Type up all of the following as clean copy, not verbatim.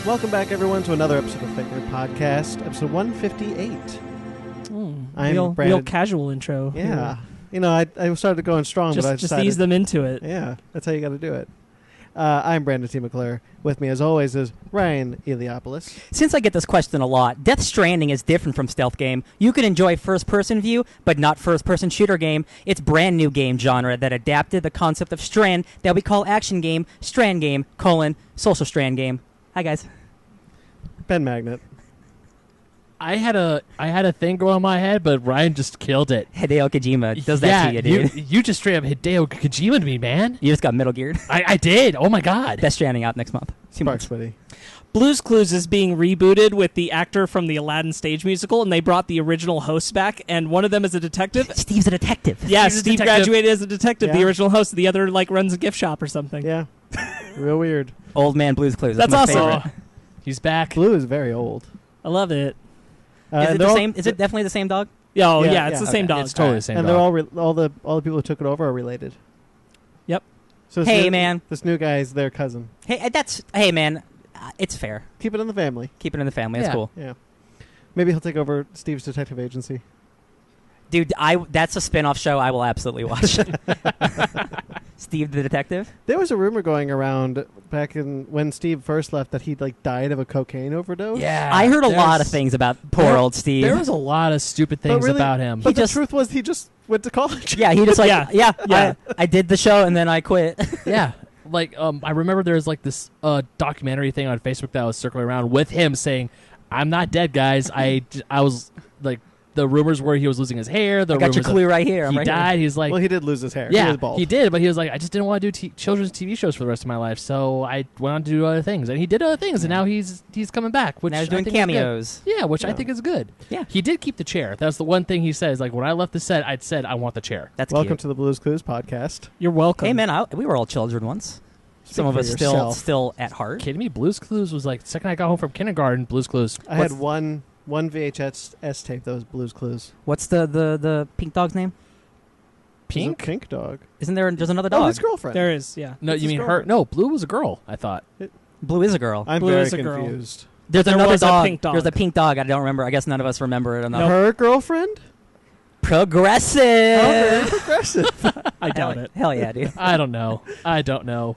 Welcome back, everyone, to another episode of FakeNerd Podcast, episode 158. Real casual intro. Yeah. You know, I started going strong, but I just decided... ease them into it. Yeah, that's how you got to do it. I'm Brandon T. McClure. With me, as always, is Ryan Eliopoulos. Since I get this question a lot, Death Stranding is different from stealth game. You can enjoy first-person view, but not first-person shooter game. It's brand new game genre that adapted the concept of strand that we call action game, strand game, social strand game. Hi, guys. Ben Magnet. I had a thing going on in my head, but Ryan just killed it. Hideo Kojima does that to you, dude. You just straight up Hideo Kojima to me, man. You just got Metal Geared. I did. Oh, my God. Death Stranding out next month. Sparkz, buddy. Blue's Clues is being rebooted with the actor from the Aladdin stage musical, and they brought the original hosts back, and one of them is a detective. Steve's a detective. Yeah, Steve's a Steve detective. graduated as a detective, Yeah. the original host. The other, runs a gift shop or something. Yeah. Real weird. Old Man Blue's Clues. That's my awesome. favorite. Oh, he's back. Blue is very old. I love it. Is it the same? Is it definitely the same dog? Yeah, it's the yeah. same dog. It's totally the same And dog. they're all the people who took it over are related. Yep. So Hey, man. This new guy is their cousin. Hey, man. It's fair. Keep it in the family. Keep it in the family. That's Yeah. cool. Yeah. Maybe he'll take over Steve's detective agency. Dude, that's a spin-off show I will absolutely watch. Steve the Detective? There was a rumor going around back when Steve first left that he died of a cocaine overdose. Yeah. I heard a lot of there's- things about poor old Steve. There was a lot of stupid things really- about him. But He the just- truth was he just went to college. Yeah, he just Yeah. I did the show and then I quit. Yeah. I remember there was this documentary thing on Facebook that was circling around with him saying, "I'm not dead, guys. I was the rumors were he was losing his hair. The I got your rumors clue right here. I'm he right died. Here. He's like, Well, he did lose his hair. yeah, He was bald. he did, but he was like, I just didn't want to do children's TV shows for the rest of my life, so I went on to do other things, and he did other things, and now he's coming back. Which Now he's I doing think is good. cameos. Yeah, which I Yeah. think is good. Yeah. He did keep the chair. That's the one thing he says. When I left the set, I'd said I want the chair. That's Welcome cute. to the Blues Clues podcast. You're welcome. Hey, man, we were all children once. Some of for us yourself. still at heart. Kidding me? Blues Clues was the second I got home from kindergarten. Blues Clues. I had one VHS tape that was Blues Clues. What's the pink dog's name? Pink. There's a pink dog. Isn't there's another Oh, dog? his girlfriend. There is, yeah. No, It's you his mean her? girlfriend. No, Blue was a girl. I thought. Blue is a girl. I'm Blue very is a girl. confused. There's There another was a dog. pink dog. There's a pink dog. I don't remember. I guess none of us remember it enough. Her girlfriend? Progressive. Oh, very progressive. I doubt it. Hell yeah, dude. I don't know.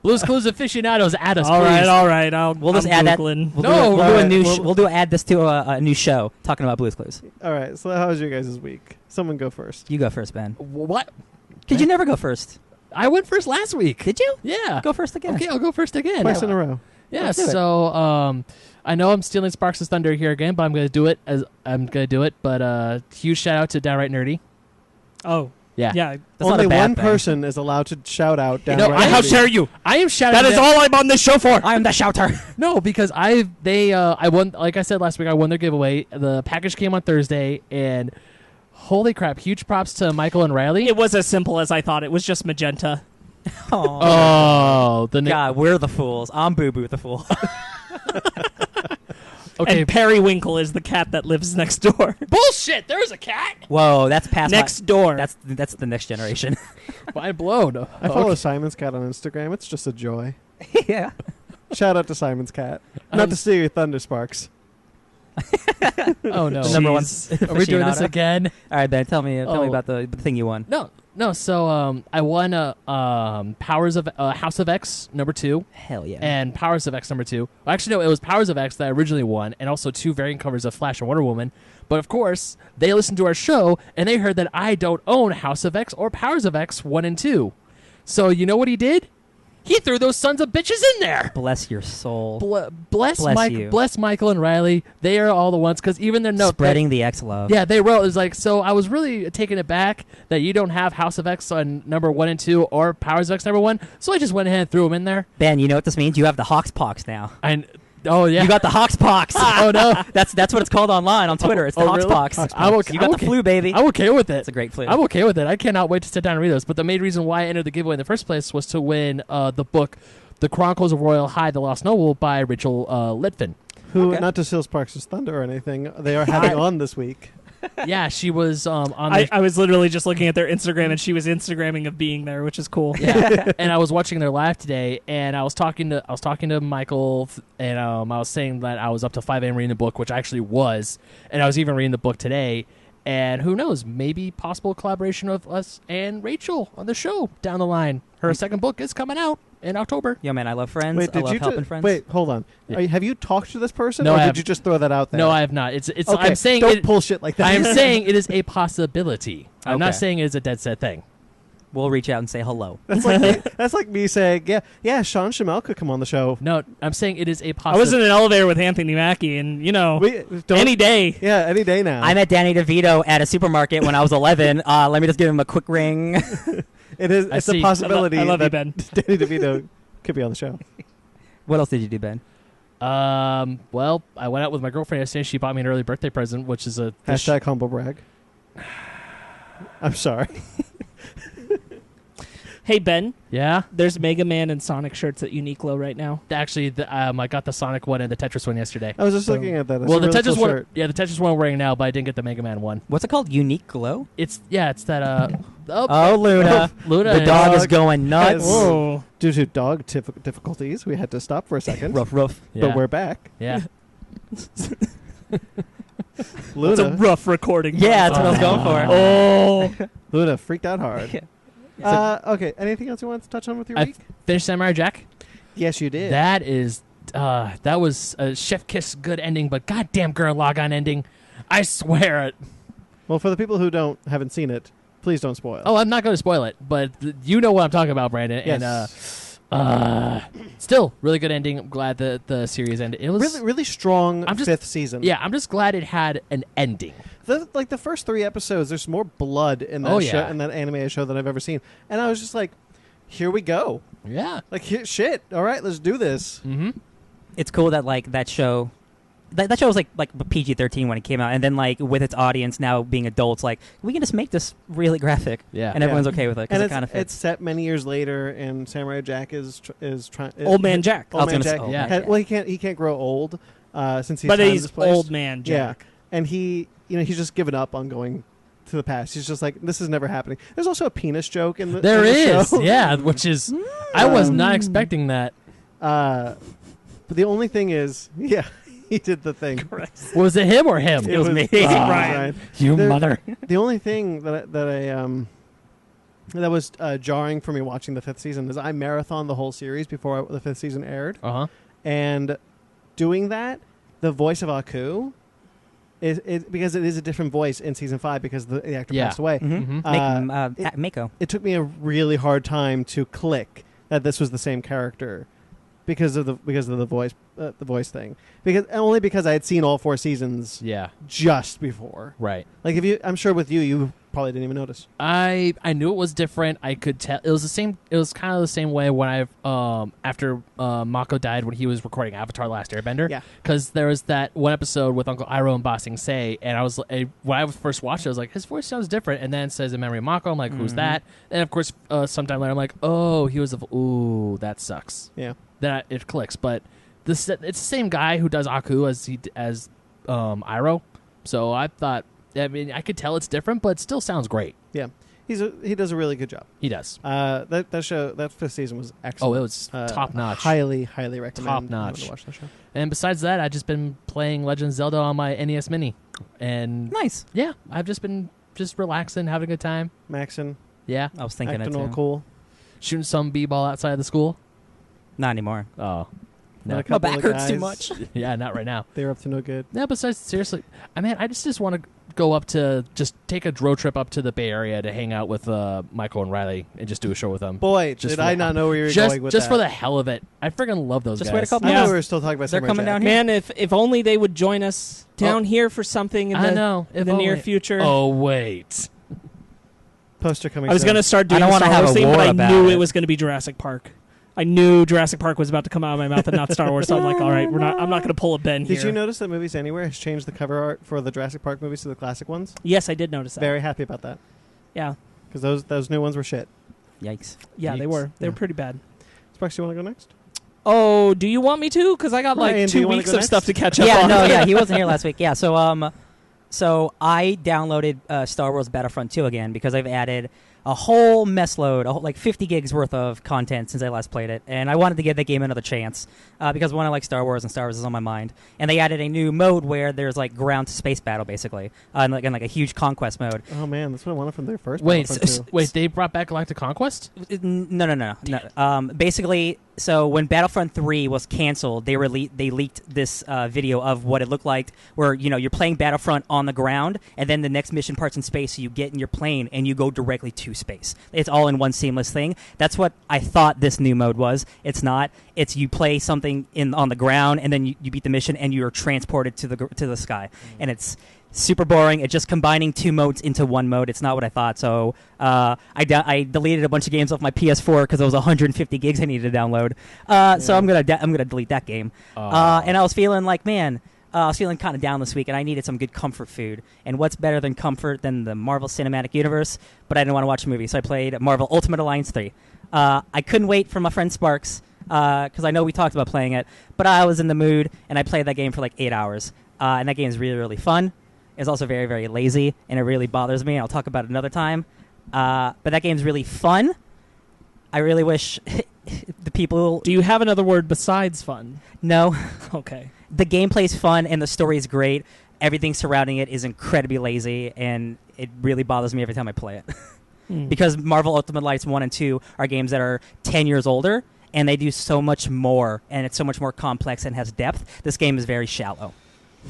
Blues Clues aficionados, add us, All please. right. We'll just I'm add that. Googling. We'll add this to a new show talking about Blue's Clues. All right, so how was your guys' week? Someone go first. You go first, Ben. What? Did you never go first? I went first last week. Did you? Yeah. Go first again. Okay, I'll go first again. Twice in a row. Yeah, Let's do it. so I know I'm stealing Sparkz' thunder here again, but I'm going to do it. But huge shout out to Downright Nerdy. Oh, Yeah. yeah. That's not Only a bad one thing. person is allowed to shout out down. No, right how Nerdy. dare you? I am shouting. That is all I'm on this show for. I am the shouter. No, because I won. Like I said last week, I won their giveaway. The package came on Thursday, and holy crap! Huge props to Michael and Riley. It was as simple as I thought. It was just magenta. Oh, God, we're the fools. I'm Boo Boo the fool. okay. And Periwinkle is the cat that lives next door. Bullshit! There's a cat. Whoa, that's past Next door. That's the next generation. Mind blown. I follow Simon's Cat on Instagram. It's just a joy. Yeah. Shout out to Simon's Cat. Not to steal your thunder, Sparkz. Oh no! The number one. Jeez. Are we doing this aficionado. again? All right, Ben. Tell me Oh. about the thing you won. No. So I won Powers of House of X #2. Hell yeah. And Powers of X #2. Actually, no, it was Powers of X that I originally won, and also 2 variant covers of Flash and Wonder Woman. But of course, they listened to our show, and they heard that I don't own House of X or Powers of X 1 and 2. So you know what he did? He threw those sons of bitches in there. Bless your soul. Bless you. Bless Michael and Riley. They are all the ones, because even their note Spreading the X love. yeah, they wrote. It was like, so I was really taken aback that you don't have House of X on number 1 and 2 or Powers of X #1. So I just went ahead and threw them in there. Ben, you know what this means? You have the Hawkspox now. Oh yeah. You got the Hawkspox. Oh no. That's what it's called online on Twitter. It's the really? Hawkspox. I'm okay- You got I'm the okay. flu, baby. I'm okay with it. It's a great flu. I'm okay with it. I cannot wait to sit down and read those. But the main reason why I entered the giveaway in the first place was to win the book, The Chronicles of Royal High, The Lost Noble by Rachel Litvin. Who, Okay. not to steal Sparks' thunder or anything, they are having on this week. Yeah, she was on. I was literally just looking at their Instagram, and she was Instagramming of being there, which is cool. Yeah, and I was watching their live today, and I was talking to Michael, and I was saying that I was up to 5 a.m. reading the book, which I actually was, and I was even reading the book today. And who knows, maybe possible collaboration of us and Rachel on the show down the line. Her second book is coming out in October. Yo, man, I love Friends. Wait, I love helping friends. Wait, hold on. Yeah. Have you talked to this person, No, or I did you just throw that out there? No, I have not. It's. Okay, I'm saying don't it, pull shit like that. I am saying it is a possibility. I'm not Okay. saying it is a dead set thing. We'll reach out and say hello. That's like me saying, yeah, Sean Shamel could come on the show. No, I'm saying it is a I possibility. was in an elevator with Anthony Mackie, and any day. Yeah, any day now. I met Danny DeVito at a supermarket when I was 11. Let me just give him a quick ring. It's a possibility. I love that, Ben. Danny DeVito could be on the show. What else did you do, Ben? Well, I went out with my girlfriend yesterday. She bought me an early birthday present, which is a Hashtag humble brag. I'm sorry. Hey, Ben, Yeah. there's Mega Man and Sonic shirts at Uniqlo right now. Actually, I got the Sonic one and the Tetris one yesterday. I was just So- looking at that. It's Well, a the really Tetris cool one, shirt. yeah, the Tetris one I'm wearing now, but I didn't get the Mega Man one. What's it called? Unique Glow? It's that Oh, Luna. Luna. The dog is Dog going nuts. has- Whoa. Due to dog difficulties, we had to stop for a second. Rough. Yeah. But we're back. Yeah. It's a Luna, rough recording. Yeah, that's what I was going for. Oh. Luna freaked out hard. Okay, anything else you want to touch on with your I week? finished Samurai Jack. Yes, you did. That was a chef kiss good ending, but goddamn Gurren Lagann ending. I swear it. Well, for the people who haven't seen it, please don't spoil. Oh, I'm not going to spoil it, but you know what I'm talking about, Brandon. yes. And still really good ending. I'm glad that the series ended. It was Really, really strong I'm just- fifth season. Yeah, I'm just glad it had an ending. The first 3 episodes, there's more blood in that show, in that anime show than I've ever seen, and I was just like, "Here we go!" Yeah. Like, shit. All right, let's do this. Mm-hmm. It's cool that like that show. That show was like PG-13 when it came out, and then like with its audience now being adults, like we can just make this really graphic, Yeah. and everyone's okay with it because And it kind of it's fits. set many years later, and Samurai Jack is trying. Old Man Jack. Old I was Man gonna say Jack. old Yeah. man, Well, he can't grow old since he's But time he's displaced. old man Jack. Yeah, and he's just given up on going to the past. He's just like, this is never happening. There's also a penis joke in the There in the is. show. Yeah, which is I was not expecting that. But the only thing is, yeah, he did the thing. Was it him or him? It was me. Ryan. You There- mother. The only thing that was jarring for me watching the 5th season is I marathoned the whole series before the 5th season aired, Uh-huh. and doing that, the voice of Aku is because it is a different voice in season 5 because the actor Yeah. passed away. Mm-hmm. Mhm. Mako. It took me a really hard time to click that this was the same character because of the voice thing. Because I had seen all 4 seasons Yeah. just before. Right. Like I'm sure with you probably didn't even notice. I knew it was different. I could tell it was the same. It was kind of the same way when after Mako died when he was recording Avatar: The Last Airbender. Yeah. Because there was that one episode with Uncle Iroh and Ba Sing Se, and I was when I first watched it, I was like, his voice sounds different. And then it says in memory of Mako. I'm like, who's that? And of course, sometime later, I'm like, oh, he was ooh, that sucks. Yeah. Then it clicks, but it's the same guy who does Aku as Iroh. So I thought. I mean, I could tell it's different, but it still sounds great. Yeah. He does a really good job. He does. That 5th season was excellent. Oh, it was top notch. Highly recommend. Top anyone notch. to watch the show. And besides that, I've just been playing Legend of Zelda on my NES Mini, and Nice. yeah, I've just been relaxing, having a good time. Maxon, Yeah, I was thinking it acting all too. cool. shooting some b-ball outside of the school. Not anymore. Oh, And a no, My couple back of hurts too guys, much. yeah, not right now. They were up to no good. Yeah, besides, seriously, I mean, I just want to go up to just take a road trip up to the Bay Area to hang out with Michael and Riley and just do a show with them. Boy, Just did for I the- not know where you were just going with just that. for the hell of it. I freaking love those Just guys. wait a couple I Yeah. know we were still talking about They're Samurai coming Jack. down here. Man, if only they would join us down here for something in I the, know. in If the near only- future. Oh wait. Poster coming I was soon. going to start doing I a don't wanna Star have Wars a thing, war but I about knew it. it was going to be Jurassic Park. I knew Jurassic Park was about to come out of my mouth and not Star Wars, so I'm like, all right, I'm not going to pull a Ben here. Did you notice that Movies Anywhere has changed the cover art for the Jurassic Park movies to the classic ones? Yes, I did notice that. Very happy about that. Yeah. Because those new ones were shit. Yikes. Yeah, they Yikes. were. They Yeah. were pretty bad. Sparkz, you want to go next? Oh, do you want me to? Because I got like Ryan, do you 2 wanna weeks go of next? stuff to catch up Yeah, on. no, yeah, he wasn't here last week. Yeah, so So I downloaded Star Wars Battlefront 2 again because I've added a whole mess load, like 50 gigs worth of content since I last played it, and I wanted to give that game another chance because one, I like Star Wars, and Star Wars is on my mind. And they added a new mode where there's like ground to space battle, basically, and like a huge conquest mode. Oh man, that's what I wanted from their first. Wait, Battlefront 2. wait, they brought back Galactic Conquest? No. Basically, so when Battlefront 3 was canceled, they leaked this video of what it looked like, where you're playing Battlefront on the ground, and then the next mission part's in space, so you get in your plane and you go directly to space. It's all in one seamless thing. That's what I thought this new mode was. It's not. It's you play something on the ground, and then you beat the mission, and you are transported to the sky, and it's super boring. It's just combining two modes into one mode. It's not what I thought. So I deleted a bunch of games off my PS4 because it was 150 gigs I needed to download. So I'm gonna delete that game. And I was feeling like, man, I was feeling kind of down this week, and I needed some good comfort food. And what's better than comfort than the Marvel Cinematic Universe? But I didn't want to watch a movie, so I played Marvel Ultimate Alliance 3. I couldn't wait for my friend Sparkz because I know we talked about playing it, but I was in the mood, and I played that game for like 8 hours. And that game is really, really fun. It's also very, very lazy, and it really bothers me. I'll talk about it another time. But that game's really fun. I really wish the people... Do you have another word besides fun? No. Okay. The gameplay's fun, and the story's great. Everything surrounding it is incredibly lazy, and it really bothers me every time I play it. Because Marvel Ultimate Alliance 1 and 2 are games that are 10 years older, and they do so much more, and it's so much more complex and has depth. This game is very shallow.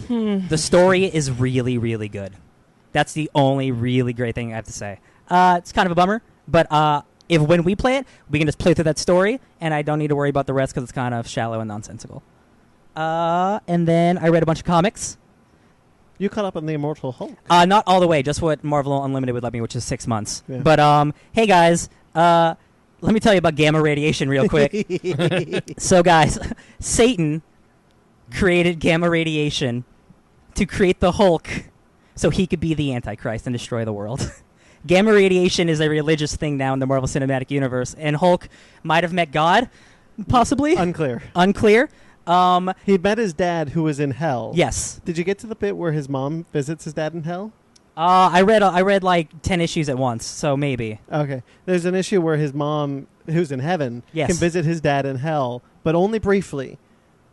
The story is really, really good. That's the only really great thing I have to say. It's kind of a bummer, but when we play it, we can just play through that story, and I don't need to worry about the rest because it's kind of shallow and nonsensical. And then I read a bunch of comics. You caught up on the Immortal Hulk. Not all the way, just what Marvel Unlimited would let me, which is 6 months. Yeah. But hey guys, let me tell you about gamma radiation real quick. So guys, Satan created gamma radiation to create the Hulk so he could be the Antichrist and destroy the world. Gamma radiation is a religious thing now in the Marvel Cinematic Universe, and Hulk might have met God, possibly. Unclear. He met his dad, who was in hell. Yes. Did you get to the bit where his mom visits his dad in hell? I read like 10 issues at once, so maybe. Okay. There's an issue where his mom, who's in heaven, Yes. can visit his dad in hell, but only briefly.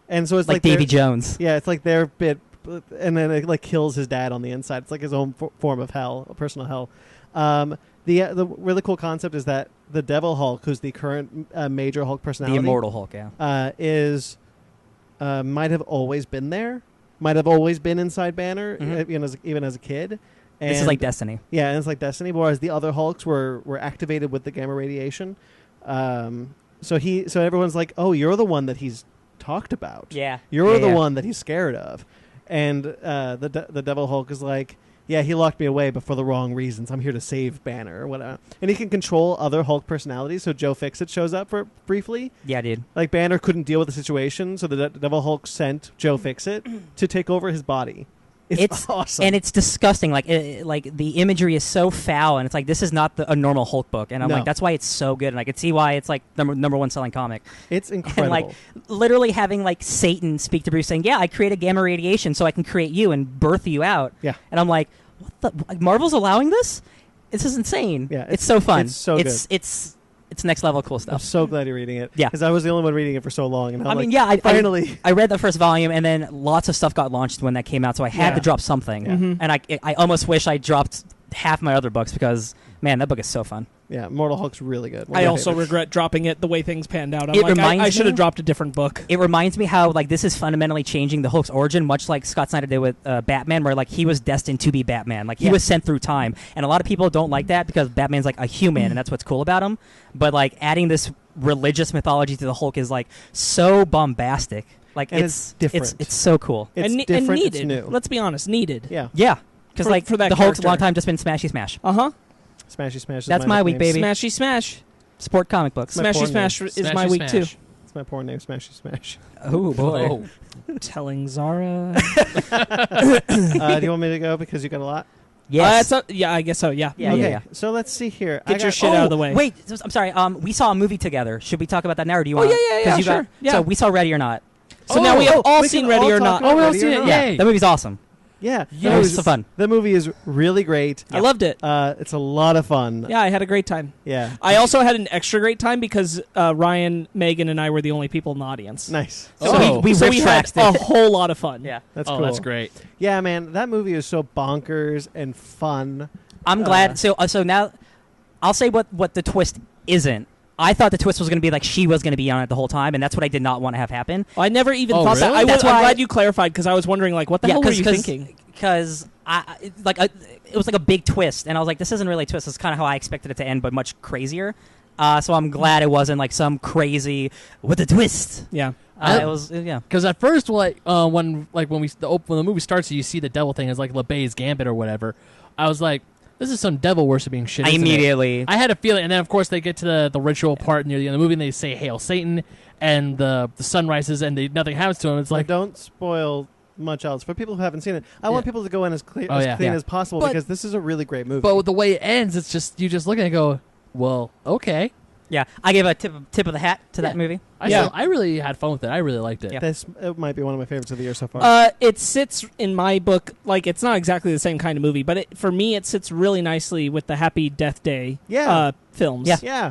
And so it's like Davy Jones. Yeah, it's like their bit, and then it like kills his dad on the inside. It's like his own form of hell, a personal hell. The really cool concept is that the Devil Hulk, who's the current major Hulk personality, The Immortal Hulk, yeah. is might have always been there, might have always been inside Banner, even as a kid. And This is like Destiny. Yeah, and it's like Destiny. Whereas the other Hulks were activated with the gamma radiation. So everyone's like, oh, you're the one that he's talked about. Yeah. You're the Yeah. one that he's scared of. And the Devil Hulk is like, yeah, he locked me away, but for the wrong reasons. I'm here to save Banner or whatever. And he can control other Hulk personalities. So Joe Fixit shows up for briefly. Yeah, dude. Like Banner couldn't deal with the situation, so the Devil Hulk sent Joe Fixit to take over his body. It's awesome, and it's disgusting. Like the imagery is so foul, and it's like this is not a normal Hulk book. And I'm like, that's why it's so good, and I can see why it's like number one selling comic. It's incredible. And like literally having like Satan speak to Bruce, saying, "Yeah, I created gamma radiation so I can create you and birth you out." Yeah, and I'm like, what the? Marvel's allowing this? This is insane. Yeah, it's so fun. It's so good. It's next level cool stuff. I'm so glad you're reading it. Yeah. Because I was the only one reading it for so long. And finally. I read the first volume, and then lots of stuff got launched when that came out, so I had to drop something. Yeah. Mm-hmm. And I almost wish I dropped half my other books because, man, that book is so fun. Yeah, Mortal Hulk's really good. I also regret dropping it the way things panned out. I should have dropped a different book. It reminds me how like this is fundamentally changing the Hulk's origin, much like Scott Snyder did with Batman, where like he was destined to be Batman. Like he was sent through time. And a lot of people don't like that because Batman's like a human and that's what's cool about him. But like adding this religious mythology to the Hulk is like so bombastic. Like it's different. It's so cool. It's different. And needed. It's new. Let's be honest, needed. Yeah. Yeah. Because like for that the Hulk's a character. long time just been smashy smash. Uh-huh. Smashy Smash is That's my week, nickname. baby. Smashy Smash. Sport comic books. My Smashy porn Smash name. is my week too. It's my porn name, Smashy Smash. Oh boy. Telling Zara. Do you want me to go because you got a lot? Yes. Yeah, I guess so. Yeah. Yeah, Okay, yeah, yeah. so let's see here. Get your shit out of the way. Wait, I'm sorry. We saw a movie together. Should we talk about that now, or do you want? yeah, sure. Yeah. So we saw Ready or Not. So now we have all seen Ready or Not. Oh, we all seen it. Yeah, Yay. that movie's awesome. Yeah, Yeah, it was so fun. The movie is really great. I loved it. It's a lot of fun. Yeah, I had a great time. Yeah. I also had an extra great time because Ryan, Megan, and I were the only people in the audience. Nice. So we had riff-traxed a it. whole lot of fun. Yeah. That's Oh, cool. that's great. Yeah, man, that movie is so bonkers and fun. I'm glad. So now, I'll say what the twist isn't. I thought the twist was going to be like she was going to be on it the whole time, and that's what I did not want to have happen. I never even Oh, thought that. really? I'm That's why- glad you clarified because I was wondering, like, what the hell were you thinking? Because it was like a big twist, and I was like, this isn't really a twist. It's kind of how I expected it to end, but much crazier. So I'm glad it wasn't like some crazy with a twist. Yeah. It was yeah. Because at first, when the movie starts, you see the devil thing as like LeBay's gambit or whatever. I was like, this is some devil worshipping shit. I isn't it? immediately. I had a feeling, and then of course they get to the ritual part near the end of the movie, and they say "Hail Satan," and the sun rises, and nothing happens to him. It's like, don't spoil much else for people who haven't seen it. I want people to go in as clean Yeah. as possible But- because this is a really great movie. but with the way it ends, it's just you just look at it and go, well, okay. Yeah, I gave a tip of the hat to that movie. I really had fun with it. I really liked it. Yeah. It might be one of my favorites of the year so far. It sits in my book like it's not exactly the same kind of movie, but for me it sits really nicely with the Happy Death Day films. Yeah. Yeah.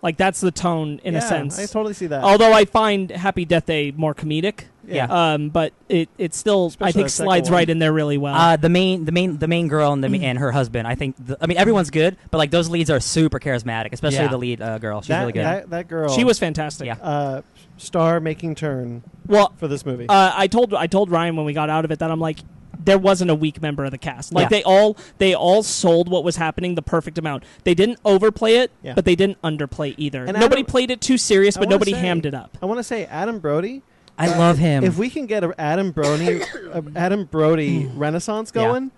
Like that's the tone in a sense. I totally see that. Although I find Happy Death Day more comedic. Yeah. But it still Especially I think the second slides one. right in there really well. The main girl and her husband. I think. Everyone's good, but like those leads are super charismatic, especially Yeah. the lead girl. She's really good. That girl. She was fantastic. Yeah. Star making turn Well, for this movie. I told Ryan when we got out of it that I'm like, there wasn't a weak member of the cast. Like Yeah. they all sold what was happening the perfect amount. They didn't overplay it, Yeah. but they didn't underplay either. And Nobody Adam- played it too serious, I but wanna nobody say- hammed it up. I want to say Adam Brody. I love him. If we can get an Adam Brody renaissance going,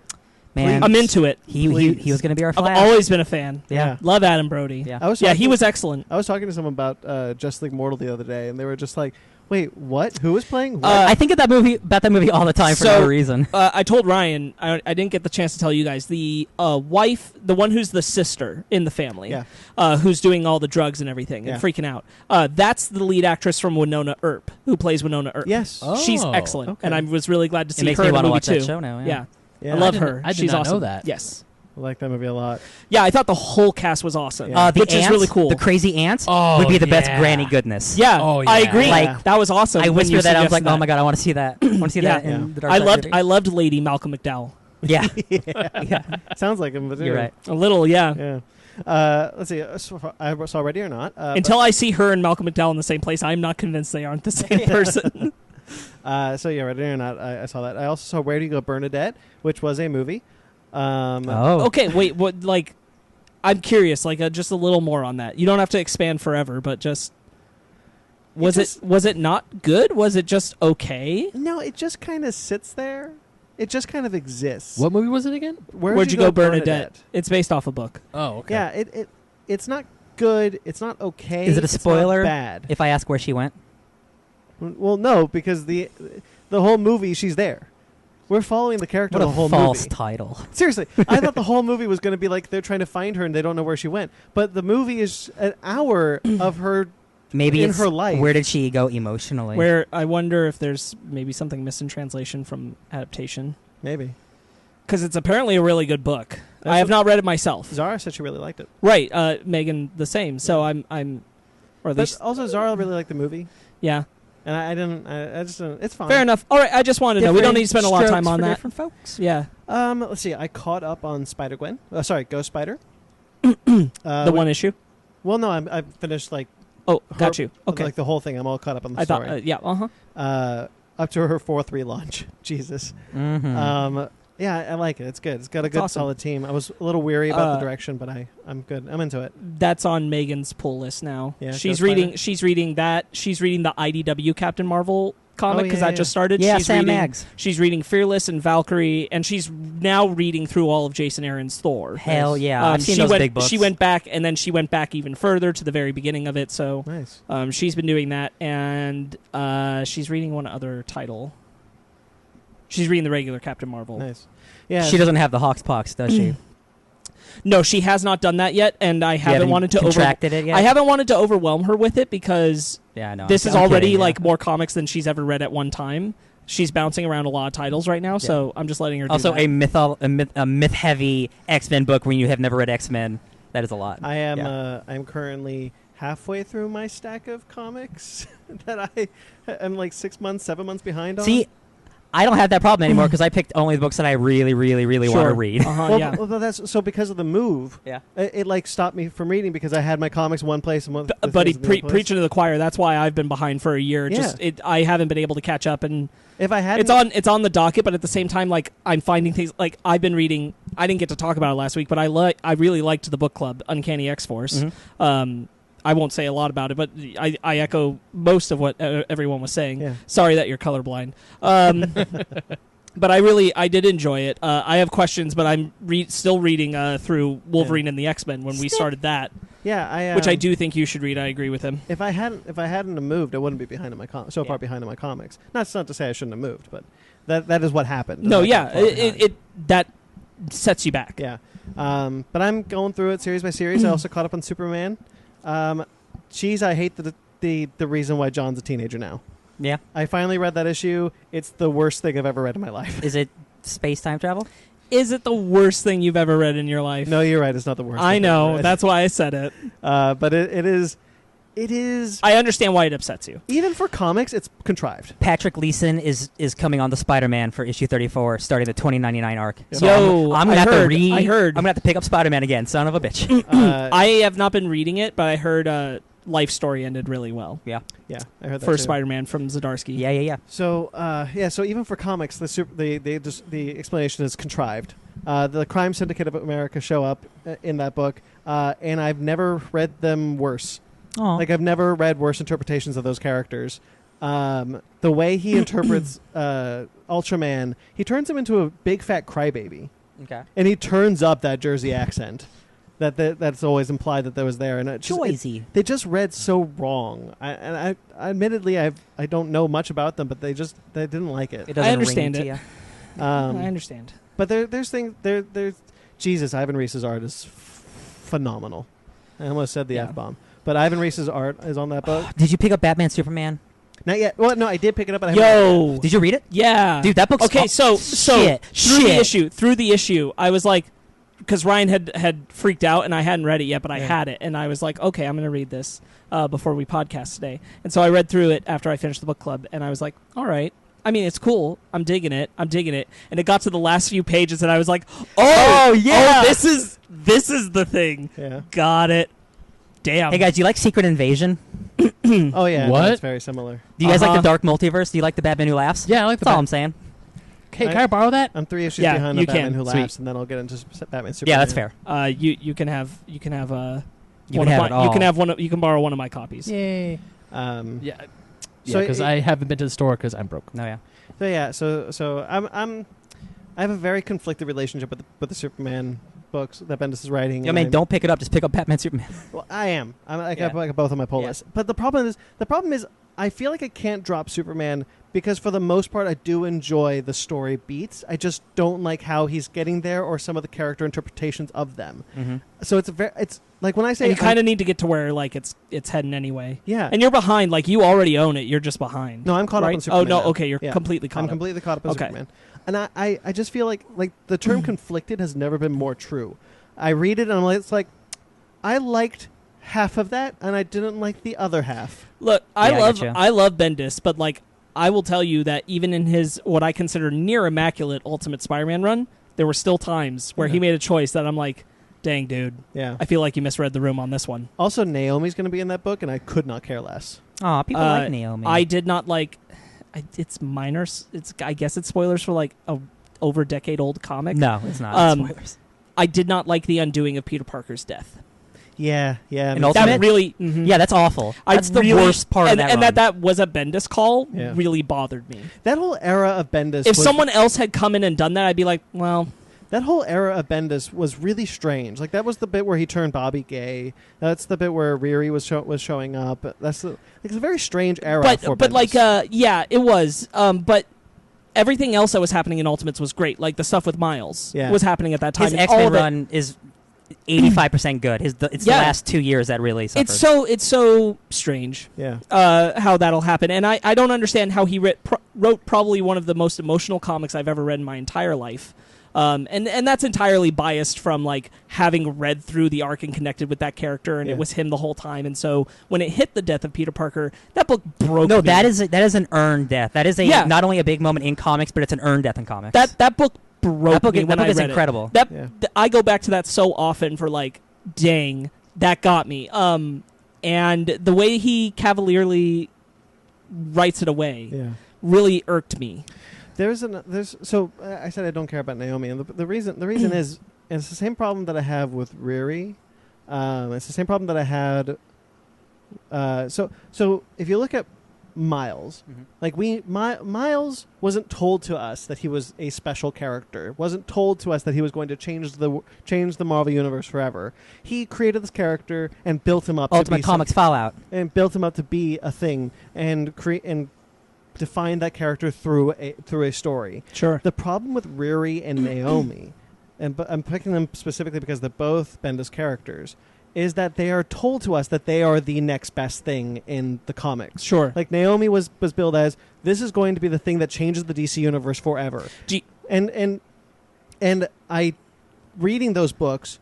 Man, I'm into it. he was going to be our I've Flash. always been a fan. Yeah. Love Adam Brody. Yeah. He was excellent. I was talking to someone about Just League Mortal the other day, and they were just like, "Wait, what? Who was playing?" What? I think about that movie all the time for So- no reason. I told Ryan, I didn't get the chance to tell you guys, the wife, the one who's the sister in the family, who's doing all the drugs and everything and freaking out. That's the lead actress from Winona Earp, who plays Winona Earp. Yes. Oh. She's excellent, Okay. and I was really glad to see It makes her me in the want to movie watch too. that show now. Yeah. Yeah. I love I her. did She's not know awesome. that. Yes. I like that movie a lot. Yeah, I thought the whole cast was awesome, Yeah. The which is ants, really cool. The crazy ants Oh, would be the best yeah. granny goodness. Yeah, Oh, I yeah. agree. Like, that was awesome. I when you whispered that. I was like, suggested oh my god, I want to see that. I want to see that Yeah. in the Dark I Side loved Theater. I loved Lady Malcolm McDowell. Yeah. Yeah. Sounds like him, but You're right. A little, yeah. Yeah. Let's see. I saw Ready or Not. Until I see her and Malcolm McDowell in the same place, I'm not convinced they aren't the same person. So yeah, Ready or Not. I saw that. I also saw Where Do You Go, Bernadette, which was a movie. Okay, wait. What? Like, I'm curious. Like, just a little more on that. You don't have to expand forever, but just was it not good? Was it just okay? No, it just kind of sits there. It just kind of exists. What movie was it again? Where'd you go, Bernadette? It's based off a book. Oh, okay. Yeah, it's not good. It's not okay. Is it a it's not spoiler? bad. If I ask where she went, Well, no, because the whole movie she's there. We're following the character what the a whole false movie. title. Seriously, I thought the whole movie was going to be like they're trying to find her and they don't know where she went. But the movie is an hour of her Maybe in it's her life. where did she go emotionally? Where I wonder if there's maybe something missed in translation from adaptation. Maybe. Because it's apparently a really good book. That's I have what- not read it myself. Zara said she really liked it. Right, Megan the same. So I'm, or at But least, also Zara really liked the movie. yeah. And I didn't. I just didn't. It's fine. Fair enough. All right, I just wanted to know. We don't need to spend a lot of time on that. Different folks. Yeah. Let's see. I caught up on Spider-Gwen. Ghost Spider. The one issue. Well, no, I finished like Oh, got you. Okay. like the whole thing. I'm all caught up on the I story. thought, yeah, Up to her 4th relaunch. Jesus. Mm-hmm. Yeah, I like it. It's good. It's got a It's good, awesome. solid team. I was a little weary about the direction, but I'm good. I'm into it. That's on Megan's pull list now. Yeah, she's Ghost reading. Spider. She's reading that. She's reading the IDW Captain Marvel comic because yeah, that yeah. just started. Yeah, she's Sam reading, Maggs. She's reading Fearless and Valkyrie, and she's now reading through all of Jason Aaron's Thor. Hell yeah, I've seen she those went, big books. She went back, and then she went back even further to the very beginning of it. So Nice. she's been doing that, and she's reading one other title. She's reading the regular Captain Marvel. Nice. Yeah. She doesn't have the Hawkspox, does she? No, she has not done that yet, and I haven't wanted to contracted it yet. I haven't wanted to overwhelm her with it because Yeah, I know. this is I'm already kidding, yeah. like more comics than she's ever read at one time. she's bouncing around a lot of titles right now, so I'm just letting her do also that. a myth-heavy X-Men book when you have never read X-Men. That is a lot. I am I'm currently halfway through my stack of comics that I'm like 6 months, 7 months behind on. See, I don't have that problem anymore because I picked only the books that I really, really, really want to read. Well, that's so because of the move. Yeah, it like stopped me from reading because I had my comics in one place and one. Buddy, preaching to the choir. That's why I've been behind for a year. Yeah. I haven't been able to catch up, and if I had, it's on the docket. But at the same time, like I'm finding things like I've been reading. I didn't get to talk about it last week, but I really liked the book club, Uncanny X-Force. Mm-hmm. I won't say a lot about it, but I echo most of what everyone was saying. Yeah. Sorry that you're colorblind. But I did enjoy it. I have questions, but I'm still reading through Wolverine and the X-Men when we started that. Yeah, which I do think you should read. I agree with him. If I hadn't moved, I wouldn't be behind in my far behind in my comics. Not to say I shouldn't have moved, but that is what happened. No, that sets you back. Yeah, but I'm going through it series by series. I also caught up on Superman. Geez, I hate the reason why John's a teenager now. Yeah. I finally read that issue. It's the worst thing I've ever read in my life. Is it space-time travel? Is it the worst thing you've ever read in your life? No, you're right. It's not the worst. I know. That's why I said it. But it is. It is. I understand why it upsets you. Even for comics, it's contrived. Patrick Leeson is coming on the Spider-Man for issue 34, starting the 2099 arc. So I'm gonna have to read. I'm gonna have to pick up Spider-Man again. Son of a bitch. I have not been reading it, but I heard Life Story ended really well. Yeah, I heard that for too. Spider-Man from Zdarsky. Yeah. So so even for comics, the explanation is contrived. The Crime Syndicate of America show up in that book, and I've never read them worse. Aww. Like I've never read worse interpretations of those characters. The way he interprets Ultraman, he turns him into a big fat crybaby. Okay. And he turns up that Jersey accent that's always implied that was there. And they just read so wrong. I admittedly I don't know much about them, but they didn't like it. I understand it. I understand. But there's things there's Jesus. Ivan Reis's art is phenomenal. I almost said the F-bomb. But Ivan Reis's art is on that book. Did you pick up Batman Superman? Not yet. Well, no, I did pick it up. But I haven't read it. Did you read it? Yeah, dude, that book's okay. So through the issue, I was like, because Ryan had freaked out and I hadn't read it yet, but I had it, and I was like, okay, I'm going to read this before we podcast today. And so I read through it after I finished the book club, and I was like, all right. I mean, it's cool. I'm digging it. And it got to the last few pages, and I was like, this is the thing. Yeah. Got it. Damn. Hey guys, do you like Secret Invasion? Oh yeah, what? It's very similar. Do you guys like the Dark Multiverse? Do you like the Batman Who Laughs? Yeah, I like That's all I'm saying. Hey, can I borrow that? I'm 3 issues behind on Batman Who Sweet. Laughs, and then I'll get into Batman Superman. Yeah, that's fair. You can have You can borrow one of my copies. Yay. Yeah. So because I haven't been to the store because I'm broke. No, yeah. So yeah, so I have a very conflicted relationship with the Superman books that Bendis is writing. I mean, don't pick it up. Just pick up Batman Superman. Well, I am. I got both on my pull list. But the problem is, I feel like I can't drop Superman because for the most part, I do enjoy the story beats. I just don't like how he's getting there or some of the character interpretations of them. Mm-hmm. So it's like when I say and you kind of need to get to where like it's heading anyway. Yeah. And you're behind. Like you already own it. You're just behind. No, I'm caught up on Superman. Oh no, now. okay, you're completely caught up. I'm completely caught up on Superman. And I just feel like the term conflicted has never been more true. I read it and I'm like, it's like I liked half of that and I didn't like the other half. Look, I love Bendis, but like I will tell you that even in his what I consider near immaculate Ultimate Spider-Man run, there were still times where he made a choice that I'm like, dang, dude. Yeah. I feel like you misread the room on this one. Also, Naomi's going to be in that book, and I could not care less. Aw, people like Naomi. I did not like. It's minor. I guess it's spoilers for like a over decade old comic. No, it's not. It's spoilers. I did not like the undoing of Peter Parker's death. Yeah. And Ultimate? That really, yeah, that's awful. That's the worst part of that and run. that was a Bendis call really bothered me. That whole era of Bendis. If someone else had come in and done that, I'd be like, well. That whole era of Bendis was really strange. Like that was the bit where he turned Bobby gay. That's the bit where Riri was showing up. It's a very strange era. For Bendis. It was. But everything else that was happening in Ultimates was great. Like the stuff with Miles was happening at that time. His X-Men run is 85% good. It's the last 2 years that really suffered. It's so strange. Yeah. How that'll happen, and I don't understand how he wrote probably one of the most emotional comics I've ever read in my entire life. And that's entirely biased from like having read through the arc and connected with that character, and it was him the whole time. And so when it hit the death of Peter Parker, that book broke. No, me. that is an earned death. That is not only a big moment in comics, but it's an earned death in comics. That book broke me when I read it. That book is incredible. I go back to that so often for like, dang, that got me. And the way he cavalierly writes it away really irked me. So I said I don't care about Naomi, and the reason is, and it's the same problem that I have with Riri. It's the same problem that I had. So if you look at Miles, like Miles wasn't told to us that he was a special character. Wasn't told to us that he was going to change the Marvel universe forever. He created this character and built him up. Ultimate Comics Fallout, and built him up to be a thing and define that character through a story. Sure. The problem with Riri and Naomi, but I'm picking them specifically because they're both Bendis characters, is that they are told to us that they are the next best thing in the comics. Sure. Like Naomi was billed as, this is going to be the thing that changes the DC universe forever. And I, reading those books,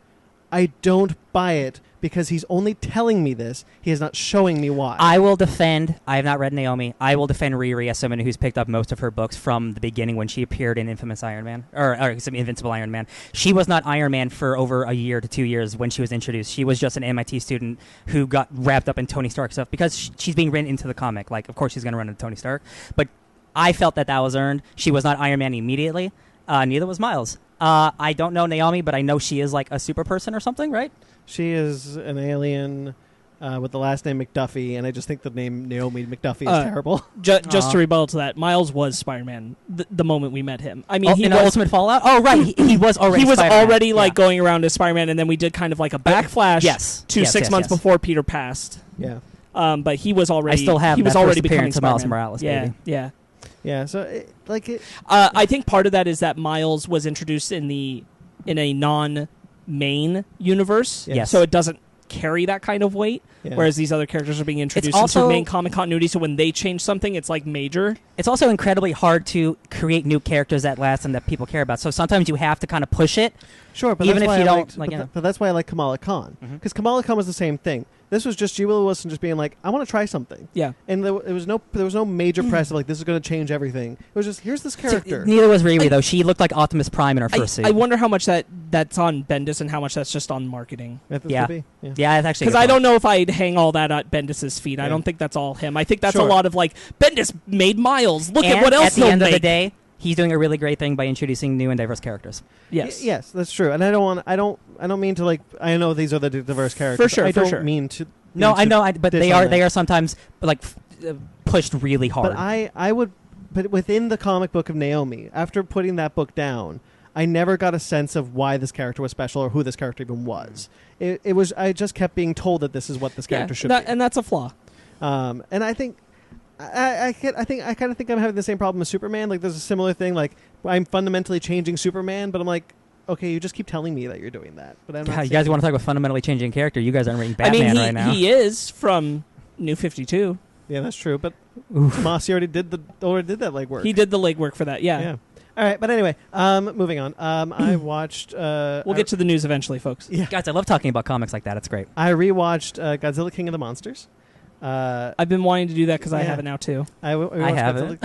I don't buy it because he's only telling me this. He is not showing me why. I have not read Naomi. I will defend Riri as someone who's picked up most of her books from the beginning when she appeared in Infamous Iron Man, or Invincible Iron Man. She was not Iron Man for over a year to 2 years when she was introduced. She was just an MIT student who got wrapped up in Tony Stark stuff because she's being written into the comic. Like, of course she's going to run into Tony Stark. But I felt that was earned. She was not Iron Man immediately. Neither was Miles. I don't know Naomi, but I know she is like a super person or something, right? She is an alien with the last name McDuffie, and I just think the name Naomi McDuffie is terrible. Just to rebuttal to that, Miles was Spider-Man the moment we met him. I mean, he was Ultimate Fallout. Oh, right, he was already. He was Spider-Man. already like going around as Spider-Man, and then we did kind of like a backflash to 6 months before Peter passed. Yeah, but he was already. I still have. He was already becoming Spider-Man. Miles Morales. Baby. Yeah. So I think part of that is that Miles was introduced in a non-main universe, so it doesn't carry that kind of weight. Yeah. Whereas these other characters are being introduced into main comic continuity, so when they change something, it's like major. It's also incredibly hard to create new characters that last and that people care about. So sometimes you have to kind of push it. Sure, but even if you don't. But that's why I like Kamala Khan, because Kamala Khan was the same thing. This was just G. Willow Wilson just being like, I want to try something. Yeah. And there was no major press of like, this is going to change everything. It was just, here's this character. Neither was Riri, though. She looked like Optimus Prime in her first suit. I wonder how much that's on Bendis and how much that's just on marketing. Yeah, it's actually because I don't know if I'd hang all that at Bendis' feet. I don't think that's all him. I think that's a lot of like, Bendis made Miles. Look at what else at the end of the day, he's doing a really great thing by introducing new and diverse characters. Yes. Yes, that's true. And I don't mean to like, I know these are the diverse characters. For sure. I don't mean to. No, I know, but they are sometimes like pushed really hard. But within the comic book of Naomi, after putting that book down, I never got a sense of why this character was special or who this character even was. It was, I just kept being told that this is what this character should be. And that's a flaw. And I think I kind of think I'm having the same problem with Superman. Like, there's a similar thing. Like, I'm fundamentally changing Superman, but I'm like, okay, you just keep telling me that you're doing that. But I'm not you guys want to talk about fundamentally changing character? You guys aren't reading Batman right now. He is from New 52. Yeah, that's true. But Mossy already did that legwork. He did the legwork for that. Yeah. All right, but anyway, moving on. I watched. We'll get to the news eventually, folks. Yeah. Guys, I love talking about comics like that. It's great. I rewatched Godzilla King of the Monsters. I've been wanting to do that because I have it now too. I have it.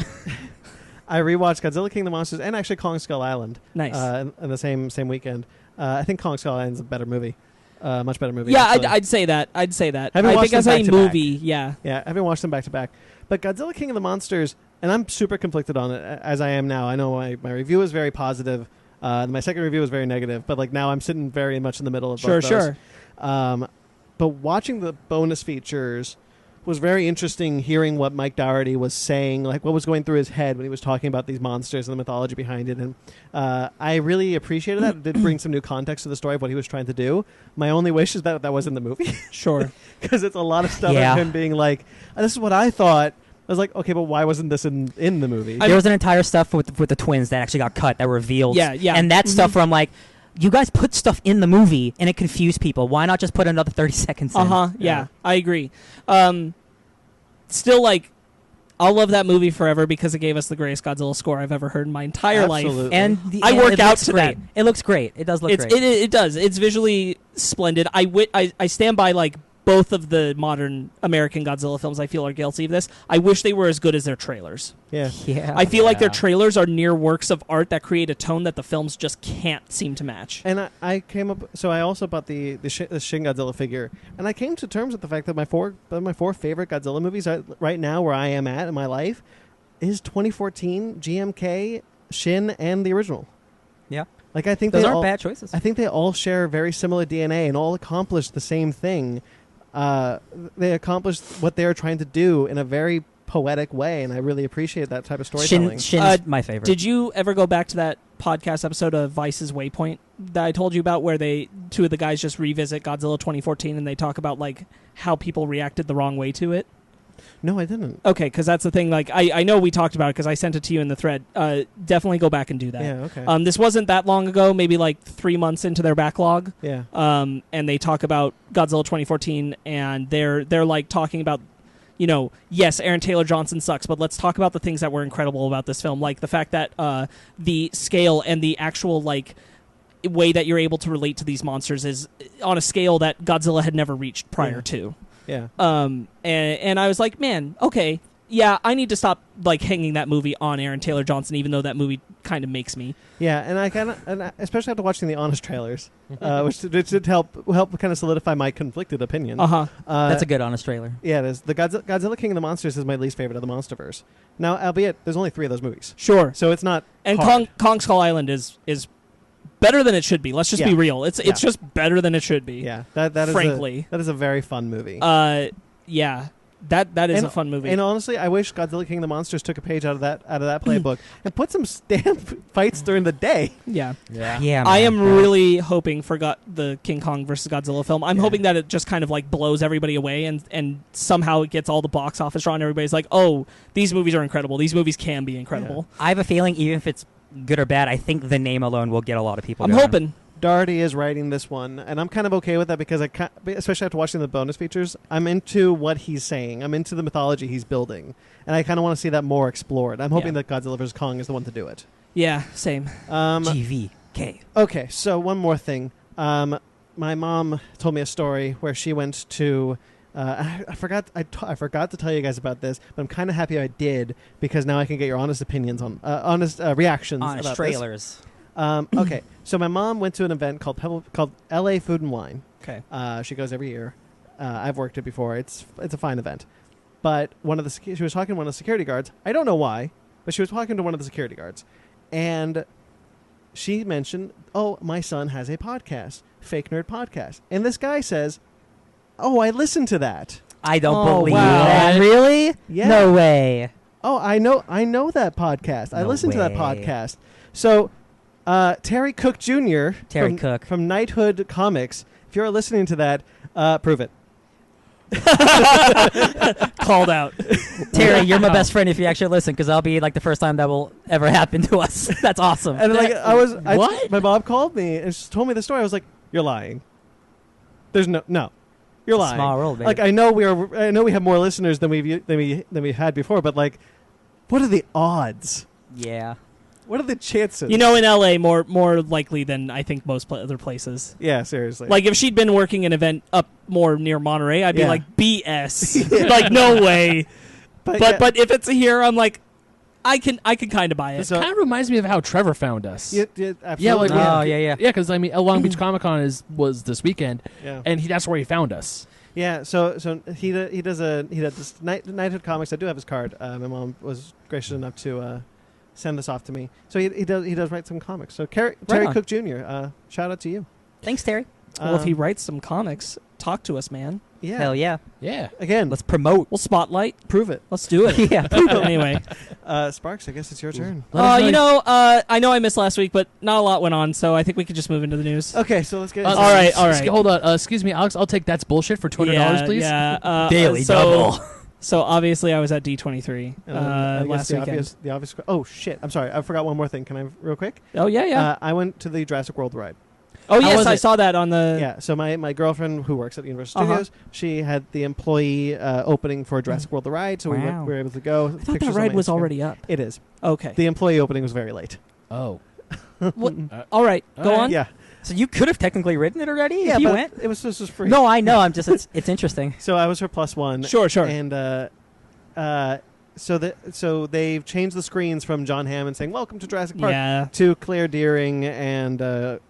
I rewatched Godzilla King of the Monsters and actually Kong Skull Island. Nice. In the same weekend. I think Kong Skull Island's a better movie. Much better movie. Yeah, I'd say that. I think as a movie, yeah. Yeah, I haven't watched them back to back. But Godzilla King of the Monsters, and I'm super conflicted on it, as I am now. I know my review is very positive. My second review was very negative, but like now I'm sitting very much in the middle of both those. Sure. But watching the bonus features was very interesting, hearing what Mike Dougherty was saying, like what was going through his head when he was talking about these monsters and the mythology behind it. And I really appreciated that. It did bring some new context to the story of what he was trying to do. My only wish is that was in the movie. Sure. Because it's a lot of stuff of him being like, this is what I thought. I was like, okay, but why wasn't this in the movie? There was an entire stuff with the twins that actually got cut, that were revealed. Yeah. And that stuff where I'm like, you guys put stuff in the movie and it confused people. Why not just put another 30 seconds in? Yeah, I agree. Still, like, I'll love that movie forever because it gave us the greatest Godzilla score I've ever heard in my entire life. And I work out to that. It looks great. It does look great. It does. It's visually splendid. I stand by, like, both of the modern American Godzilla films I feel are guilty of this. I wish they were as good as their trailers. Yeah. I feel like their trailers are near works of art that create a tone that the films just can't seem to match. And I came up, so I also bought the Shin Godzilla figure, and I came to terms with the fact that my four favorite Godzilla movies right now, where I am at in my life, is 2014, GMK, Shin, and the original. Yeah. Like, I think those aren't bad choices. I think they all share very similar DNA and all accomplish the same thing. They accomplished what they were trying to do in a very poetic way, and I really appreciate that type of storytelling. Shin's my favorite. Did you ever go back to that podcast episode of Vice's Waypoint that I told you about, where two of the guys just revisit Godzilla 2014 and they talk about, like, how people reacted the wrong way to it? No, I didn't. Okay, because that's the thing. Like, I know we talked about it because I sent it to you in the thread. Definitely go back and do that. Yeah, okay. This wasn't that long ago, maybe like 3 months into their backlog. Yeah. And they talk about Godzilla 2014, and they're like talking about, yes, Aaron Taylor Johnson sucks, but let's talk about the things that were incredible about this film, like the fact that the scale and the actual, like, way that you're able to relate to these monsters is on a scale that Godzilla had never reached prior to. Yeah. And I was like, man, okay, yeah, I need to stop, like, hanging that movie on Aaron Taylor Johnson, even though that movie kind of makes me. Yeah, and I especially after watching the Honest trailers, which did help kind of solidify my conflicted opinion. That's a good Honest trailer. Yeah, it is. The Godzilla King of the Monsters is my least favorite of the MonsterVerse. Now, albeit there's only 3 of those movies. Sure. So it's not. And hard. Kong Skull Island is better than it should be. Let's just be real. It's just better than it should be. Yeah, that is frankly, that is a very fun movie. Yeah, that is a fun movie. And honestly, I wish Godzilla King of the Monsters took a page out of that playbook and put some stamp fights during the day. Yeah. Man. I am really hoping for the King Kong versus Godzilla film. I'm hoping that it just kind of, like, blows everybody away and somehow it gets all the box office draw and everybody's like, oh, these movies are incredible. These movies can be incredible. Yeah. I have a feeling even if it's good or bad, I think the name alone will get a lot of people. I'm hoping. Doherty is writing this one, and I'm kind of okay with that because especially after watching the bonus features, I'm into what he's saying. I'm into the mythology he's building, and I kind of want to see that more explored. I'm hoping that Godzilla vs. Kong is the one to do it. Yeah, same. GVK. Okay, so one more thing. My mom told me a story where she went to. I forgot to tell you guys about this, but I'm kind of happy I did because now I can get your honest opinions on honest reactions. Honest about trailers. Okay, so my mom went to an event called LA Food and Wine. Okay, she goes every year. I've worked it before. It's a fine event, but she was talking to one of the security guards. I don't know why, but she was talking to one of the security guards, and she mentioned, "Oh, my son has a podcast, FakeNerd podcast," and this guy says, "Oh, I listened to that." I don't believe that. Really? Yeah. No way. Oh, I know that podcast. I listened to that podcast. So, Terry Cook Jr. from Knighthood Comics. If you're listening to that, prove it. Called out. Terry, you're my best friend if you actually listen, because that'll be like the first time that will ever happen to us. That's awesome. And what? My mom called me and she told me the story. I was like, "You're lying. There's no." You're lying. Small world, baby. Like, I know we have more listeners than we had before, but, like, what are the odds? Yeah. What are the chances? In LA, more likely than I think most other places. Yeah, seriously. Like, if she'd been working an event up more near Monterey, I'd be like, BS. Like, no way. But if it's here, I'm like, I can kind of buy it. It kind of reminds me of how Trevor found us. Absolutely. Yeah, yeah. Yeah, because Long Beach Comic Con was this weekend, and that's where he found us. Yeah, so he does this Knighthood Comics. I do have his card. My mom was gracious enough to send this off to me. So he does write some comics. So Terry Cook Jr. Shout out to you. Thanks, Terry. Well, if he writes some comics, talk to us, man. Yeah. Hell yeah. Yeah. Again, let's promote. We'll spotlight. Prove it. Let's do it. Yeah. Anyway. Sparkz, I guess it's your turn. I know I missed last week, but not a lot went on, so I think we could just move into the news. Okay, so let's get all right. Hold on. Excuse me, Alex. I'll take That's Bullshit for $200, please. Yeah. Daily double. So obviously I was at D23 last weekend. The obvious. Oh, shit. I'm sorry. I forgot one more thing. Can I real quick? Oh, yeah. I went to the Jurassic World ride. Oh, yes, I saw that on the... Yeah, so my girlfriend who works at Universal Uh-huh. Studios, she had the employee opening for Jurassic World the ride, so we were able to go. I thought that ride was already up. It is. Okay. The employee opening was very late. Oh. All right, go on. Yeah. So you could have technically written it already Yeah, if you but went? this was free. No, I know. It's interesting. So I was her +1. Sure. And so they've changed the screens from John Hammond saying "Welcome to Jurassic Park" to Claire Dearing and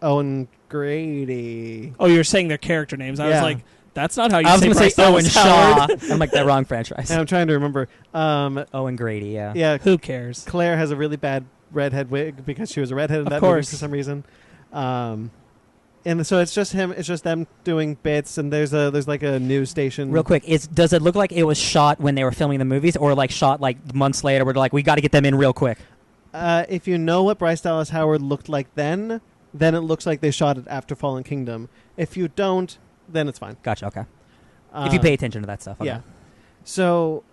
Owen Grady. Oh, you're saying their character names. I was like, that's not how you I was say going to say Owen Shaw. I'm like, the wrong franchise. And I'm trying to remember. Owen Grady, yeah. Yeah. Who cares? Claire has a really bad redhead wig because she was a redhead in that movie for some reason. And so it's just him. It's just them doing bits, and there's like a news station. Real quick, does it look like it was shot when they were filming the movies, or like shot like months later? Where they're like, we got to get them in real quick. If you know what Bryce Dallas Howard looked like then it looks like they shot it after Fallen Kingdom. If you don't, then it's fine. Gotcha. Okay. If you pay attention to that stuff. Okay. Yeah. So,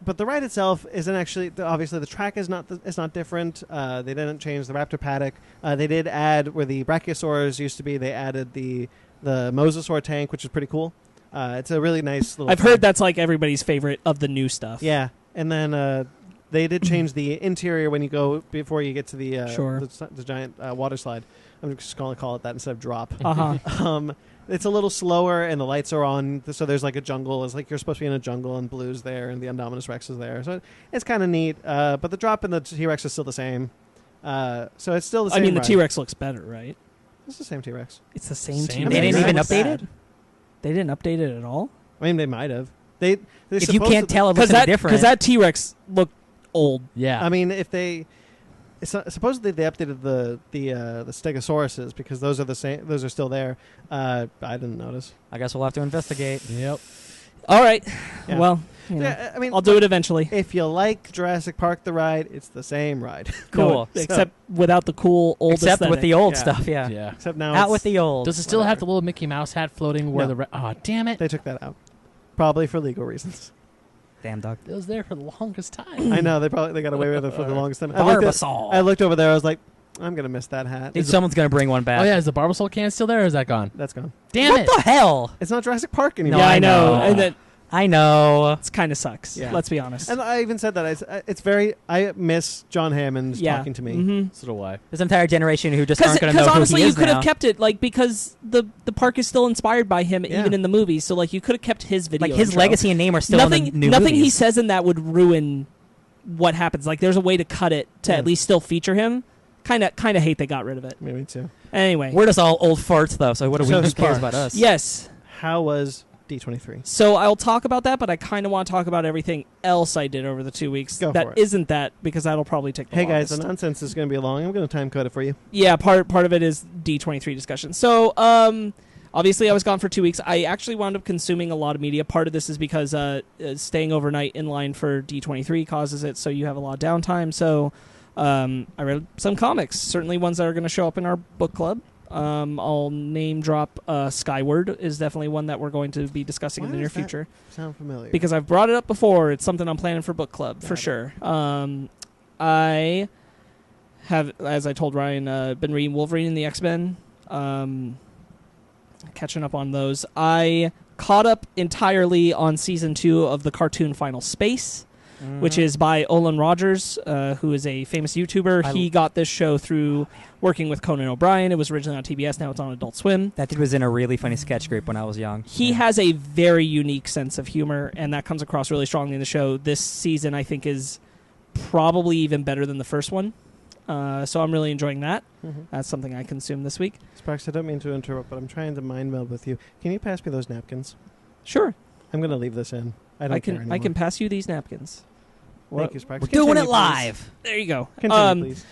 but the ride itself isn't actually. Obviously, the track is not. It's not different. They didn't change the raptor paddock. They did add where the brachiosaurs used to be. They added the mosasaur tank, which is pretty cool. It's a really nice little. I've heard that's like everybody's favorite of the new stuff. Yeah, and then they did change the interior when you go before you get to the the giant water slide. I'm just going to call it that instead of drop. It's a little slower, and the lights are on, so there's like a jungle. It's like you're supposed to be in a jungle, and Blue's there, and the Indominus Rex is there. So it's kind of neat. But the drop and the T-Rex is still the same. So it's still the same. I mean, the ride. T-Rex looks better, right? It's the same T-Rex. It's the same T-Rex. They didn't even update it? They didn't update it at all? I mean, they might have. If you can't tell, it looks different. Because that T-Rex looked old. Yeah. I mean, if they... supposedly they updated the Stegosauruses because those are the same. Those are still there. I didn't notice. I guess we'll have to investigate. Yep. All right. Yeah. Well, yeah, I mean, I'll do it eventually. If you like Jurassic Park the ride, it's the same ride. Cool. No, except without the cool old Except aesthetic. with the old stuff, yeah. Yeah. Except now Out with the old. Does it still have the little Mickey Mouse hat floating where oh, damn it. They took that out. Probably for legal reasons. Damn dog. It was there for the longest time. I know. They got away with it for the longest time. Barbasol. I looked over there. I was like, I'm going to miss that hat. Dude, someone's going to bring one back. Oh, yeah. Is the Barbasol can still there, or is that gone? That's gone. Damn it. What the hell? It's not Jurassic Park anymore. Yeah, I know. And that I know. it kind of sucks. Yeah. Let's be honest. And I even said that. It's very... I miss John Hammond talking to me. Mm-hmm. So do I. This entire generation who just aren't going to know honestly, who he you is could now. have kept it, like, because the park is still inspired by him, even in the movies. So, like, you could have kept his video. Like, his intro. legacy and name are still in the new Nothing movies. he says in that would ruin what happens. Like, there's a way to cut it to at least still feature him. Kind of hate they got rid of it. Me too. Anyway. We're just all old farts, though, so what do we who cares about us? Yes. How was D23? So I'll talk about that, but I kind of want to talk about everything else I did over the 2 weeks. Go for that it. isn't that, because that'll probably take the Hey guys, longest. the nonsense is going to be long. I'm going to time code it for you. Yeah, part of it is D23 discussion. So, obviously I was gone for 2 weeks. I actually wound up consuming a lot of media. Part of this is because staying overnight in line for D23 causes it, so you have a lot of downtime. So, I read some comics, certainly ones that are going to show up in our book club. I'll name drop Skyward is definitely one that we're going to be discussing in the near future. Sound familiar? Because I've brought it up before. It's something I'm planning for book club for sure. I have, as I told Ryan, been reading Wolverine and the X-Men. Catching up on those. I caught up entirely on season 2 of the cartoon Final Space, which is by Olin Rogers, who is a famous YouTuber. He got this show through working with Conan O'Brien. It was originally on TBS. Now it's on Adult Swim. That dude was in a really funny sketch group when I was young. He has a very unique sense of humor, and that comes across really strongly in the show. This season, I think, is probably even better than the first one. So I'm really enjoying that. That's something I consumed this week. Sparkz, I don't mean to interrupt, but I'm trying to mind meld with you. Can you pass me those napkins? Sure. I'm going to leave this in. I can pass you these napkins. Thank you, Sparkz. We're doing it live. There you go. Continue, please.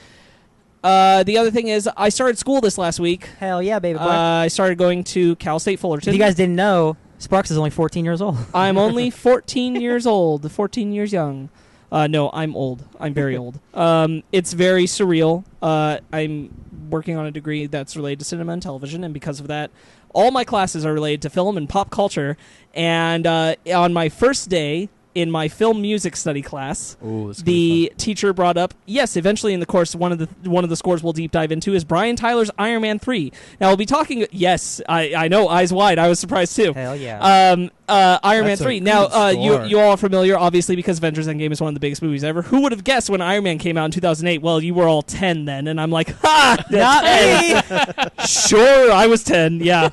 The other thing is, I started school this last week. Hell yeah, baby boy. I started going to Cal State Fullerton. If you guys didn't know, Sparkz is only 14 years old. I'm only 14 years old. 14 years young. No, I'm old. I'm very old. It's very surreal. I'm working on a degree that's related to cinema and television, and because of that, all my classes are related to film and pop culture. And on my first day, in my film music study class, Ooh, the teacher brought up, yes, eventually in the course, one of the scores we'll deep dive into is Brian Tyler's Iron Man 3. Now, we'll be talking, yes, I know, eyes wide, I was surprised too. Hell yeah. Iron Man 3. Now, score. you all are familiar, obviously, because Avengers Endgame is one of the biggest movies ever. Who would have guessed when Iron Man came out in 2008? Well, you were all 10 then, and I'm like, ha! Not me! Sure, I was 10, yeah.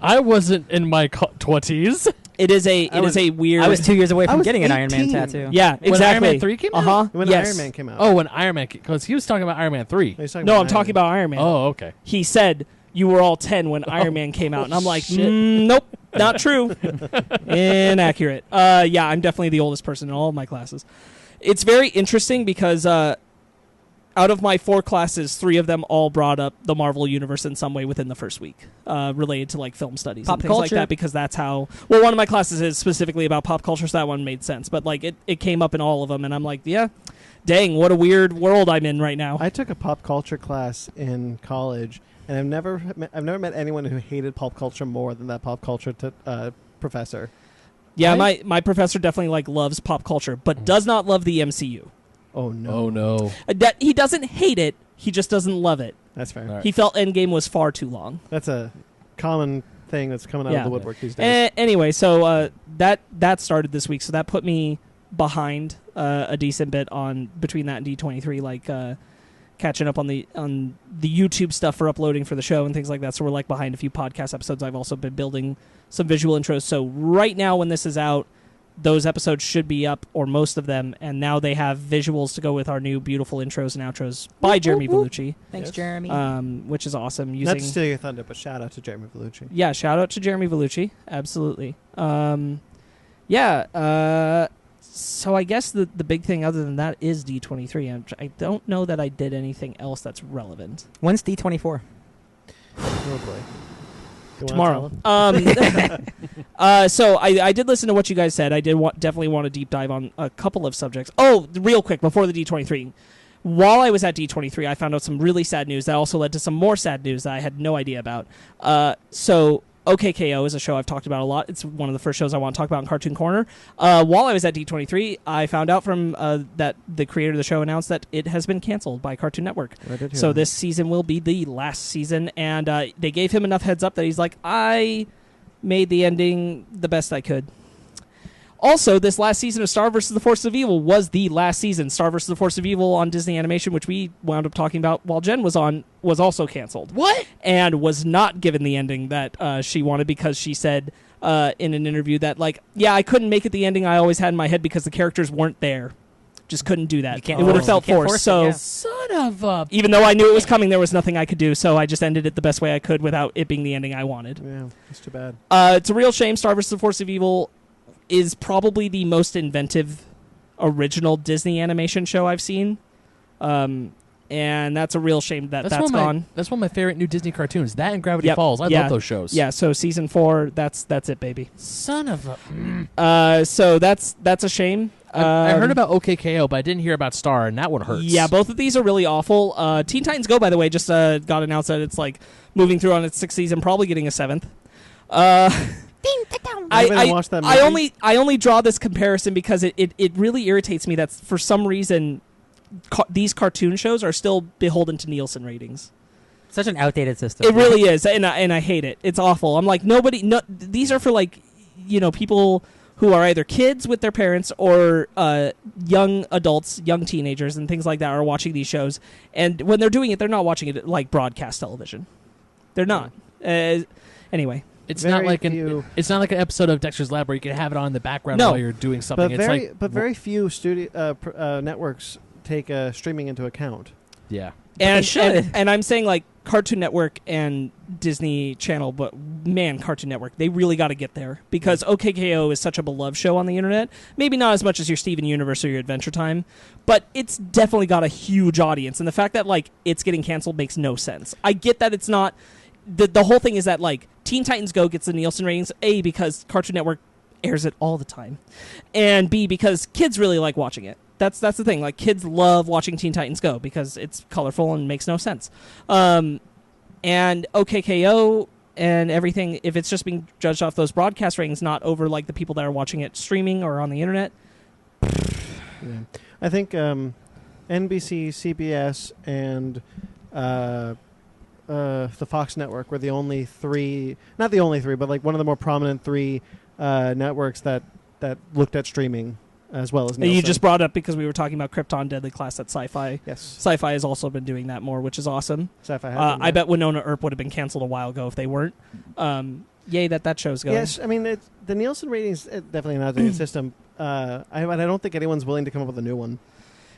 I wasn't in my 20s. It is a weird... I was 2 years away I from was getting an Iron Man 18. tattoo. Yeah, exactly. When Iron Man 3 came out? Uh-huh. When Yes. Iron Man came out. Oh, when Iron Man... Because he was talking about Iron Man 3. No, I'm talking about Iron Man. Oh, okay. He said you were all 10 when Iron Man came out. And I'm like, shit. Nope, not true. Inaccurate. Yeah, I'm definitely the oldest person in all of my classes. It's very interesting because out of my 4 classes, 3 of them all brought up the Marvel Universe in some way within the first week, related to like film studies Pop and things like culture. that, because that's how... Well, one of my classes is specifically about pop culture, so that one made sense. But like it came up in all of them, and I'm like, yeah, dang, what a weird world I'm in right now. I took a pop culture class in college, and I've never met anyone who hated pop culture more than that pop culture professor. Yeah, my professor definitely like loves pop culture, but does not love the MCU. Oh no! Oh, no. That he doesn't hate it, he just doesn't love it. That's fair. All right. He felt Endgame was far too long. That's a common thing that's coming out Yeah. of the woodwork these days. Anyway, so that started this week, so that put me behind a decent bit on between that and D23, like catching up on the YouTube stuff for uploading for the show and things like that. So we're like behind a few podcast episodes. I've also been building some visual intros. So right now, when this is out, those episodes should be up, or most of them, and now they have visuals to go with our new beautiful intros and outros by Jeremy Vellucci, Thanks, Yes. Jeremy. which is awesome. Not Using to steal your thunder, but shout out to Jeremy Vellucci. yeah, shout out to Jeremy Vellucci, absolutely. So I guess the big thing other than that is D23. I don't know that I did anything else that's relevant. When's D24? Oh boy. You wanna Tomorrow. tell him? So I did listen to what you guys said. I did definitely want to deep dive on a couple of subjects. Oh, real quick, before the D23. While I was at D23, I found out some really sad news that also led to some more sad news that I had no idea about. So OKKO is a show I've talked about a lot. It's one of the first shows I want to talk about in Cartoon Corner. While I was at D23, I found out from that the creator of the show announced that it has been canceled by Cartoon Network. I did hear So that. this season will be the last season, and they gave him enough heads up that he's like, I made the ending the best I could. Also, this last season of Star vs. the Force of Evil was the last season. Star vs. the Force of Evil on Disney Animation, which we wound up talking about while Jen was on, was also canceled. What? And was not given the ending that she wanted, because she said in an interview that, like, yeah, I couldn't make it the ending I always had in my head because the characters weren't there. Just couldn't do that. You can't It would have force- felt you can't forced. force it, So yeah. Son of a... even though I knew it was coming, there was nothing I could do. So I just ended it the best way I could without it being the ending I wanted. Yeah, it's too bad. It's a real shame. Star vs. the Force of Evil is probably the most inventive original Disney animation show I've seen. And that's a real shame that that's gone. That's one of my favorite new Disney cartoons. That and Gravity Yep. Falls. I Yeah. love those shows. Yeah, so season 4, that's it, baby. Son of a... So that's a shame. I heard about OKKO, but I didn't hear about Star, and that one hurts. Yeah, both of these are really awful. Teen Titans Go, by the way, just got announced that it's like moving through on its 6th season, probably getting a 7th. Anybody watch that movie? I only draw this comparison because it really irritates me that for some reason these cartoon shows are still beholden to Nielsen ratings. Such an outdated system. It really is, and I hate it. It's awful. I'm like, these are for, like, you know, people who are either kids with their parents or young adults, young teenagers, and things like that are watching these shows. And when they're doing it, they're not watching it like broadcast television. They're not. Anyway. It's Very not like few- it's not like an episode of Dexter's Lab where you can have it on in the background No. while you're doing something. But very few networks take streaming into account. Yeah. And I'm saying, like, Cartoon Network and Disney Channel, but man, Cartoon Network, they really got to get there, because OKKO is such a beloved show on the internet. Maybe not as much as your Steven Universe or your Adventure Time, but it's definitely got a huge audience. And the fact that, like, it's getting canceled makes no sense. I get that it's not. The whole thing is that, like, Teen Titans Go gets the Nielsen ratings, A, because Cartoon Network airs it all the time, and B, because kids really like watching it. That's the thing. Like, kids love watching Teen Titans Go because it's colorful and makes no sense. And OKKO and everything, if it's just being judged off those broadcast ratings, not over like the people that are watching it streaming or on the internet. Yeah. I think NBC, CBS, and the Fox network were the only three, not the only three, but like one of the more prominent three networks that looked at streaming as well as Nielsen. You just brought up because we were talking about Krypton, Deadly Class at Sci-Fi. Yes. Sci-Fi has also been doing that more, which is awesome. Sci-Fi has I bet Winona Earp would have been canceled a while ago if they weren't. Yay that show's going. Yes, I mean, the Nielsen ratings definitely an outdated system. I don't think anyone's willing to come up with a new one.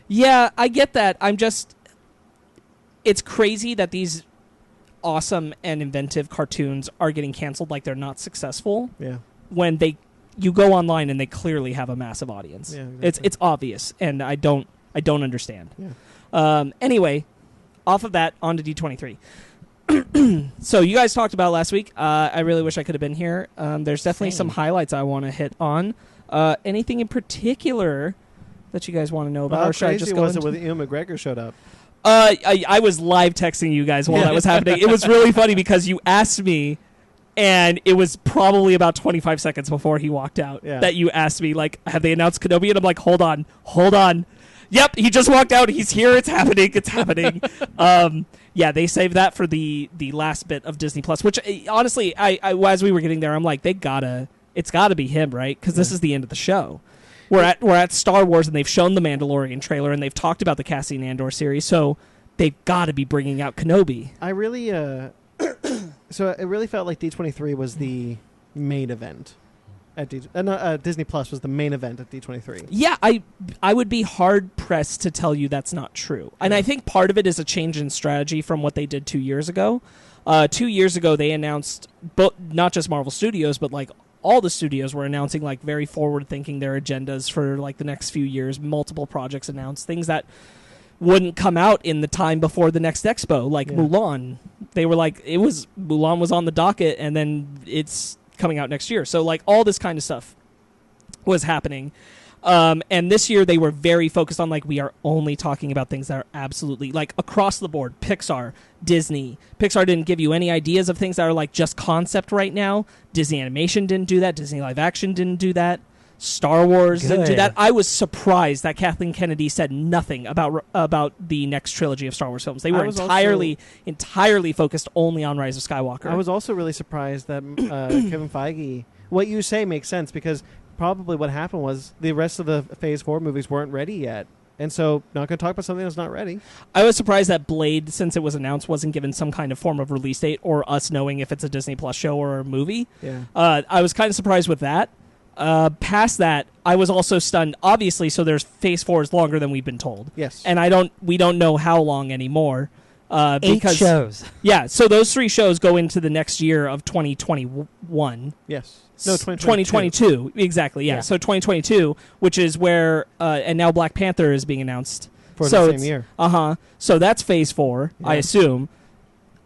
Yeah, I get that. It's crazy that these awesome and inventive cartoons are getting canceled like they're not successful. Yeah. When you go online and they clearly have a massive audience. Yeah, exactly. It's obvious, and I don't understand. Yeah. Anyway, off of that, on to D23. So you guys talked about last week. I really wish I could have been here. There's definitely some highlights I want to hit on. Anything in particular that you guys want to know about? How or should I crazy just go was it into when Ian McGregor showed up? I was live texting you guys while that was happening. It was really funny because you asked me, and it was probably about 25 seconds before he walked out that you asked me, like, have they announced Kenobi? And I'm like, hold on. Yep, he just walked out. He's here. It's happening. Yeah, they saved that for the last bit of Disney Plus, which honestly, I as we were getting there, I'm like, it's gotta be him, right? Because this is the end of the show. We're at Star Wars, and they've shown the Mandalorian trailer, and they've talked about the Cassian Andor series, so they've got to be bringing out Kenobi. I really, so it really felt like D23 was the main event at Disney Plus was the main event at D23. Yeah, I would be hard pressed to tell you that's not true, and I think part of it is a change in strategy from what they did 2 years ago. 2 years ago, they announced not just Marvel Studios, but like all the studios were announcing like very forward-thinking their agendas for like the next few years. Multiple projects announced, things that wouldn't come out in the time before the next expo, like Mulan. They were like, Mulan was on the docket, and then it's coming out next year. So like all this kind of stuff was happening. And this year they were very focused on like, we are only talking about things that are absolutely like across the board. Pixar, Disney. Pixar didn't give you any ideas of things that are like just concept right now. Disney Animation didn't do that. Disney Live Action didn't do that. Star Wars didn't do that. I was surprised that Kathleen Kennedy said nothing about the next trilogy of Star Wars films. They were entirely focused only on Rise of Skywalker. I was also really surprised that Kevin Feige. What you say makes sense because probably what happened was the rest of the Phase 4 movies weren't ready yet. And so, not going to talk about something that's not ready. I was surprised that Blade, since it was announced, wasn't given some kind of form of release date or us knowing if it's a Disney Plus show or a movie. Yeah. I was kind of surprised with that. Past that, I was also stunned. Obviously, so there's Phase 4 is longer than we've been told. Yes. And we don't know how long anymore. 8 shows. Yeah, so those 3 shows go into the next year of 2021. Yes. No, 2022. Exactly, yeah. So 2022, which is where, and now Black Panther is being announced. For the same year. So that's Phase 4, I assume.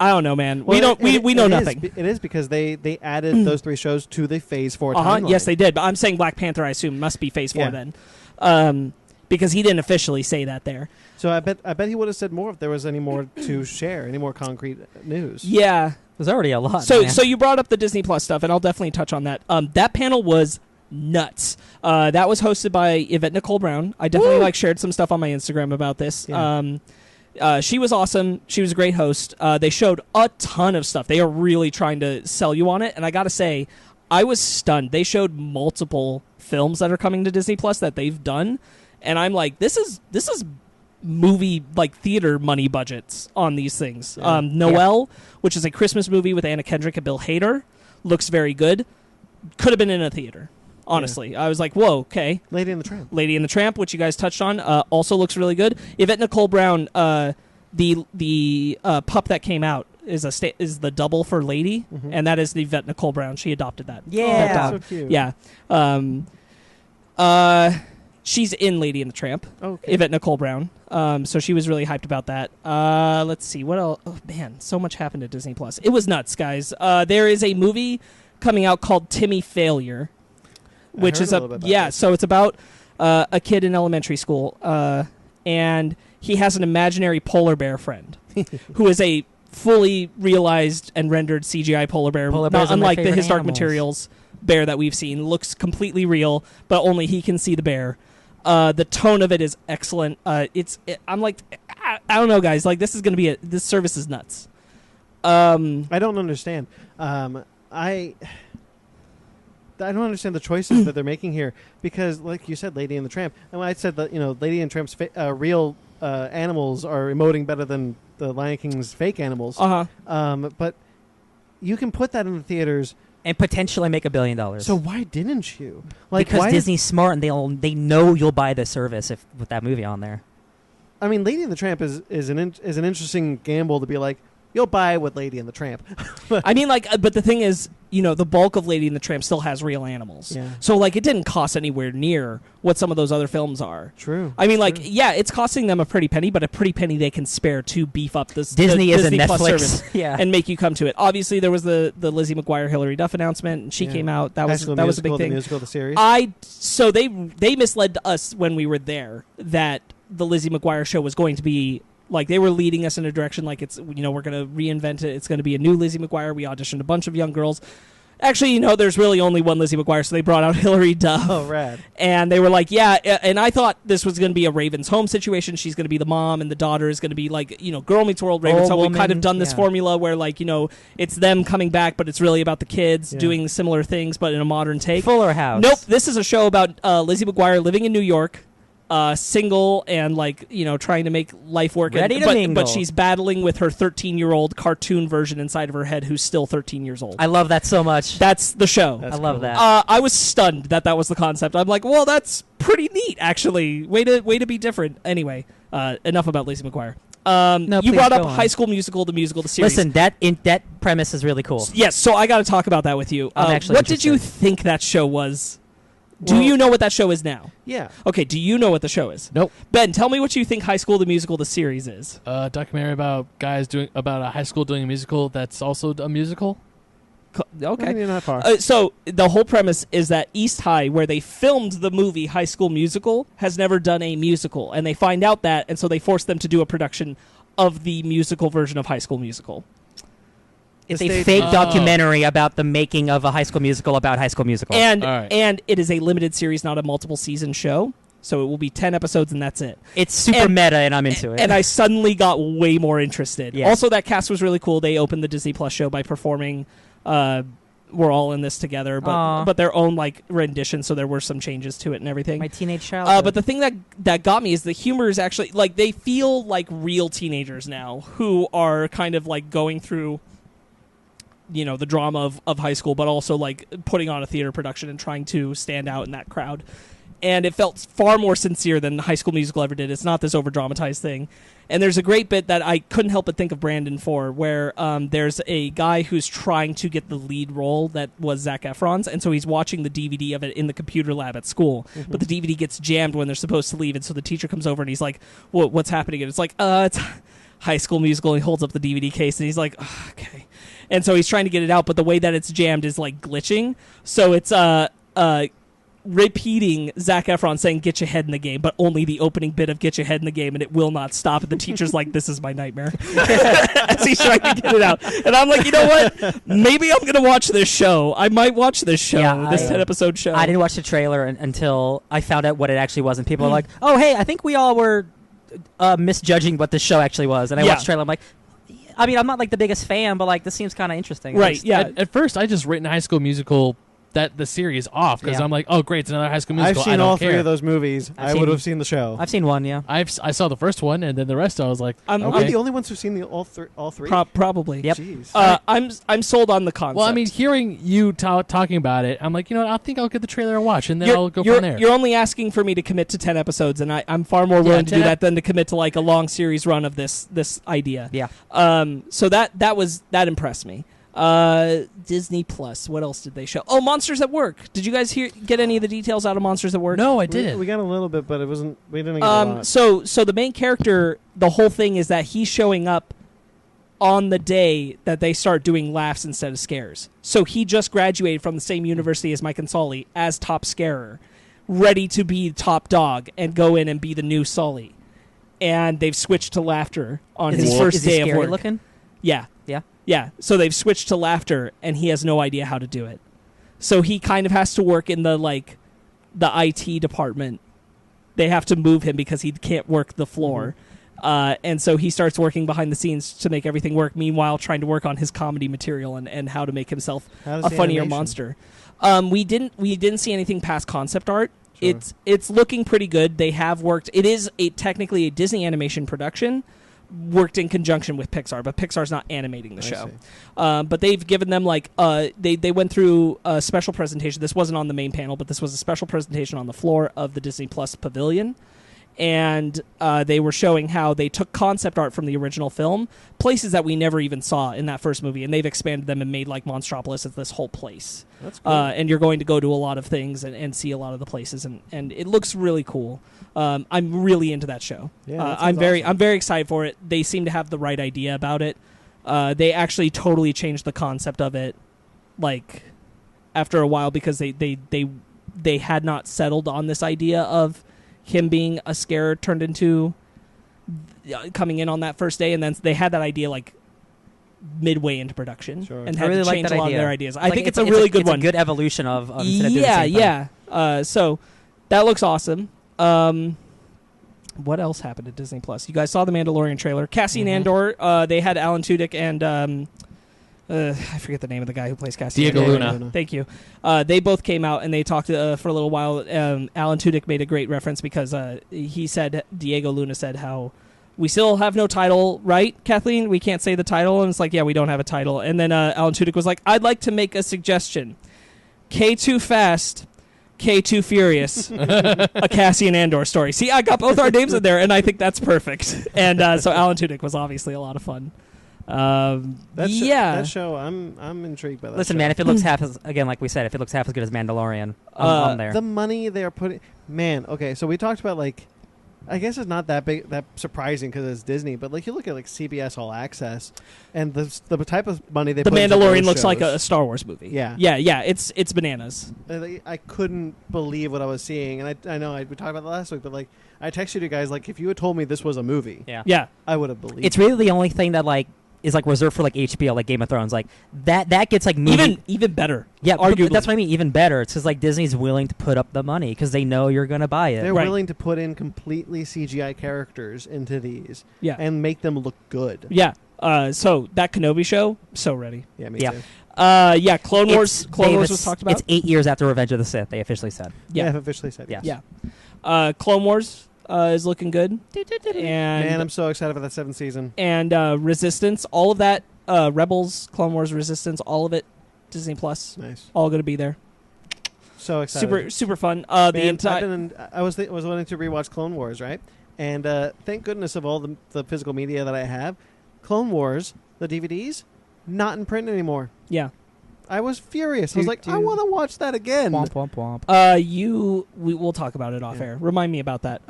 I don't know, man. Well, we know nothing. It is because they added those 3 shows to the Phase 4 timeline. Yes, they did. But I'm saying Black Panther, I assume, must be Phase 4 then. Because he didn't officially say that there. So I bet he would have said more if there was any more to share, any more concrete news. Yeah. There's already a lot. So you brought up the Disney Plus stuff, and I'll definitely touch on that. That panel was nuts. That was hosted by Yvette Nicole Brown. I definitely shared some stuff on my Instagram about this. Yeah. She was awesome. She was a great host. They showed a ton of stuff. They are really trying to sell you on it, and I got to say, I was stunned. They showed multiple films that are coming to Disney Plus that they've done, and I'm like, this is movie like theater money budgets on these things. Noelle, which is a Christmas movie with Anna Kendrick and Bill Hader, looks very good. Could have been in a theater. Honestly, I was like, "Whoa, okay." Lady and the Tramp, which you guys touched on, also looks really good. Yvette Nicole Brown, the pup that came out is the double for Lady, and that is the Yvette Nicole Brown. She adopted that. Yeah, that dog. So cute. Yeah. She's in Lady and the Tramp. Okay. Yvette Nicole Brown. So she was really hyped about that. Let's see what else. Oh man, so much happened at Disney Plus. It was nuts, guys. There is a movie coming out called Timmy Failure, which is so it's about a kid in elementary school, and he has an imaginary polar bear friend who is a fully realized and rendered CGI polar bear, not unlike the His Dark Materials bear that we've seen. Looks completely real, but only he can see the bear. The tone of it is excellent. I'm like, I don't know, guys. Like, this is going to be this service is nuts. I don't understand. I don't understand the choices that they're making here because, like you said, Lady and the Tramp. And when I said that, Lady and Tramp's real animals are emoting better than the Lion King's fake animals. But you can put that in the theaters and potentially make $1 billion. So why didn't you? Because Disney's smart and they know you'll buy the service with that movie on there. I mean, Lady and the Tramp is an interesting gamble to be like, you'll buy with Lady and the Tramp. I mean, but the thing is, the bulk of Lady and the Tramp still has real animals. Yeah. So, it didn't cost anywhere near what some of those other films are. True. I mean, it's costing them a pretty penny, but a pretty penny they can spare to beef up this Disney is a Disney Netflix Plus service and make you come to it. Obviously, there was the Lizzie McGuire, Hilary Duff announcement, and she came out. That was a big thing. The musical, the series. So they misled us when we were there that the Lizzie McGuire show was going to be. They were leading us in a direction it's, we're going to reinvent it. It's going to be a new Lizzie McGuire. We auditioned a bunch of young girls. Actually, there's really only one Lizzie McGuire, so they brought out Hilary Duff. Oh, rad. And they were like, yeah, and I thought this was going to be a Raven's Home situation. She's going to be the mom, and the daughter is going to be Girl Meets World, Raven's Home. We've kind of done this formula where, it's them coming back, but it's really about the kids doing similar things, but in a modern take. Fuller House. Nope, this is a show about Lizzie McGuire living in New York. Single and trying to make life work, but she's battling with her 13-year-old cartoon version inside of her head who's still 13 years old. I love that so much. That's the show. I love that. I was stunned that was the concept. I'm like, well, that's pretty neat, actually. Way to be different. Anyway, enough about Lizzie McGuire. You brought up High School Musical, the series. Listen, that premise is really cool. Yes, so I got to talk about that with you. What did you think that show was? Do you know what that show is now? Yeah. Okay, do you know what the show is? Nope. Ben, tell me what you think High School the Musical, the series is. A documentary about about a high school doing a musical that's also a musical? Okay. Maybe not far. So the whole premise is that East High, where they filmed the movie High School Musical, has never done a musical. And they find out that, and so they force them to do a production of the musical version of High School Musical. It's a fake documentary about the making of a High School Musical about High School Musical. And it is a limited series, not a multiple season show. So it will be 10 episodes and that's it. It's super meta and I'm into it. And I suddenly got way more interested. Yes. Also, that cast was really cool. They opened the Disney Plus show by performing We're All in This Together, but their own rendition, so there were some changes to it and everything. My teenage childhood. But the thing that got me is the humor is actually, they feel like real teenagers now who are kind of going through the drama of high school, but also putting on a theater production and trying to stand out in that crowd. And it felt far more sincere than High School Musical ever did. It's not this over-dramatized thing. And there's a great bit that I couldn't help but think of Brandon for, where there's a guy who's trying to get the lead role that was Zac Efron's, and so he's watching the DVD of it in the computer lab at school. Mm-hmm. But the DVD gets jammed when they're supposed to leave, and so the teacher comes over and he's like, what's happening? And it's it's High School Musical, and he holds up the DVD case, and he's like, oh, okay. And so he's trying to get it out, but the way that it's jammed is glitching. So it's repeating Zac Efron saying "Get your head in the game," but only the opening bit of "Get your head in the game," and it will not stop. And the teacher's like, "This is my nightmare," as he's trying to get it out. And I'm like, you know what? Maybe I'm gonna watch this show. I might watch this show, this 10-episode show. I didn't watch the trailer until I found out what it actually was, and people are like, "Oh, hey, I think we all were misjudging what the show actually was." And I watched the trailer. I'm like, I mean, I'm not the biggest fan, but this seems kind of interesting. Right? Yeah. At first, I just written High School Musical the series off because I'm like, oh great, it's another High School Musical. I've seen all three of those movies. I would have seen the show. I've seen one. Yeah, I saw the first one, and then the rest I was like, Are we the only ones who've seen all three? Probably. Yep. Jeez. I'm sold on the concept. Well, I mean, hearing you talking about it, I'm like, I think I'll get the trailer and watch, and then I'll go from there. You're only asking for me to commit to 10 episodes, and I'm far more willing to do that than to commit to a long series run of this idea. Yeah. So that impressed me. Disney Plus. What else did they show? Oh, Monsters at Work. Did you guys get any of the details out of Monsters at Work? No, I didn't. We got a little bit, but it wasn't. We didn't get a lot. So the main character, the whole thing is that he's showing up on the day that they start doing laughs instead of scares. So he just graduated from the same university as Mike and Sully as top scarer, ready to be top dog and go in and be the new Sully. And they've switched to laughter on his first day of work. Looking? Yeah. Yeah? Yeah. So they've switched to laughter, and he has no idea how to do it. So he kind of has to work in the IT department. They have to move him because he can't work the floor. And so he starts working behind the scenes to make everything work, meanwhile trying to work on his comedy material and how to make himself a funnier monster. We didn't see anything past concept art. Sure. It's looking pretty good. They have worked. It is technically a Disney animation production, worked in conjunction with Pixar, but Pixar's not animating the show. But they've given them they went through a special presentation. This wasn't on the main panel, but this was a special presentation on the floor of the Disney Plus Pavilion. And they were showing how they took concept art from the original film, places that we never even saw in that first movie, and they've expanded them and made Monstropolis as this whole place. That's cool. And you're going to go to a lot of things and see a lot of the places, and it looks really cool. I'm really into that show. Yeah, I'm very excited for it. They seem to have the right idea about it. They actually totally changed the concept of it, after a while, because they had not settled on this idea of him being a scare turned into coming in on that first day, and then they had that idea midway into production, and had to change a lot of their ideas. I think it's a really good one. It's a good evolution of so that looks awesome. What else happened at Disney Plus? You guys saw the Mandalorian trailer. Cassian Andor. They had Alan Tudyk and I forget the name of the guy who plays Cassian. Diego Luna. Thank you. They both came out and they talked for a little while. Alan Tudyk made a great reference because he said, Diego Luna said how we still have no title, right, Kathleen? We can't say the title. And it's like, yeah, we don't have a title. And then Alan Tudyk was like, I'd like to make a suggestion. K Too Fast, K Too Furious, a Cassian Andor story. See, I got both our names in there, and I think that's perfect. And so Alan Tudyk was obviously a lot of fun. That show, I'm intrigued by that. Listen, man, if it looks half as if it looks half as good as Mandalorian, I'm there. The money they are putting, man. Okay, so we talked about I guess it's not that surprising because it's Disney, but you look at CBS All Access and the type of money they. The put Mandalorian into looks shows. like a Star Wars movie. Yeah, it's bananas. I couldn't believe what I was seeing, and I know we talked about that last week, but I texted you guys if you had told me this was a movie, I would have believed. It's really the only thing that is reserved for HBO, Game of Thrones, that gets movie even better. Yeah, arguably. That's what I mean. Even better. It's just Disney's willing to put up the money because they know you're going to buy it. They're willing to put in completely CGI characters into these, and make them look good. Yeah. So that Kenobi show, so ready. Yeah, me too. Clone Wars. Clone Wars was talked about. It's 8 years after Revenge of the Sith. They officially said. Yeah, have officially said. Yes. Yeah. Clone Wars. Is looking good. And man, I'm so excited about that 7th season. And Resistance, all of that, Rebels, Clone Wars, Resistance, all of it, Disney Plus. Nice. All going to be there. So excited. Super fun. I was wanting to rewatch Clone Wars, right? And thank goodness of all the physical media that I have, Clone Wars, the DVDs, not in print anymore. Yeah. I was furious. I was I want to watch that again. Womp, womp, womp. We'll talk about it off air. Remind me about that.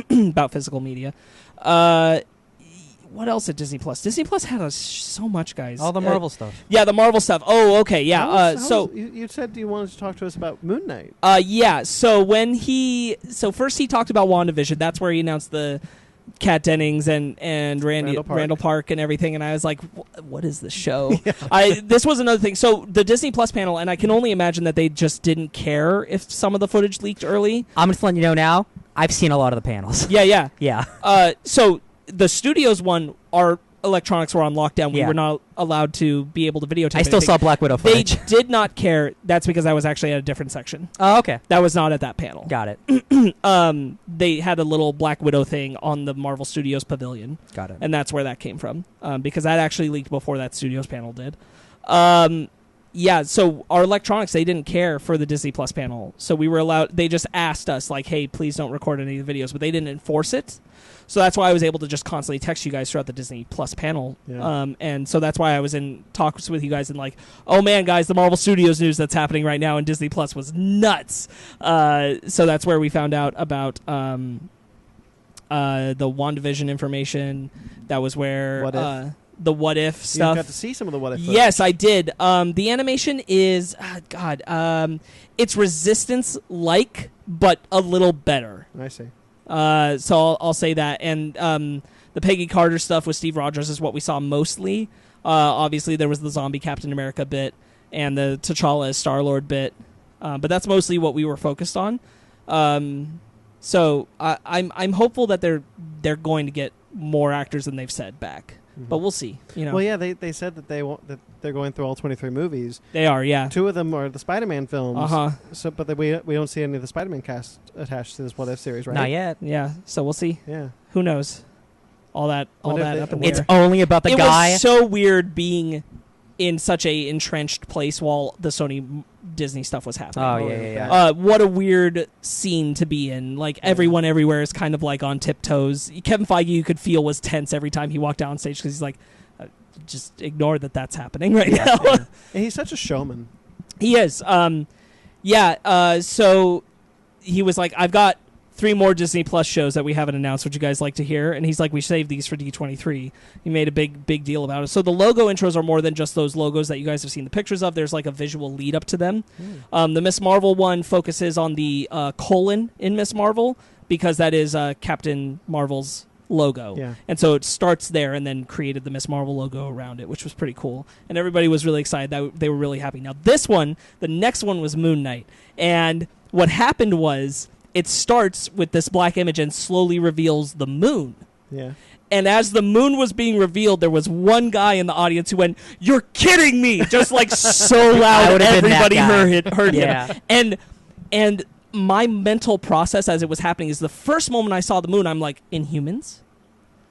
About physical media. What else at Disney Plus? Disney Plus had so much, guys. All the Marvel stuff. Yeah, the Marvel stuff. Oh, okay, yeah. You said you wanted to talk to us about Moon Knight. Yeah. So first he talked about WandaVision. That's where he announced the Kat Dennings and Randall Park and everything, and I was like, what is this show? This was another thing. So the Disney Plus panel, and I can only imagine that they just didn't care if some of the footage leaked early. I'm just letting you know now, I've seen a lot of the panels. Yeah. So the studios one, our electronics were on lockdown. We were not allowed to be able to videotape I still saw Black Widow footage. They did not care. That's because I was actually at a different section. Oh, okay. That was not at that panel. Got it. They had a little Black Widow thing on the Marvel Studios Pavilion. Got it. And that's where that came from, because that actually leaked before that Studios panel did. So our electronics, they didn't care for the Disney Plus panel. So we were allowed, they just asked us, hey, please don't record any of the videos, but they didn't enforce it. So that's why I was able to just constantly text you guys throughout the Disney Plus panel. Yeah. And so that's why I was in talks with you guys and oh man, guys, the Marvel Studios news that's happening right now in Disney Plus was nuts. So that's where we found out about the WandaVision information. That was where the What If stuff. You got to see some of the What If. Yes, I did. The animation is it's Resistance-like, but a little better. I see. So I'll say that. And The Peggy Carter stuff with Steve Rogers is what we saw mostly. Obviously, there was the zombie Captain America bit and the T'Challa as Star-Lord bit, but that's mostly what we were focused on. So I'm hopeful that they're going to get more actors than they've said back. But we'll see. Well, yeah, they said that that they're going through all 23 movies. They are, yeah. 2 of them are the Spider-Man films. So, but we don't see any of the Spider-Man cast attached to this What If series, right? Not yet. Yeah. So we'll see. Yeah. Who knows? All that up in the It's air. only about the guy. It was so weird being in such a entrenched place while the Sony Disney stuff was happening. Oh, yeah. What a weird scene to be in. Like, everyone everywhere is kind of like on tiptoes. Kevin Feige, you could feel, was tense every time he walked down stage because he's like, just ignore that's happening right now. And he's such a showman. He is. So he was like, I've got 3 more Disney Plus shows that we haven't announced. Would you guys like to hear? And he's like, we saved these for D23. He made a big deal about it. So the logo intros are more than just those logos that you guys have seen the pictures of. There's like a visual lead up to them. The Miss Marvel one focuses on the colon in Miss Marvel because that is Captain Marvel's logo. Yeah. And so it starts there and then created the Miss Marvel logo around it, which was pretty cool. And everybody was really excited. They were really happy. Now this one, the next one was Moon Knight. And what happened was it starts with this black image and slowly reveals the moon. Yeah. And as the moon was being revealed, there was one guy in the audience who went, "You're kidding me!" Just like so loud, everybody heard him. And my mental process as it was happening is the first moment I saw the moon, I'm like, Inhumans?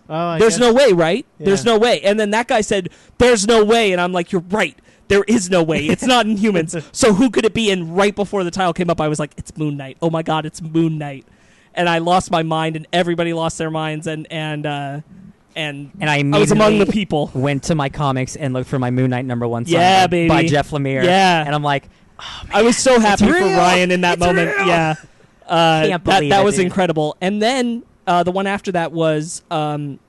There's no way, right? Yeah. There's no way. And then that guy said, there's no way. And I'm like, you're right. There is no way. It's not Inhumans. So who could it be? And right before the title came up, I was like, it's Moon Knight. Oh my God, it's Moon Knight. And I lost my mind, and everybody lost their minds, and I was among the people. Went to my comics and looked for my Moon Knight #1 sign by Jeff Lemire. Yeah. And I'm like, oh, man, I was so happy for Ryan in that moment. Real. Yeah. Can't believe that it, was dude. incredible. And then the one after that was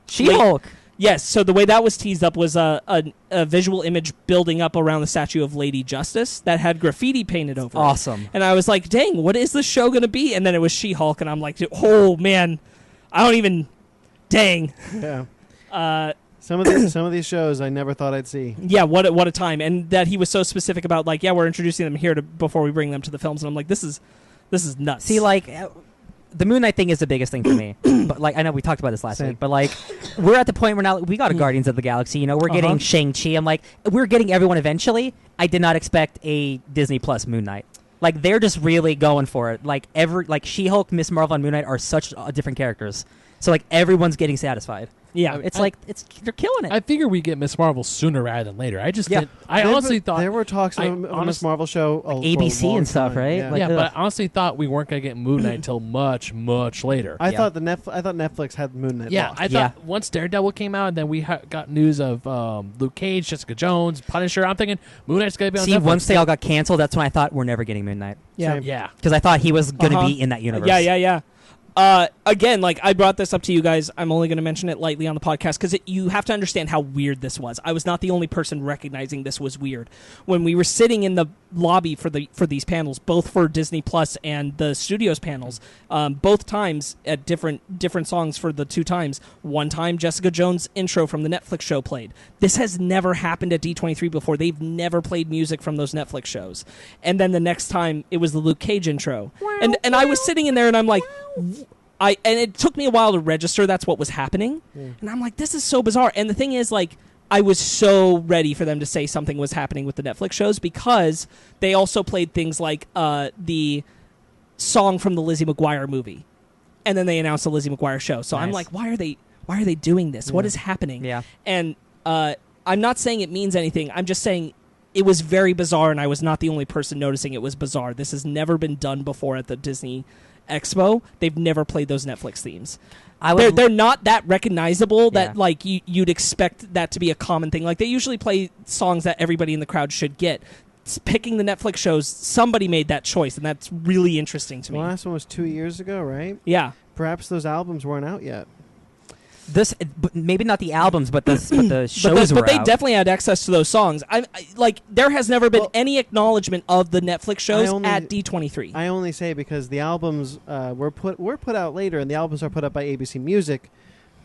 She-Hulk. Yes, so the way that was teased up was a visual image building up around the statue of Lady Justice that had graffiti painted over Awesome. it. And I was like, dang, what is this show going to be? And then it was She-Hulk, and I'm like, oh, man, I don't even... Dang. Yeah. Some of these shows I never thought I'd see. Yeah, what a time. And that he was so specific about, like, yeah, we're introducing them here before we bring them to the films. And I'm like, this is nuts. See, like... the Moon Knight thing is the biggest thing for me. But like I know we talked about this last week, but like we're at the point where now we got a Guardians of the Galaxy, we're getting Shang-Chi. I'm like, we're getting everyone eventually. I did not expect a Disney Plus Moon Knight. Like they're just really going for it. Like She-Hulk, Miss Marvel, and Moon Knight are such different characters. So like everyone's getting satisfied. Yeah, it's they're killing it. I figure we get Miss Marvel sooner rather than later. I honestly thought there were talks of a Miss Marvel show, ABC and stuff, right? Yeah, Like, but I honestly thought we weren't gonna get Moon Knight until much later. I thought Netflix had Moon Knight. Yeah, locked. I thought once Daredevil came out, and then we got news of Luke Cage, Jessica Jones, Punisher. I'm thinking Moon Knight's gonna be on Netflix. Once they all got canceled, that's when I thought we're never getting Moon Knight. Yeah, because I thought he was gonna be in that universe. Yeah. Again, like I brought this up to you guys. I'm only going to mention it lightly on the podcast because you have to understand how weird this was. I was not the only person recognizing this was weird. When we were sitting in the lobby for these panels, both for Disney Plus and the studios panels, both times at different songs for the 2 times. One time, Jessica Jones' intro from the Netflix show played. This has never happened at D23 before. They've never played music from those Netflix shows. And then the next time, it was the Luke Cage intro. And I was sitting in there, and I'm like... and it took me a while to register that's what was happening. And I'm like, this is so bizarre. And the thing is, like, I was so ready for them to say something was happening with the Netflix shows because they also played things like the song from the Lizzie McGuire movie. And then they announced the Lizzie McGuire show. So I'm like, why are they doing this? What is happening? Yeah. And I'm not saying it means anything. I'm just saying it was very bizarre, and I was not the only person noticing it was bizarre. This has never been done before at the Disney Expo. They've never played those Netflix themes. They're not that recognizable that like you'd expect that to be a common thing. Like they usually play songs that everybody in the crowd should get. Picking the Netflix shows, somebody made that choice, and that's really interesting to me. The last one was 2 years ago, right? Yeah. Perhaps those albums weren't out yet. Maybe not the albums, but the shows were But they out. definitely had access to those songs. Like there has never been any acknowledgement of the Netflix shows at D23. I only say because the albums were put out later, and the albums are put up by ABC Music.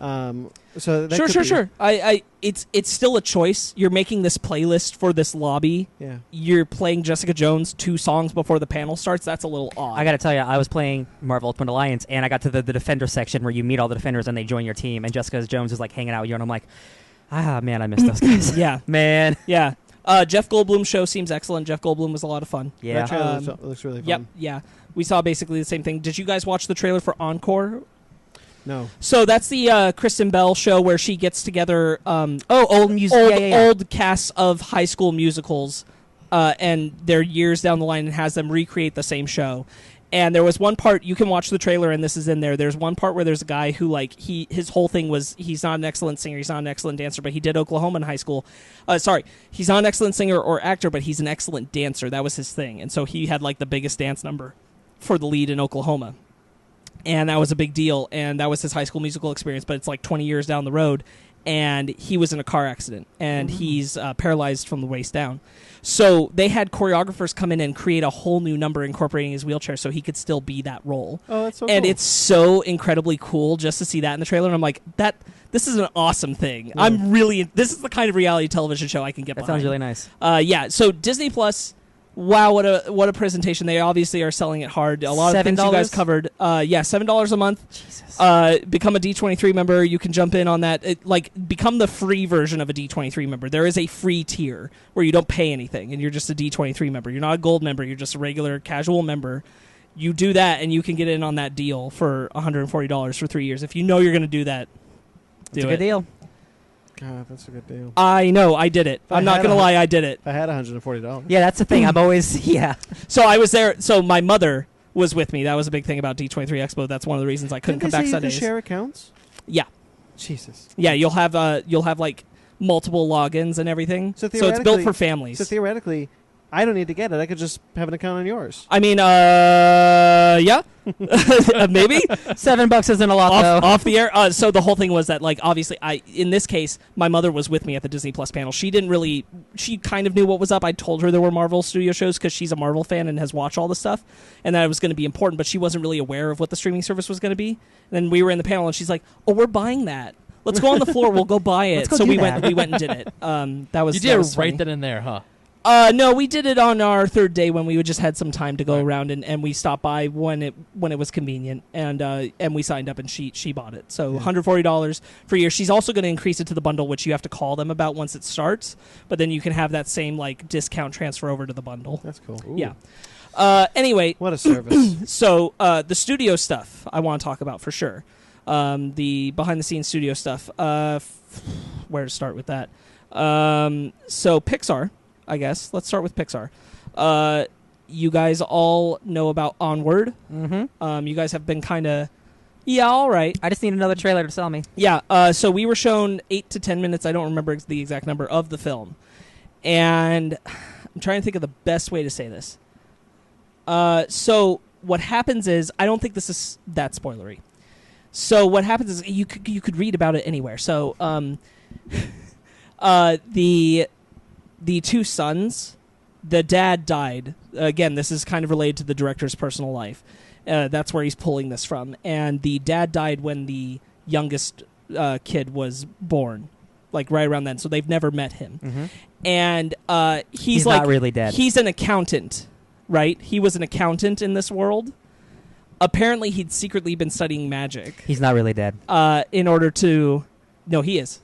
So that Sure. It's still a choice. You're making this playlist for this lobby. Yeah. You're playing Jessica Jones 2 songs before the panel starts. That's a little odd. I got to tell you, I was playing Marvel Ultimate Alliance, and I got to the Defender section where you meet all the Defenders and they join your team, and Jessica Jones is like hanging out with you, and I'm like, man, I miss those guys. Yeah. Man. Yeah. Jeff Goldblum's show seems excellent. Jeff Goldblum was a lot of fun. Yeah. That trailer looks really fun. Yep. Yeah. We saw basically the same thing. Did you guys watch the trailer for Encore? No. So that's the Kristen Bell show where she gets together old casts of high school musicals, and they're years down the line, and has them recreate the same show. And there was one part, you can watch the trailer, and this is in there. There's one part where there's a guy who, like, his whole thing was he's not an excellent singer, he's not an excellent dancer, but he did Oklahoma in high school. He's not an excellent singer or actor, but he's an excellent dancer. That was his thing. And so he had, like, the biggest dance number for the lead in Oklahoma. And that was a big deal, and that was his high school musical experience, but it's like 20 years down the road, and he was in a car accident, and he's paralyzed from the waist down. So they had choreographers come in and create a whole new number incorporating his wheelchair so he could still be that role. Oh, that's so and cool. It's so incredibly cool just to see that in the trailer, and I'm like, this is an awesome thing. Yeah. This is the kind of reality television show I can get behind. That sounds really nice. Yeah, so Disney Plus... Wow, what a presentation. They obviously are selling it hard. A lot of things you guys covered. $7 a month. Jesus. Become a D23 member. You can jump in on that. Become the free version of a D23 member. There is a free tier where you don't pay anything, and you're just a D23 member. You're not a gold member. You're just a regular casual member. You do that, and you can get in on that deal for $140 for 3 years. If you know you're going to do that, It's a good deal. God, that's a good deal. I know. I did it. I'm not going to lie. I did it. I had $140. Yeah, that's the thing. I'm always, yeah. So I was there. So my mother was with me. That was a big thing about D23 Expo. That's one of the reasons I couldn't come back Sundays. You can share accounts? Yeah. Jesus. Yeah, you'll have like multiple logins and everything. So it's built for families. So theoretically, I don't need to get it. I could just have an account on yours. I mean, yeah, maybe $7 isn't a lot though. Off the air. So the whole thing was that, like, obviously, in this case, my mother was with me at the Disney Plus panel. She kind of knew what was up. I told her there were Marvel Studio shows because she's a Marvel fan and has watched all the stuff, and that it was going to be important. But she wasn't really aware of what the streaming service was going to be. And then we were in the panel, and she's like, "Oh, we're buying that. Let's go on the floor. We'll go buy it." So we went and did it. That was you did was right funny. then and there, huh? No, we did it on our third day when we just had some time to go around, and we stopped by when it was convenient, and we signed up, and she bought it. So $140 for a year. She's also going to increase it to the bundle, which you have to call them about once it starts, but then you can have that same, like, discount transfer over to the bundle. That's cool. Ooh. Yeah. Anyway. What a service. So the studio stuff I want to talk about for sure. The behind-the-scenes studio stuff. Where to start with that? So Pixar, I guess. Let's start with Pixar. You guys all know about Onward. Mm-hmm. You guys have been kind of, all right. I just need another trailer to sell me. Yeah. So we were shown 8 to 10 minutes. I don't remember the exact number of the film, and I'm trying to think of the best way to say this. So what happens is, I don't think this is that spoilery. So what happens is you could read about it anywhere. So the two sons, the dad died. Again, this is kind of related to the director's personal life. That's where he's pulling this from. And the dad died when the youngest kid was born, like right around then. So they've never met him. Mm-hmm. And he's like, not really dead. He's an accountant, right? He was an accountant in this world. Apparently, he'd secretly been studying magic. He's not really dead. In order to... No, he is.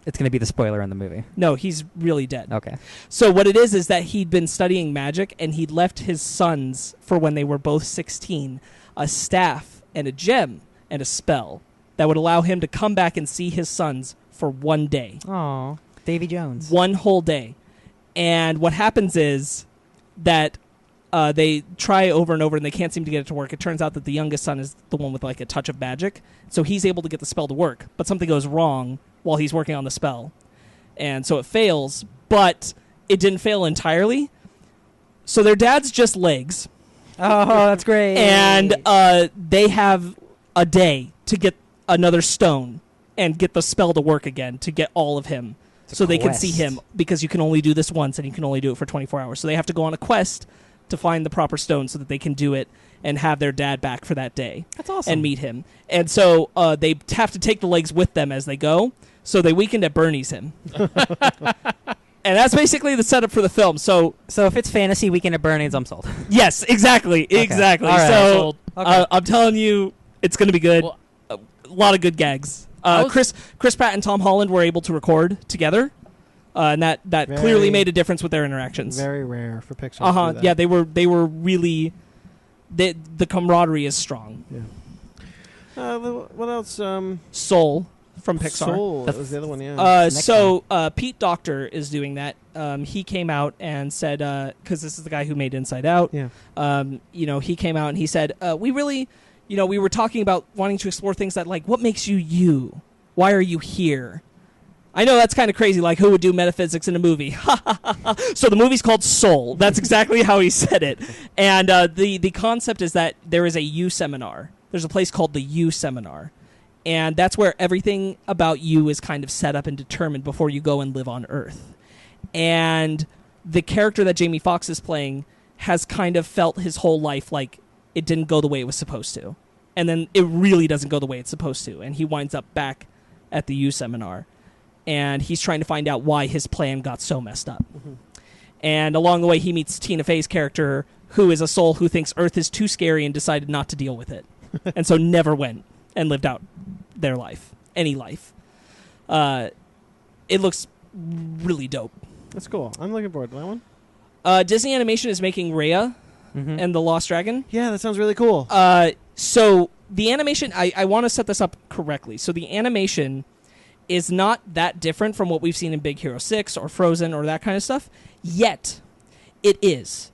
It's going to be the spoiler in the movie. No, he's really dead. Okay. So what it is that he'd been studying magic, and he'd left his sons, for when they were both 16, a staff and a gem and a spell that would allow him to come back and see his sons for one day. Aw, Davy Jones. One whole day. And what happens is that they try over and over, and they can't seem to get it to work. It turns out that the youngest son is the one with, like, a touch of magic, so he's able to get the spell to work, but something goes wrong while he's working on the spell. And so it fails, but it didn't fail entirely. So their dad's just legs. Oh, that's great. And they have a day to get another stone and get the spell to work again, to get all of him. So they can see him, because you can only do this once, and you can only do it for 24 hours. So they have to go on a quest to find the proper stone so that they can do it. and have their dad back for that day. That's awesome. And meet him. And so they have to take the legs with them as they go. So they weekend at Bernie's him. And that's basically the setup for the film. So if it's fantasy weekend at Bernie's, I'm sold. yes, exactly. Okay. Exactly. All right. So Okay. I'm telling you, it's going to be good. Well, A lot of good gags. Chris Pratt and Tom Holland were able to record together. And that clearly made a difference with their interactions. Very rare for Pixar. To do that. Yeah, they were really... The camaraderie is strong. Yeah. What else? Soul from Pixar. Soul. That was the other one. Yeah. Pete Docter is doing that. He came out and said, because this is the guy who made Inside Out. Yeah. He came out and he said, we really, we were talking about wanting to explore things that like, what makes you you? Why are you here? I know that's kind of crazy, like who would do metaphysics in a movie? So the movie's called Soul. That's exactly how he said it. And the concept is that there is a you seminar. There's a place called the you seminar. And that's where everything about you is kind of set up and determined before you go and live on Earth. And the character that Jamie Foxx is playing has kind of felt his whole life like it didn't go the way it was supposed to. And then it really doesn't go the way it's supposed to. And he winds up back at the you seminar. And he's trying to find out why his plan got so messed up. Mm-hmm. And along the way, he meets Tina Fey's character, who is a soul who thinks Earth is too scary and decided not to deal with it. And so never went and lived out their life, any life. It looks really dope. That's cool. I'm looking forward to that one. Disney Animation is making Raya and the Lost Dragon. Yeah, that sounds really cool. So the animation, I want to set this up correctly. So the animation is not that different from what we've seen in Big Hero 6 or Frozen or that kind of stuff, yet it is.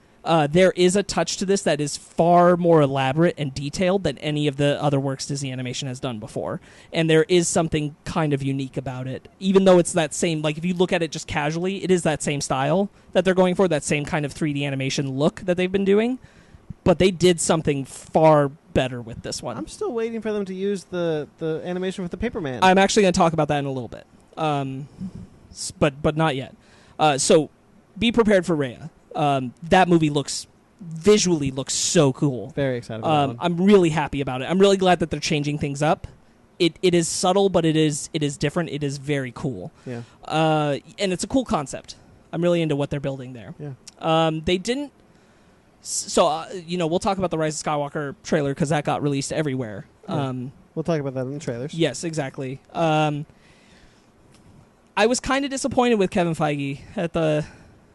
There is a touch to this that is far more elaborate and detailed than any of the other works Disney Animation has done before. And there is something kind of unique about it. Even though it's that same, like if you look at it just casually, it is that same style that they're going for, that same kind of 3D animation look that they've been doing. But they did something far better with this one. I'm still waiting for them to use the animation with the paper man. I'm actually going to talk about that in a little bit. But not yet. So be prepared for Raya. That movie visually looks so cool. Very excited about that one. I'm really happy about it. I'm really glad that they're changing things up. It is subtle, but it is different. It is very cool. Yeah. And it's a cool concept. I'm really into what they're building there. Yeah. They didn't... So, we'll talk about the Rise of Skywalker trailer because that got released everywhere. Yeah. We'll talk about that in the trailers. Yes, exactly. I was kind of disappointed with Kevin Feige at the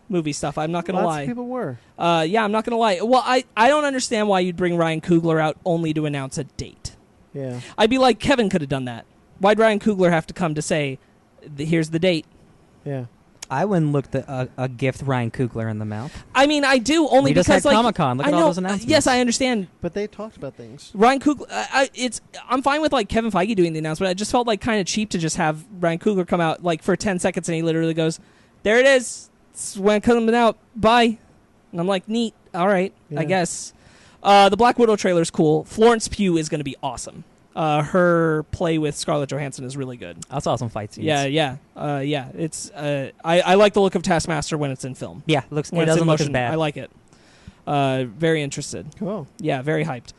movie stuff. I'm not going to lie. Lots of people were. Yeah, I'm not going to lie. Well, I don't understand why you'd bring Ryan Coogler out only to announce a date. Yeah. I'd be like, Kevin could have done that. Why'd Ryan Coogler have to come to say, here's the date? Yeah. I wouldn't look a gift Ryan Coogler in the mouth. I mean, I do only we just because had Comic-Con. Look at all those announcements. Yes, I understand. But they talked about things. Ryan Coogler, I'm fine with like Kevin Feige doing the announcement. I just felt like kind of cheap to just have Ryan Coogler come out like for 10 seconds and he literally goes, "There it is. It's when it comes out. Bye." And I'm like, neat. All right, yeah. I guess. The Black Widow trailer is cool. Florence Pugh is going to be awesome. Her play with Scarlett Johansson is really good. I saw some fight scenes. Yeah. It's I like the look of Taskmaster when it's in film. Yeah, it doesn't look as bad. I like it. Very interested. Cool. Yeah, very hyped.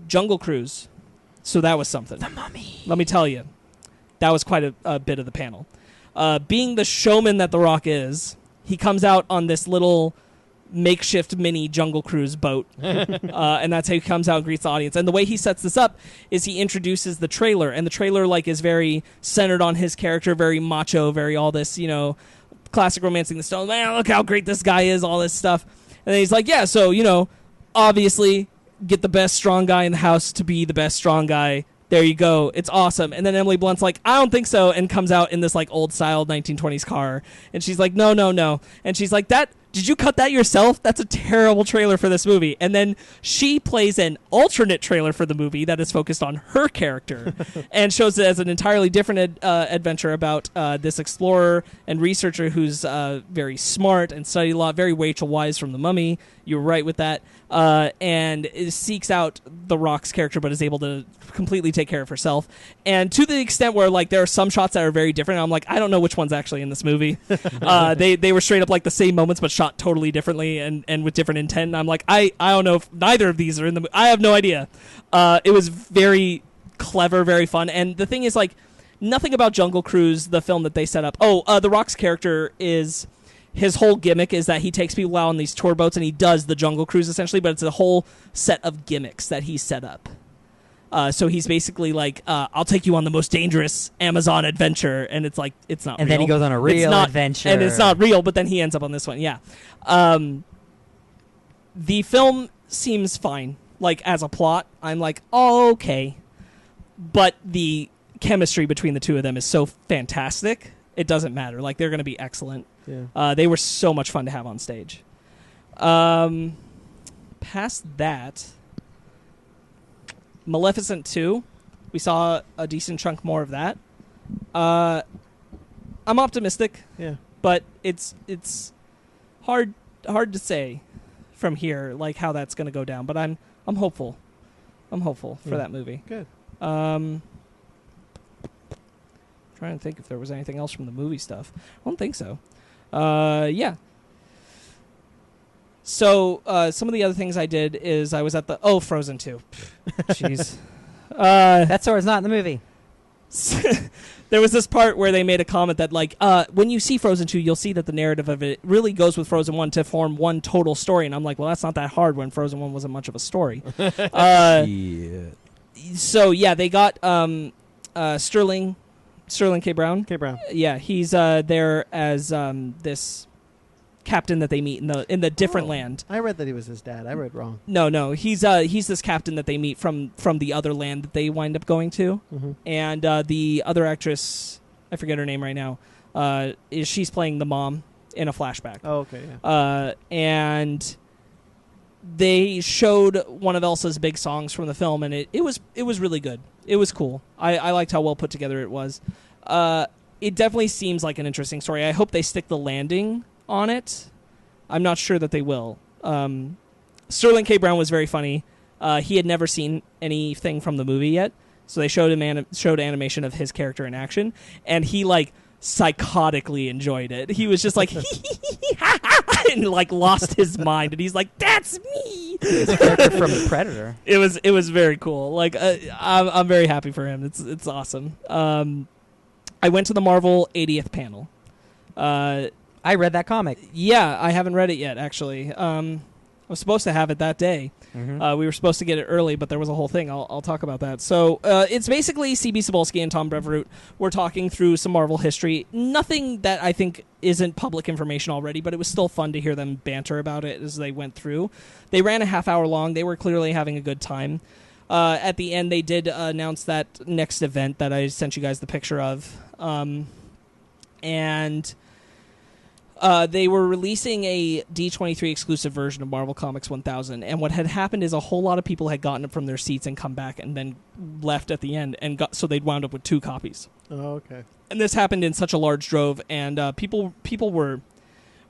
Jungle Cruise. So that was something. The Mummy. Let me tell you, that was quite a bit of the panel. Being the showman that The Rock is, he comes out on this little makeshift mini Jungle Cruise boat, and that's how he comes out and greets the audience. And the way he sets this up is he introduces the trailer, and the trailer is very centered on his character, very macho, very all this, classic Romancing the Stone. Man, look how great this guy is, all this stuff. And then he's like, yeah, so obviously get the best strong guy in the house to be the best strong guy. There you go. It's awesome. And then Emily Blunt's like, I don't think so, and comes out in this old style 1920s car. And she's like, no. And she's like, did you cut that yourself? That's a terrible trailer for this movie. And then she plays an alternate trailer for the movie that is focused on her character and shows it as an entirely different adventure about this explorer and researcher who's very smart and studied a lot, very Rachel Weisz from The Mummy. You were right with that. And seeks out The Rock's character but is able to completely take care of herself. And to the extent where there are some shots that are very different. I'm like, I don't know which one's actually in this movie. They were straight up the same moments but shot shot totally differently and with different intent. And I'm like, I don't know if neither of these are in the. I have no idea. It was very clever, very fun. And the thing is, like, nothing about Jungle Cruise, the film that they set up. The Rock's character is. His whole gimmick is that he takes people out on these tour boats and he does the Jungle Cruise essentially, but it's a whole set of gimmicks that he set up. So he's basically like, I'll take you on the most dangerous Amazon adventure, and it's like, it's not real. And then he goes on a real adventure. And it's not real, but then he ends up on this one, yeah. The film seems fine. Like, as a plot, I'm like, oh, okay. But the chemistry between the two of them is so fantastic, it doesn't matter. Like, they're going to be excellent. Yeah. They were so much fun to have on stage. Past that, Maleficent 2, we saw a decent chunk more of that. I'm optimistic, but it's hard to say from here, like, how that's going to go down. But I'm hopeful. I'm hopeful for that movie. Good. Trying to think if there was anything else from the movie stuff. I don't think so. Yeah. So some of the other things I did is I was at the Frozen 2. Jeez. That sword's not in the movie. There was this part where they made a comment that, like, when you see Frozen 2, you'll see that the narrative of it really goes with Frozen 1 to form one total story. And I'm like, well, that's not that hard when Frozen 1 wasn't much of a story. So, yeah, they got Sterling K. Brown. Yeah, he's there as this captain that they meet in the different land. I read that he was his dad. I read wrong. No, he's this captain that they meet from the other land that they wind up going to. Mm-hmm. And the other actress, I forget her name right now, she's playing the mom in a flashback. Oh, okay, yeah. And they showed one of Elsa's big songs from the film, and it was really good. It was cool. I liked how well put together it was. It definitely seems like an interesting story. I hope they stick the landing on it. I'm not sure that they will. Sterling K. Brown was very funny. He had never seen anything from the movie yet, so they showed him showed animation of his character in action, and he, like, psychotically enjoyed it. He was just like, and, like, lost his mind, and he's like, that's me. It's a character from Predator. It was very cool. Like, I'm very happy for him. It's awesome. I went to the Marvel 80th panel. I read that comic. Yeah, I haven't read it yet, actually. I was supposed to have it that day. Mm-hmm. We were supposed to get it early, but there was a whole thing. I'll talk about that. So it's basically C.B. Cebulski and Tom Brevoort. We're talking through some Marvel history. Nothing that I think isn't public information already, but it was still fun to hear them banter about it as they went through. They ran a half hour long. They were clearly having a good time. At the end, they did announce that next event that I sent you guys the picture of. And they were releasing a D23 exclusive version of Marvel Comics 1000, and what had happened is a whole lot of people had gotten it from their seats and come back and then left at the end, and so they'd wound up with 2 copies. Oh, okay. And this happened in such a large drove, and people were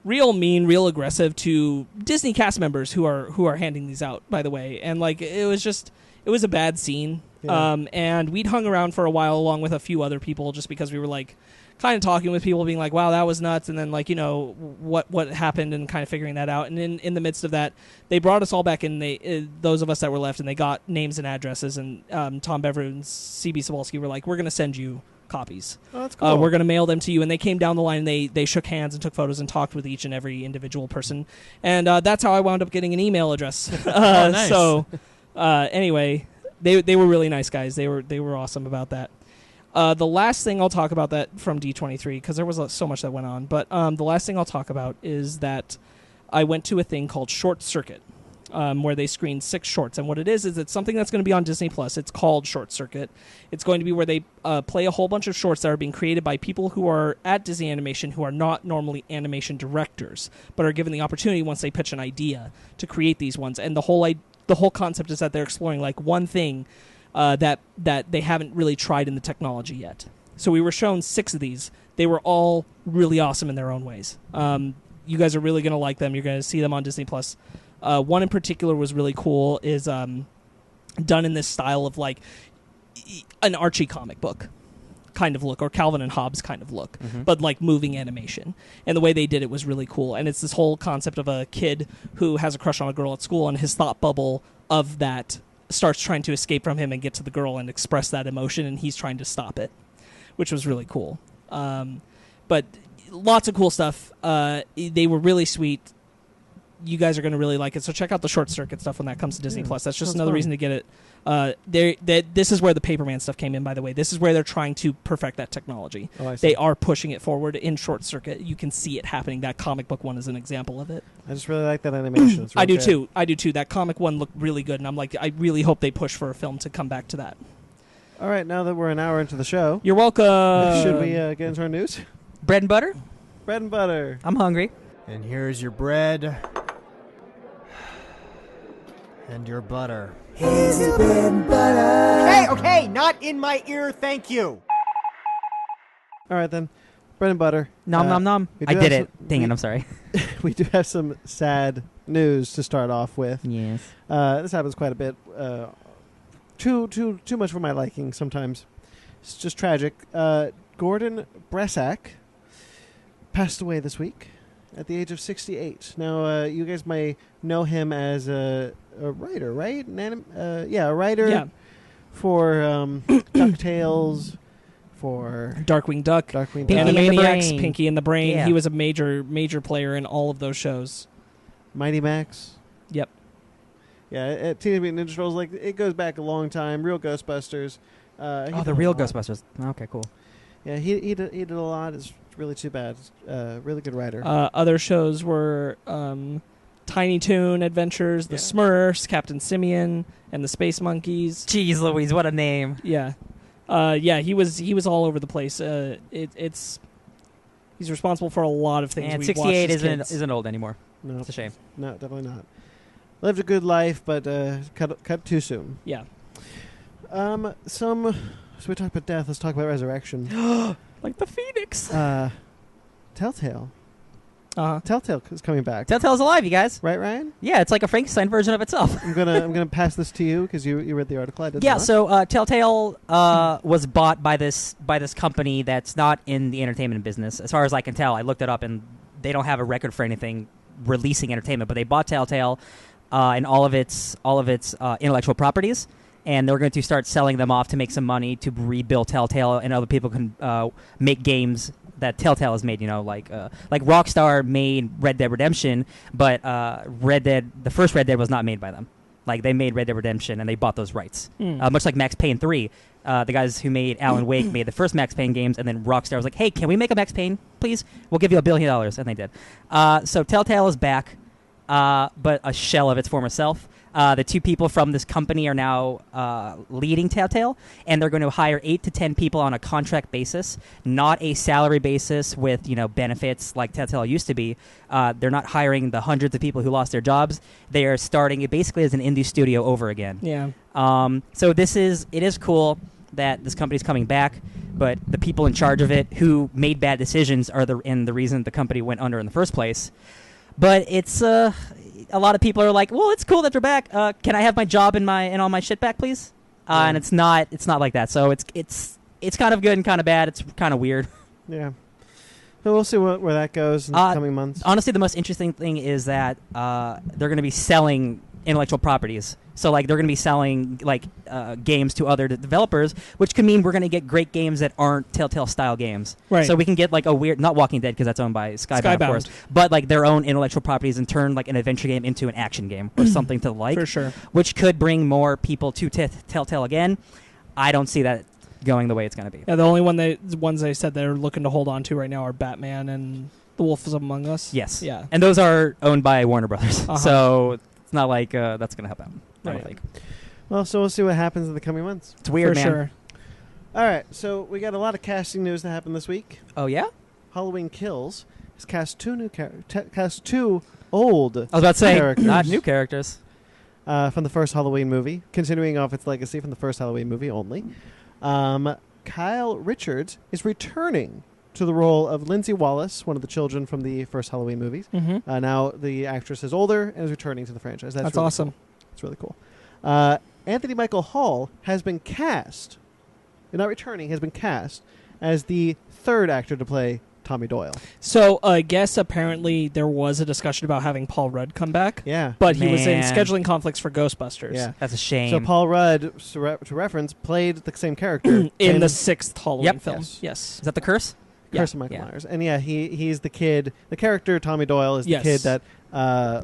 real mean, real aggressive to Disney cast members who are handing these out, by the way, and, like, it was a bad scene. Yeah. And we'd hung around for a while along with a few other people just because we were, like, kind of talking with people, being like, wow, that was nuts, and then, like, you know, what happened, and kind of figuring that out. And in the midst of that, they brought us all back in, those of us that were left, and they got names and addresses, and Tom Brevoort and C.B. Cebulski were like, we're going to send you copies. Oh, that's cool. We're going to mail them to you. And they came down the line, and they shook hands and took photos and talked with each and every individual person. And that's how I wound up getting an email address. Oh, nice. So anyway, they were really nice guys. They were awesome about that. The last thing I'll talk about that from D23, because there was so much that went on, but the last thing I'll talk about is that I went to a thing called Short Circuit, where they screened 6 shorts. And what it is it's something that's going to be on Disney+. It's called Short Circuit. It's going to be where they play a whole bunch of shorts that are being created by people who are at Disney Animation who are not normally animation directors, but are given the opportunity once they pitch an idea to create these ones. And the whole concept is that they're exploring, like, one thing that they haven't really tried in the technology yet. So we were shown 6 of these. They were all really awesome in their own ways. You guys are really going to like them. You're going to see them on Disney+. One in particular was really cool, is done in this style of, like, an Archie comic book kind of look, or Calvin and Hobbes kind of look, but like moving animation. And the way they did it was really cool. And it's this whole concept of a kid who has a crush on a girl at school, and his thought bubble of that starts trying to escape from him and get to the girl and express that emotion, and he's trying to stop it, which was really cool. But lots of cool stuff. They were really sweet. You guys are going to really like it. So check out the Short Circuit stuff when that comes to Disney Plus. That's just another reason to get it. This is where the Paperman stuff came in, by the way. This is where they're trying to perfect that technology. They are pushing it forward in Short Circuit. You can see it happening. That comic book one is an example of it. I just really like that animation. It's I do too. I do too. That comic one looked really good, and I'm like, I really hope they push for a film to come back to that. All right, now that we're an hour into the show, you're welcome. Should we get into our news? Bread and butter? Bread and butter. I'm hungry. And here's your bread. And your butter. Here's your bread and butter. Okay, not in my ear, thank you. All right, then. Bread and butter. Nom nom. I did it. Dang it, I'm sorry. We do have some sad news to start off with. Yes. This happens quite a bit. Too much for my liking sometimes. It's just tragic. Gordon Bresack passed away this week at the age of 68. Now, you guys may know him as a writer, right? A writer for DuckTales, for Darkwing Duck, Animaniacs, Pinky and the Brain. Yeah. He was a major player in all of those shows. Mighty Max. Yep. Yeah, Teenage Mutant Ninja Turtles, like, it goes back a long time. Real Ghostbusters. The real Ghostbusters. Okay, cool. Yeah, he did a lot. It's really too bad. Really good writer. Other shows were Tiny Toon Adventures, The Smurfs, Captain Simian, and the Space Monkeys. Jeez Louise, what a name. Yeah. He was all over the place. He's responsible for a lot of things. And 68 isn't old anymore. No, it's a shame. No, definitely not. Lived a good life, but cut too soon. Yeah. So we talked about death. Let's talk about resurrection. Like the Phoenix. Telltale. Telltale is coming back. Telltale's alive, you guys. Right, Ryan? Yeah, it's like a Frankenstein version of itself. I'm gonna pass this to you because you read the article. I did. Yeah. So Telltale was bought by this company that's not in the entertainment business, as far as I can tell. I looked it up, and they don't have a record for anything releasing entertainment. But they bought Telltale and all of its intellectual properties, and they're going to start selling them off to make some money to rebuild Telltale, and other people can make games that Telltale has made, like Rockstar made Red Dead Redemption, but the first Red Dead was not made by them. Like, they made Red Dead Redemption, and they bought those rights. Much like Max Payne 3. The guys who made Alan Wake made the first Max Payne games, and then Rockstar was like, hey, can we make a Max Payne, please? We'll give you $1 billion, and they did. So Telltale is back, but a shell of its former self. The two people from this company are now leading Telltale, and they're going to hire 8 to 10 people on a contract basis, not a salary basis with benefits like Telltale used to be. They're not hiring the hundreds of people who lost their jobs. They are starting it basically as an indie studio over again. Yeah. So it is cool that this company's coming back, but the people in charge of it who made bad decisions are the reason the company went under in the first place. But it's a lot of people are like, well, it's cool that they're back. Can I have my job and all my shit back, please? And it's not like that. So it's kind of good and kind of bad. It's kind of weird. Yeah. So we'll see where that goes in the coming months. Honestly, the most interesting thing is that they're going to be selling intellectual properties. So they're going to be selling games to other developers, which could mean we're going to get great games that aren't Telltale-style games. Right. So we can get a weird, not Walking Dead because that's owned by Skybound, of course, but their own intellectual properties and turn an adventure game into an action game or something to For sure. Which could bring more people to Telltale again. I don't see that going the way it's going to be. Yeah, the only ones they said they're looking to hold on to right now are Batman and The Wolf is Among Us. Yes. Yeah. And those are owned by Warner Brothers. So it's not like that's going to happen. Right. Well, so we'll see what happens in the coming months. It's weird, man. Sure. All right, so we got a lot of casting news that happened this week. Oh, yeah? Halloween Kills has cast two old I was about to say, characters. not new characters. From the first Halloween movie, continuing off its legacy from the first Halloween movie only. Kyle Richards is returning to the role of Lindsay Wallace, one of the children from the first Halloween movies. Mm-hmm. Now the actress is older and is returning to the franchise. That's really awesome. Cool. It's really cool. Anthony Michael Hall has been cast. Not returning, has been cast as the third actor to play Tommy Doyle. So I guess apparently there was a discussion about having Paul Rudd come back. Yeah. But he was in Man. scheduling conflicts for Ghostbusters. Yeah. That's a shame. So Paul Rudd, to reference, played the same character in the 6th Halloween Yep. film. Yes. Yes. Is that the curse? Curse of Michael Myers. And he's the kid. The character Tommy Doyle is the kid that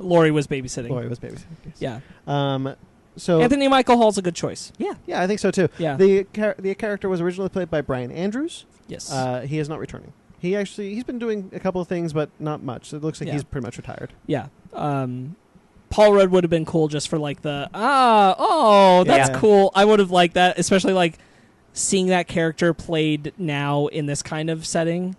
Laurie was babysitting. Laurie was babysitting. Yes. Yeah. So Anthony Michael Hall's a good choice. Yeah. Yeah, I think so too. Yeah. The character was originally played by Brian Andrews. Yes. He is not returning. He's been doing a couple of things, but not much. It looks like he's pretty much retired. Yeah. Paul Rudd would have been cool just for like that's cool. I would have liked that, especially like seeing that character played now in this kind of setting.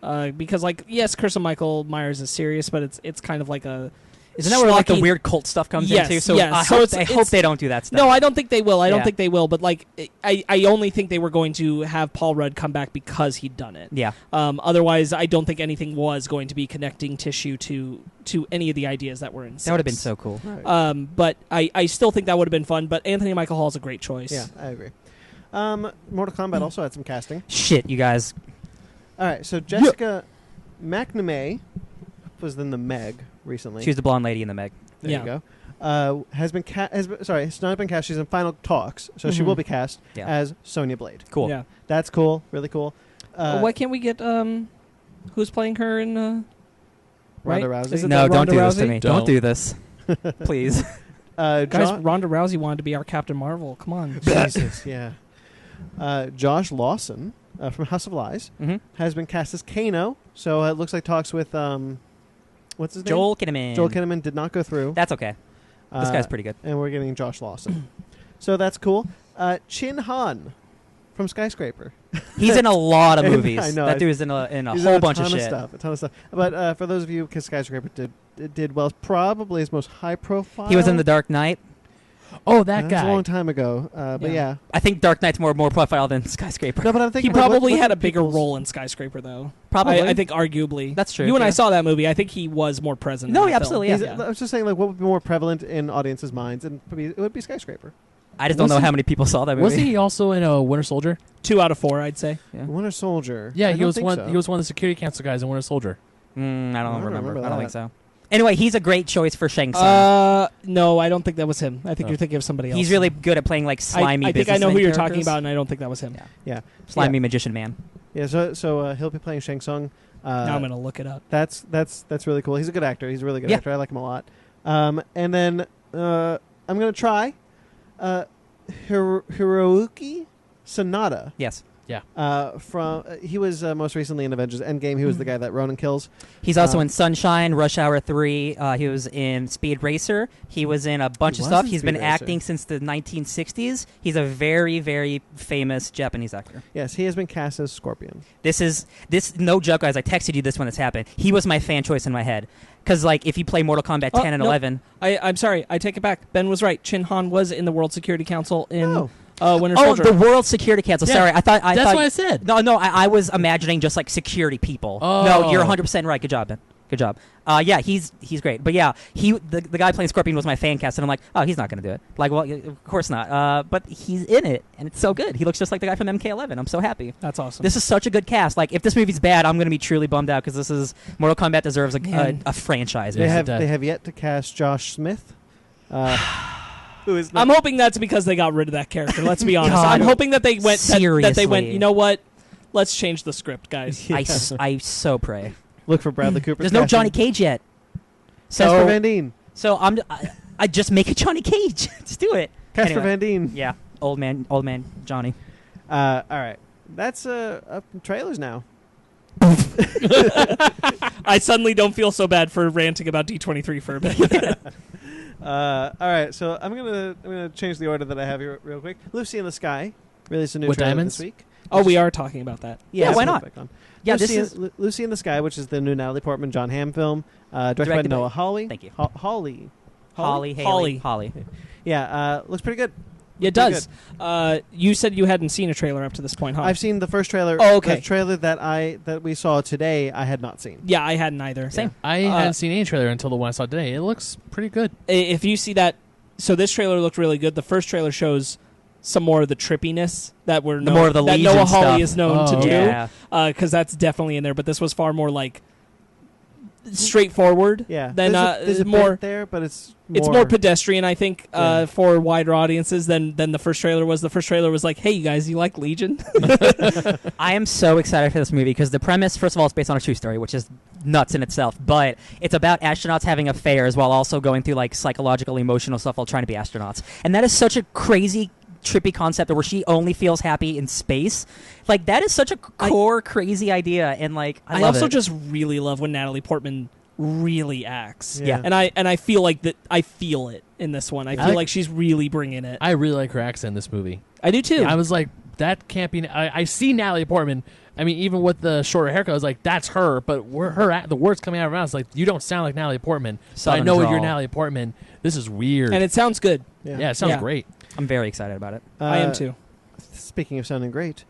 Because like, yes, Curse of Michael Myers is serious, but it's kind of like a Isn't that where like the weird cult stuff comes into? So yes. I hope they don't do that stuff. No, I don't think they will. I don't think they will. But like, I only think they were going to have Paul Rudd come back because he'd done it. Yeah. Otherwise, I don't think anything was going to be connecting tissue to any of the ideas that were in 6. That would have been so cool. Right. But I still think that would have been fun. But Anthony Michael Hall is a great choice. Yeah, I agree. Mortal Kombat also had some casting. Shit, you guys. All right, so Jessica McNamee was in the Meg recently. She was the blonde lady in the Meg. There you go. Has not been cast. She's in final talks, so she will be cast as Sonya Blade. Cool. Yeah. That's cool. Really cool. Why can't we get who's playing her in Ronda Rousey? Is it No, don't Ronda do Rousey? this to me. Don't do this. Please. Guys, Ronda Rousey wanted to be our Captain Marvel. Come on. Jesus, yeah. Josh Lawson from House of Lies has been cast as Kano, so it looks like talks with what's his name? Joel Kinnaman. Joel Kinnaman did not go through. That's okay. This guy's pretty good. And we're getting Josh Lawson. So that's cool. Chin Han from Skyscraper. He's in a lot of movies. I know. That dude is in a He's whole in bunch of ton shit. A ton of stuff. But for those of you, because Skyscraper did well, probably his most high profile. He was in The Dark Knight. Oh, that was guy. a long time ago. But yeah. I think Dark Knight's more profile than Skyscraper. No, but I'm thinking He probably what had a bigger role in Skyscraper, though. Probably. I think arguably. That's true. You and I saw that movie. I think he was more present. No, in that absolutely. film. I was just saying, like, what would be more prevalent in audiences' minds, and it would be Skyscraper. I just don't know how many people saw that movie. Wasn't he also in a Winter Soldier? 2 out of 4, I'd say. Yeah. Winter Soldier. Yeah, I he don't was think one. so. He was one of the security council guys in Winter Soldier. I don't remember. I don't think that. so. Anyway, he's a great choice for Shang Tsung. No, I don't think that was him. I think you're thinking of somebody else. He's really good at playing like slimy. I think I know who you're talking characters. about, and I don't think that was him. Yeah. Slimy magician man. Yeah. So he'll be playing Shang Tsung. Now I'm gonna look it up. That's really cool. He's a good actor. He's a really good actor. I like him a lot. And then I'm gonna try Hiroyuki Sanada. Yes. Yeah. He was most recently in Avengers Endgame. He was the guy that Ronan kills. He's also in Sunshine, Rush Hour 3. He was in Speed Racer. He was in a bunch of stuff. He's been acting since the 1960s. He's a very, very famous Japanese actor. Yes, he has been cast as Scorpion. This no joke, guys. I texted you this when this happened. He was my fan choice in my head. Because, like, if you play Mortal Kombat 10 and 11... I'm sorry. I take it back. Ben was right. Chin Han was in the World Security Council in Winter Soldier. Soldier. The World Security Council. Yeah, sorry. I thought that's what I said. No, I was imagining just, like, security people. Oh. No, you're 100% right. Good job, Ben. Good job. Yeah, he's great. But yeah, the guy playing Scorpion was my fan cast, and I'm like, oh, he's not going to do it. Like, well, of course not. But he's in it, and it's so good. He looks just like the guy from MK11. I'm so happy. That's awesome. This is such a good cast. Like, if this movie's bad, I'm going to be truly bummed out because Mortal Kombat deserves a franchise. They have yet to cast Josh Smith. Who is? I'm hoping that's because they got rid of that character. Let's be honest. God. I'm hoping that they went that they went. Seriously. You know what? Let's change the script, guys. I so pray. Look for Bradley Cooper. There's no Johnny Cage yet. Casper Van Dien. So I just make it Johnny Cage. Just do it. Casper Anyway. Van Dien. Yeah, old man Johnny. All right. That's trailers now. I suddenly don't feel so bad for ranting about D23 for a bit. All right, so I'm gonna change the order that I have here real quick. Lucy in the Sky released a new With trailer diamonds? this week. Oh, we are talking about that. Yeah, why not? Yeah, Lucy, this is Lucy in the Sky, which is the new Natalie Portman, John Hamm film, directed by Noah Hawley. Thank you. Holly. Holly. Yeah, looks pretty good. It does. You said you hadn't seen a trailer up to this point, huh? I've seen the first trailer. Oh, okay. The trailer that we saw today, I had not seen. Yeah, I hadn't either. Same. I hadn't seen any trailer until the one I saw today. It looks pretty good. If you see that, so this trailer looked really good. The first trailer shows some more of the trippiness that more of the that Legion Noah Hawley stuff. is known to do. Yeah. Because that's definitely in there. But this was far more like straightforward. Yeah, Than there's a more bit there, but it's more pedestrian, I think, for wider audiences than the first trailer was. The first trailer was like, "Hey, you guys, you like Legion?" I am so excited for this movie because the premise, first of all, it's based on a true story, which is nuts in itself. But it's about astronauts having affairs while also going through like psychological, emotional stuff while trying to be astronauts, and that is such a crazy, trippy concept where she only feels happy in space. Like that is such a core crazy idea, and like I love also it. just really love when Natalie Portman really acts. Yeah. And I feel like that. I feel it in this one. I feel like she's really bringing it. I really like her accent in this movie. I do too. Yeah, I was like, that can't be. I see Natalie Portman. I mean, even with the shorter haircut, I was like, that's her. But the words coming out of her mouth, it's like, you don't sound like Natalie Portman. So I know you're Natalie Portman. This is weird. And it sounds good. Yeah, it sounds great. I'm very excited about it. I am too. Speaking of sounding great,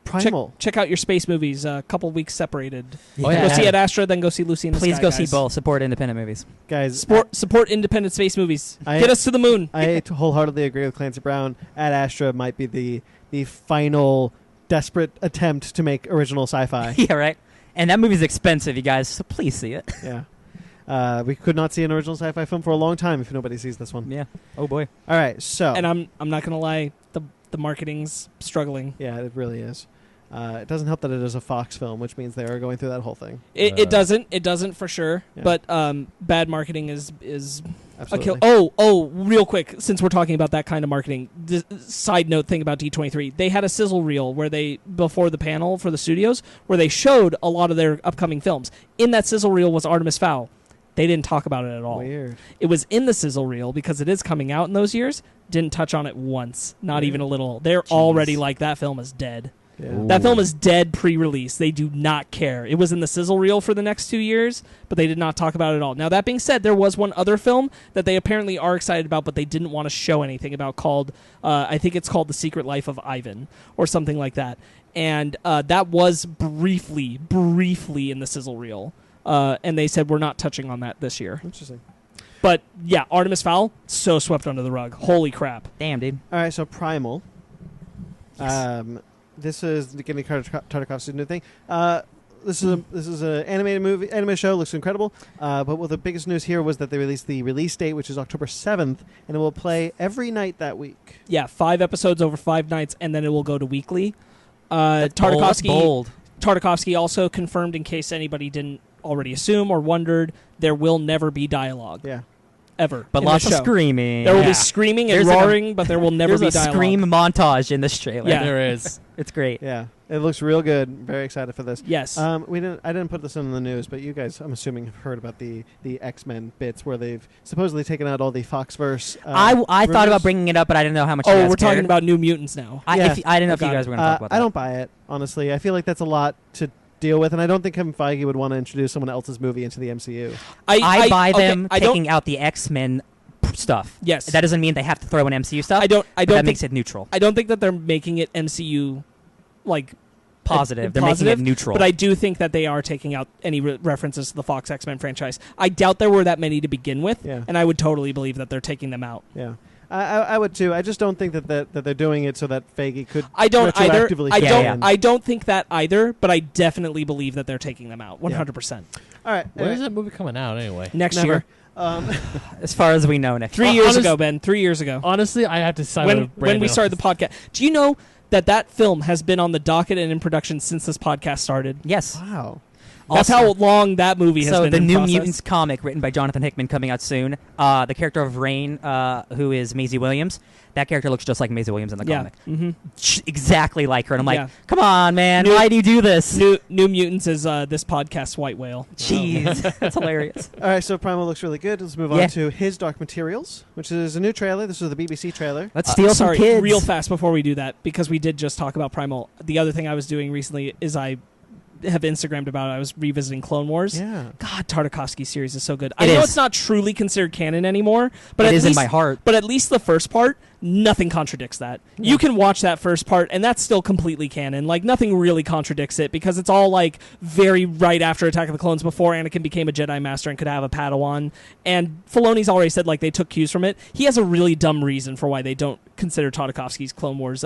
Primal. Check out your space movies. A couple weeks separated. Oh, yeah. Go see Ad Astra, then go see Lucy in the Sky. Please go guys. see both. Support independent movies. Guys, Support independent space movies. Get us to the moon. I wholeheartedly agree with Clancy Brown. Ad Astra might be the final desperate attempt to make original sci-fi. Yeah, right. And that movie's expensive, you guys, so please see it. Yeah. We could not see an original sci-fi film for a long time if nobody sees this one. Yeah. Oh boy. All right, so And I'm not gonna lie, the marketing's struggling. yeah, it really is. It doesn't help that it is a Fox film, which means they are going through that whole thing. It doesn't for sure. Yeah. But bad marketing is a kill. Absolutely. Oh, real quick, since we're talking about that kind of marketing, side note thing about D23, they had a sizzle reel where they, before the panel for the studios, where they showed a lot of their upcoming films. In that sizzle reel was Artemis Fowl. They didn't talk about it at all. Weird. It was in the sizzle reel because it is coming out in those years. Didn't touch on it once, not even a little. They're already like, that film is dead. Yeah. That film is dead pre-release. They do not care. It was in the sizzle reel for the next 2 years, but they did not talk about it at all. Now, that being said, there was one other film that they apparently are excited about, but they didn't want to show anything about, called, I think it's called The Secret Life of Ivan, or something like that. And that was briefly in the sizzle reel. And they said, we're not touching on that this year. Interesting. But, yeah, Artemis Fowl, so swept under the rug. Holy crap. Damn, dude. All right, so Primal. Yes. This is getting Tartakovsky's new thing. This is an anime show. Looks incredible. But the biggest news here was that they released the release date, which is October 7th, and it will play every night that week. Yeah, 5 episodes over 5 nights, and then it will go to weekly. That's bold. Tartakovsky also confirmed, in case anybody didn't already assume or wondered, there will never be dialogue. Yeah. Ever. But lots of screaming. There will be screaming and roaring, but there will never be dialogue. There's a scream montage in this trailer. Yeah. There is. It's great. Yeah. It looks real good. Very excited for this. Yes. I didn't put this in the news, but you guys, I'm assuming, have heard about the X-Men bits where they've supposedly taken out all the Foxverse. I thought about bringing it up, but I didn't know how much. Oh, we're talking about New Mutants now. I didn't know if you guys were going to talk about that. I don't buy it, honestly. I feel like that's a lot to deal with, and I don't think Kevin Feige would want to introduce someone else's movie into the MCU. I buy them taking out the X-Men stuff. Yes. That doesn't mean they have to throw in MCU stuff. I don't that makes it neutral. I don't think that they're making it MCU like positive. They're making it neutral. But I do think that they are taking out any references to the Fox X-Men franchise. I doubt there were that many to begin with, and I would totally believe that they're taking them out. Yeah. I would too. I just don't think that they're doing it so that Feige could. I don't either. Retroactively I don't think that either. But I definitely believe that they're taking them out. 100%. All right. When is that movie coming out anyway? Next year. As far as we know, next 3 years ago, Ben. 3 years ago. Honestly, I have to decide when we started the podcast. Do you know that film has been on the docket and in production since this podcast started? Yes. Wow. That's how long that movie has been. So the in New process. Mutants comic written by Jonathan Hickman coming out soon. The character of Rain, who is Maisie Williams, that character looks just like Maisie Williams in the comic. Mm-hmm. Exactly like her. And I'm like, come on, man, why do you do this? New Mutants is this podcast's white whale. Jeez, that's hilarious. All right, so Primal looks really good. Let's move on to His Dark Materials, which is a new trailer. This is the BBC trailer. Let's steal some kids. Real fast before we do that, because we did just talk about Primal. The other thing I was doing recently is I have Instagrammed about it. I was revisiting Clone Wars. Yeah. God, Tartakovsky's series is so good. I know it's not truly considered canon anymore, but it at is least, in my heart. But at least the first part, nothing contradicts that. Yeah. You can watch that first part, and that's still completely canon. Like, nothing really contradicts it, because it's all, like, very right after Attack of the Clones, before Anakin became a Jedi Master and could have a Padawan. And Filoni's already said, like, they took cues from it. He has a really dumb reason for why they don't consider Tartakovsky's Clone Wars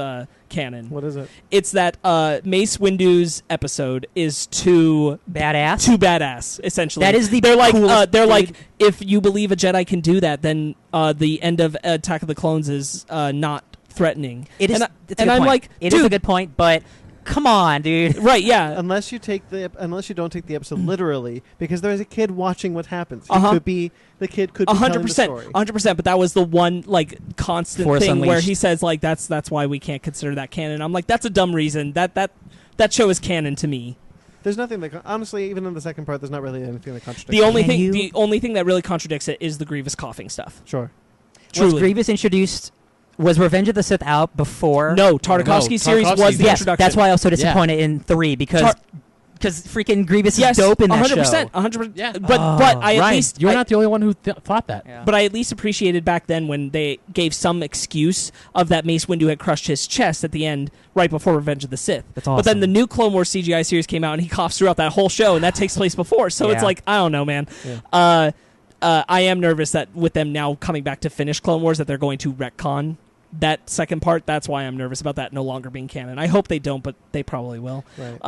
canon. What is it? It's that Mace Windu's episode is too badass. Too badass, essentially. That is the they're like coolest like, if you believe a Jedi can do that, then the end of Attack of the Clones is not threatening. It is. And I'm like, it is a good point, but come on, dude. Right? Yeah. Unless you don't take the episode literally, because there is a kid watching what happens. The kid could be 100%, telling the story. 100%. But that was the one like constant Force thing Unleashed. where he says like that's why we can't consider that canon. I'm like, that's a dumb reason. That show is canon to me. There's nothing that honestly, even in the second part, there's not really anything that contradicts. The only thing that really contradicts it is the Grievous coughing stuff. Sure. Was Grievous introduced? Was Revenge of the Sith out before? No, Tartakovsky's series was the introduction. That's why I was so disappointed in 3 because freaking Grievous is dope in that 100%, show. 100%. Yeah. But I at least you're not the only one who thought that. Yeah. But I at least appreciated back then when they gave some excuse of that Mace Windu had crushed his chest at the end right before Revenge of the Sith. That's awesome. But then the new Clone Wars CGI series came out and he coughs throughout that whole show, and that takes place before. So it's like, I don't know, man. Yeah. I am nervous that with them now coming back to finish Clone Wars that they're going to retcon that second part. That's why I'm nervous about that no longer being canon. I hope they don't, but they probably will. Right.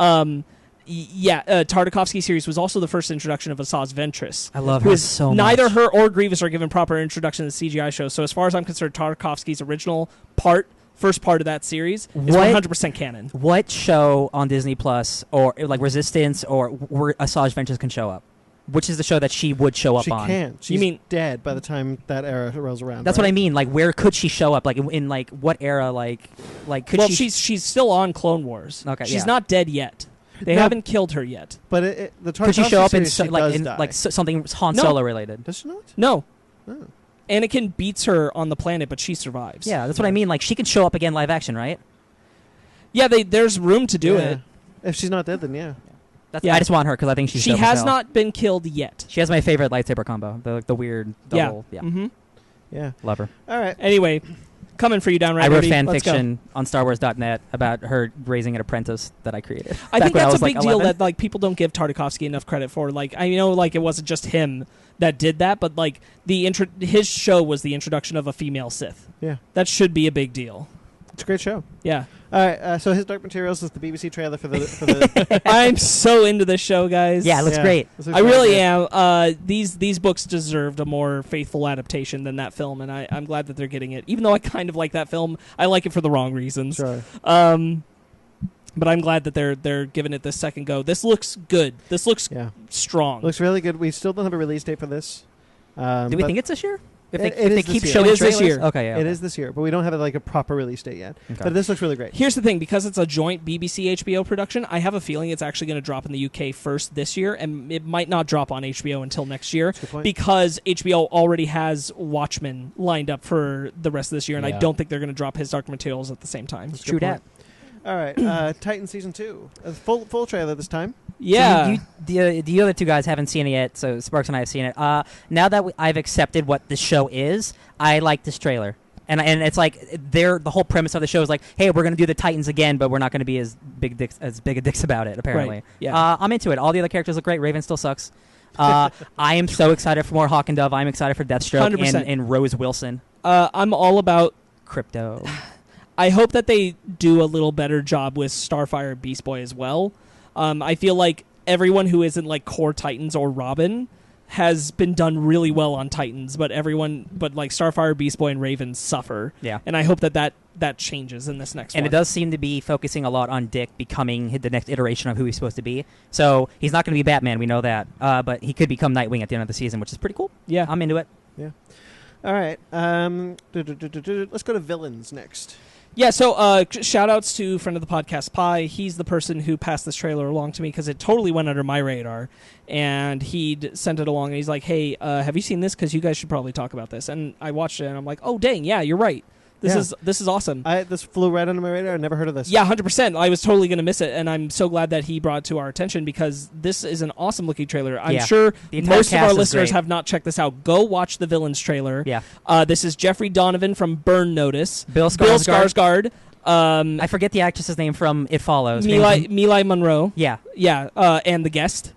Tartakovsky series was also the first introduction of Asajj Ventress. I love her so much. Neither her or Grievous are given proper introduction to the CGI show. So as far as I'm concerned, Tartakovsky's original first part of that series is 100% canon. What show on Disney Plus or like Resistance or where Asajj Ventress can show up? Which is the show that she would show up on? She can't. She's dead by the time that era rolls around. That's what I mean. Like, where could she show up? Like, in like what era? Like could she? She's still on Clone Wars. Okay, she's not dead yet. They haven't killed her yet. But the could she show up in series, something Han Solo related? Does she not? No. Oh. Anakin beats her on the planet, but she survives. Yeah, that's what I mean. Like, she could show up again live action, right? Yeah, there's room to do it. If she's not dead, then yeah. I just want her because I think she has not been killed yet. She has my favorite lightsaber combo, the weird double. Yeah. Mm-hmm. Yeah. Love her. All right. Anyway, coming for you, Downright. I wrote fan fiction on StarWars.net about her raising an apprentice that I created. I think that's a big deal that like people don't give Tartakovsky enough credit for. Like, I know like it wasn't just him that did that, but like his show was the introduction of a female Sith. Yeah. That should be a big deal. It's a great show. Yeah. All right. So his Dark Materials is the BBC trailer for the. I'm so into this show, guys. Yeah, it looks great. I really am. These books deserved a more faithful adaptation than that film, and I'm glad that they're getting it. Even though I kind of like that film, I like it for the wrong reasons. Sure. But I'm glad that they're giving it this second go. This looks good. This looks strong. Looks really good. We still don't have a release date for this. Do we think it's this year? If it they is keep this showing year. It is trailers? this year. Okay, yeah. It is this year, but we don't have like a proper release date yet. Okay. But this looks really great. Here's the thing, because it's a joint BBC HBO production, I have a feeling it's actually going to drop in the UK first this year, and it might not drop on HBO until next year because HBO already has Watchmen lined up for the rest of this year, and I don't think they're going to drop his Dark Materials at the same time. That's true that. All right, Titan Season 2. Full trailer this time. Yeah. So the other two guys haven't seen it yet, so Sparkz and I have seen it. Now that I've accepted what the show is, I like this trailer. And it's like the whole premise of the show is like, hey, we're going to do the Titans again, but we're not going to be as big a dicks about it, apparently. Right. Yeah. I'm into it. All the other characters look great. Raven still sucks. I am so excited for more Hawk and Dove. I'm excited for Deathstroke 100%. and Rose Wilson. I'm all about Crypto. I hope that they do a little better job with Starfire and Beast Boy as well. I feel like everyone who isn't like core Titans or Robin has been done really well on Titans, but like Starfire, Beast Boy, and Raven suffer. Yeah. And I hope that changes in this next one. And it does seem to be focusing a lot on Dick becoming the next iteration of who he's supposed to be. So he's not going to be Batman, we know that. But he could become Nightwing at the end of the season, which is pretty cool. Yeah. I'm into it. Yeah. All right. Let's go to villains next. Yeah, so shout outs to friend of the podcast, Pi. He's the person who passed this trailer along to me because it totally went under my radar. And he'd sent it along and he's like, hey, have you seen this? Because you guys should probably talk about this. And I watched it and I'm like, oh, dang, yeah, you're right. This is awesome. This flew right under my radar. I never heard of this. Yeah, 100%. I was totally going to miss it, and I'm so glad that he brought it to our attention because this is an awesome-looking trailer. I'm sure most of our listeners have not checked this out. Go watch the Villains trailer. Yeah. This is Jeffrey Donovan from Burn Notice. Bill Skarsgård. I forget the actress's name from It Follows. Meli Monroe. Yeah. Yeah, and the guest.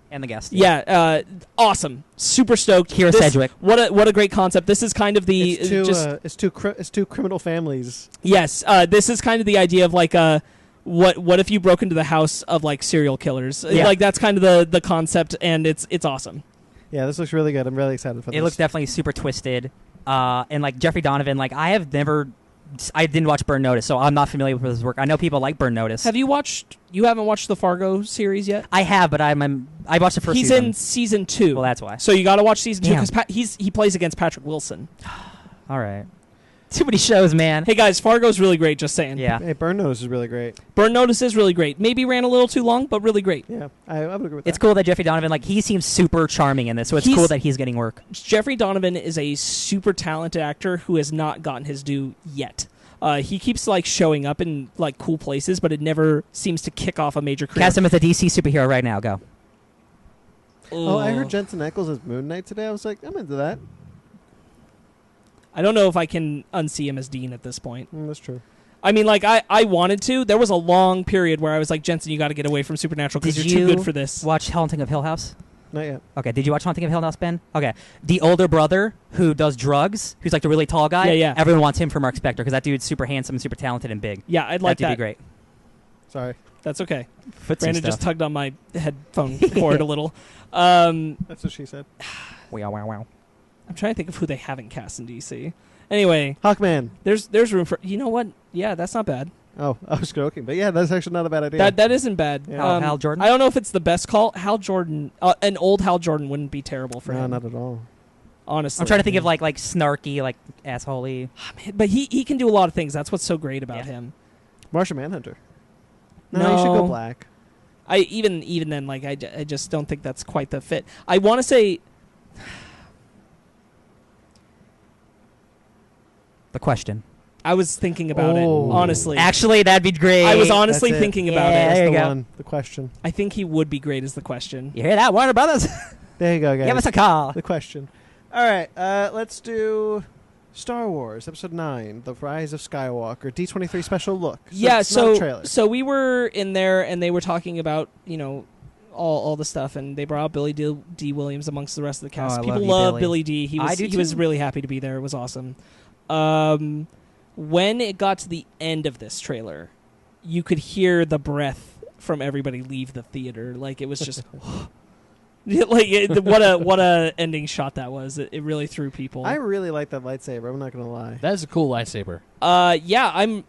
Yeah. Awesome. Super stoked. Kira Sedgwick. What a great concept. This is kind of the it's two criminal families. Yes. This is kind of the idea of like what if you broke into the house of like serial killers? Yeah. Like that's kind of the concept, and it's awesome. Yeah, this looks really good. I'm really excited for this. It looks definitely super twisted. And like Jeffrey Donovan, like I didn't watch Burn Notice, so I'm not familiar with his work. I know people like Burn Notice. You haven't watched the Fargo series yet? I have, but I watched the first season. He's in season 2. Well, that's why. So you got to watch season 2 because he plays against Patrick Wilson. All right. Too many shows, man. Hey guys, Fargo's really great, just saying. Yeah. Hey, Burn Notice is really great. Burn Notice is really great. Maybe ran a little too long, but really great. Yeah, I would agree with that. It's cool that Jeffrey Donovan, like, he seems super charming in this, so it's cool that he's getting work. Jeffrey Donovan is a super talented actor who has not gotten his due yet. He keeps like showing up in like cool places, but it never seems to kick off a major career. Cast him as a DC superhero right now. Go. Oh, I heard Jensen Ackles as Moon Knight today. I was like, I'm into that. I don't know if I can unsee him as Dean at this point. That's true. I mean, like, I wanted to. There was a long period where I was like, Jensen, you got to get away from Supernatural because you're too good for this. Watch Haunting of Hill House? Not yet. Okay, did you watch Haunting of Hill House, Ben? Okay. The older brother who does drugs, who's like the really tall guy, yeah. Everyone wants him for Marc Spector because that dude's super handsome, super talented, and big. Yeah, I'd like that. That'd be great. Sorry. That's okay. Brandon just tugged on my headphone cord a little. That's what she said. Wow. I'm trying to think of who they haven't cast in DC. Anyway, Hawkman. There's room for. You know what? Yeah, that's not bad. Oh, I was joking, but yeah, that's actually not a bad idea. That isn't bad. Yeah. Hal Jordan. I don't know if it's the best call. Hal Jordan, an old Hal Jordan wouldn't be terrible for him. No, not at all. Honestly, I'm trying to think of like snarky, like assholey. But he can do a lot of things. That's what's so great about him. Martian Manhunter. No, you should go black. Even then, like I just don't think that's quite the fit. I want to say. The Question. I was thinking about it, honestly. Actually, that'd be great. I was honestly thinking about it. There you go. One, The Question. I think he would be great as The Question. You hear that, Warner Brothers? There you go, guys. Give us a call. The Question. All right, let's do Star Wars Episode 9, The Rise of Skywalker, D23 special look. So we were in there, and they were talking about, all the stuff, and they brought out Billy D. Williams amongst the rest of the cast. People love Billy D. He was really happy to be there. It was awesome. When it got to the end of this trailer, you could hear the breath from everybody leave the theater. Like, it was just... what a ending shot that was. It really threw people. I really like that lightsaber. I'm not going to lie. That is a cool lightsaber. Yeah,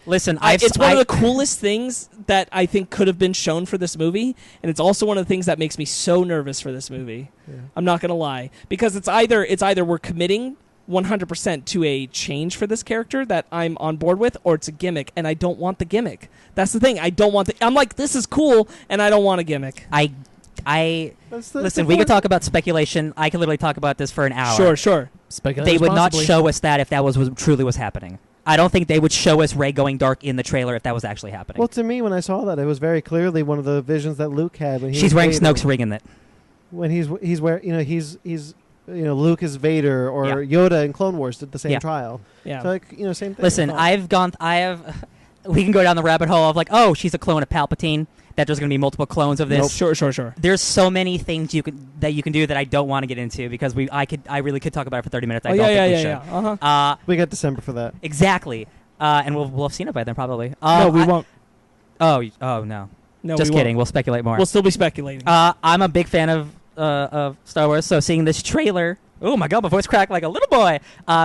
Listen, it's one of the coolest things that I think could have been shown for this movie, and it's also one of the things that makes me so nervous for this movie. Yeah. I'm not going to lie, because it's either we're committing 100% to a change for this character that I'm on board with, or it's a gimmick, and I don't want the gimmick. That's the thing. I don't want I'm like, this is cool, and I don't want a gimmick. Listen, we could talk about speculation. I could literally talk about this for an hour. Sure. They would not show us that if that was truly was happening. I don't think they would show us Rey going dark in the trailer if that was actually happening. Well, to me, when I saw that, it was very clearly one of the visions that Luke had when he She's wearing Snoke's ring in it. When he's wearing, he's Luke is Vader, or Yoda in Clone Wars did the same trial. Yeah. So same thing. Listen, we can go down the rabbit hole of like, oh, she's a clone of Palpatine. That there's going to be multiple clones of this. Nope. Sure. There's so many things you can do that I don't want to get into because I really could talk about it for 30 minutes. I don't think we should. Uh-huh. We got December for that. Exactly. And we'll have seen it by then probably. No, we won't. Oh no. No, just kidding. We'll speculate more. We'll still be speculating. I'm a big fan of Star Wars, so seeing this trailer, oh my god, my voice cracked like a little boy.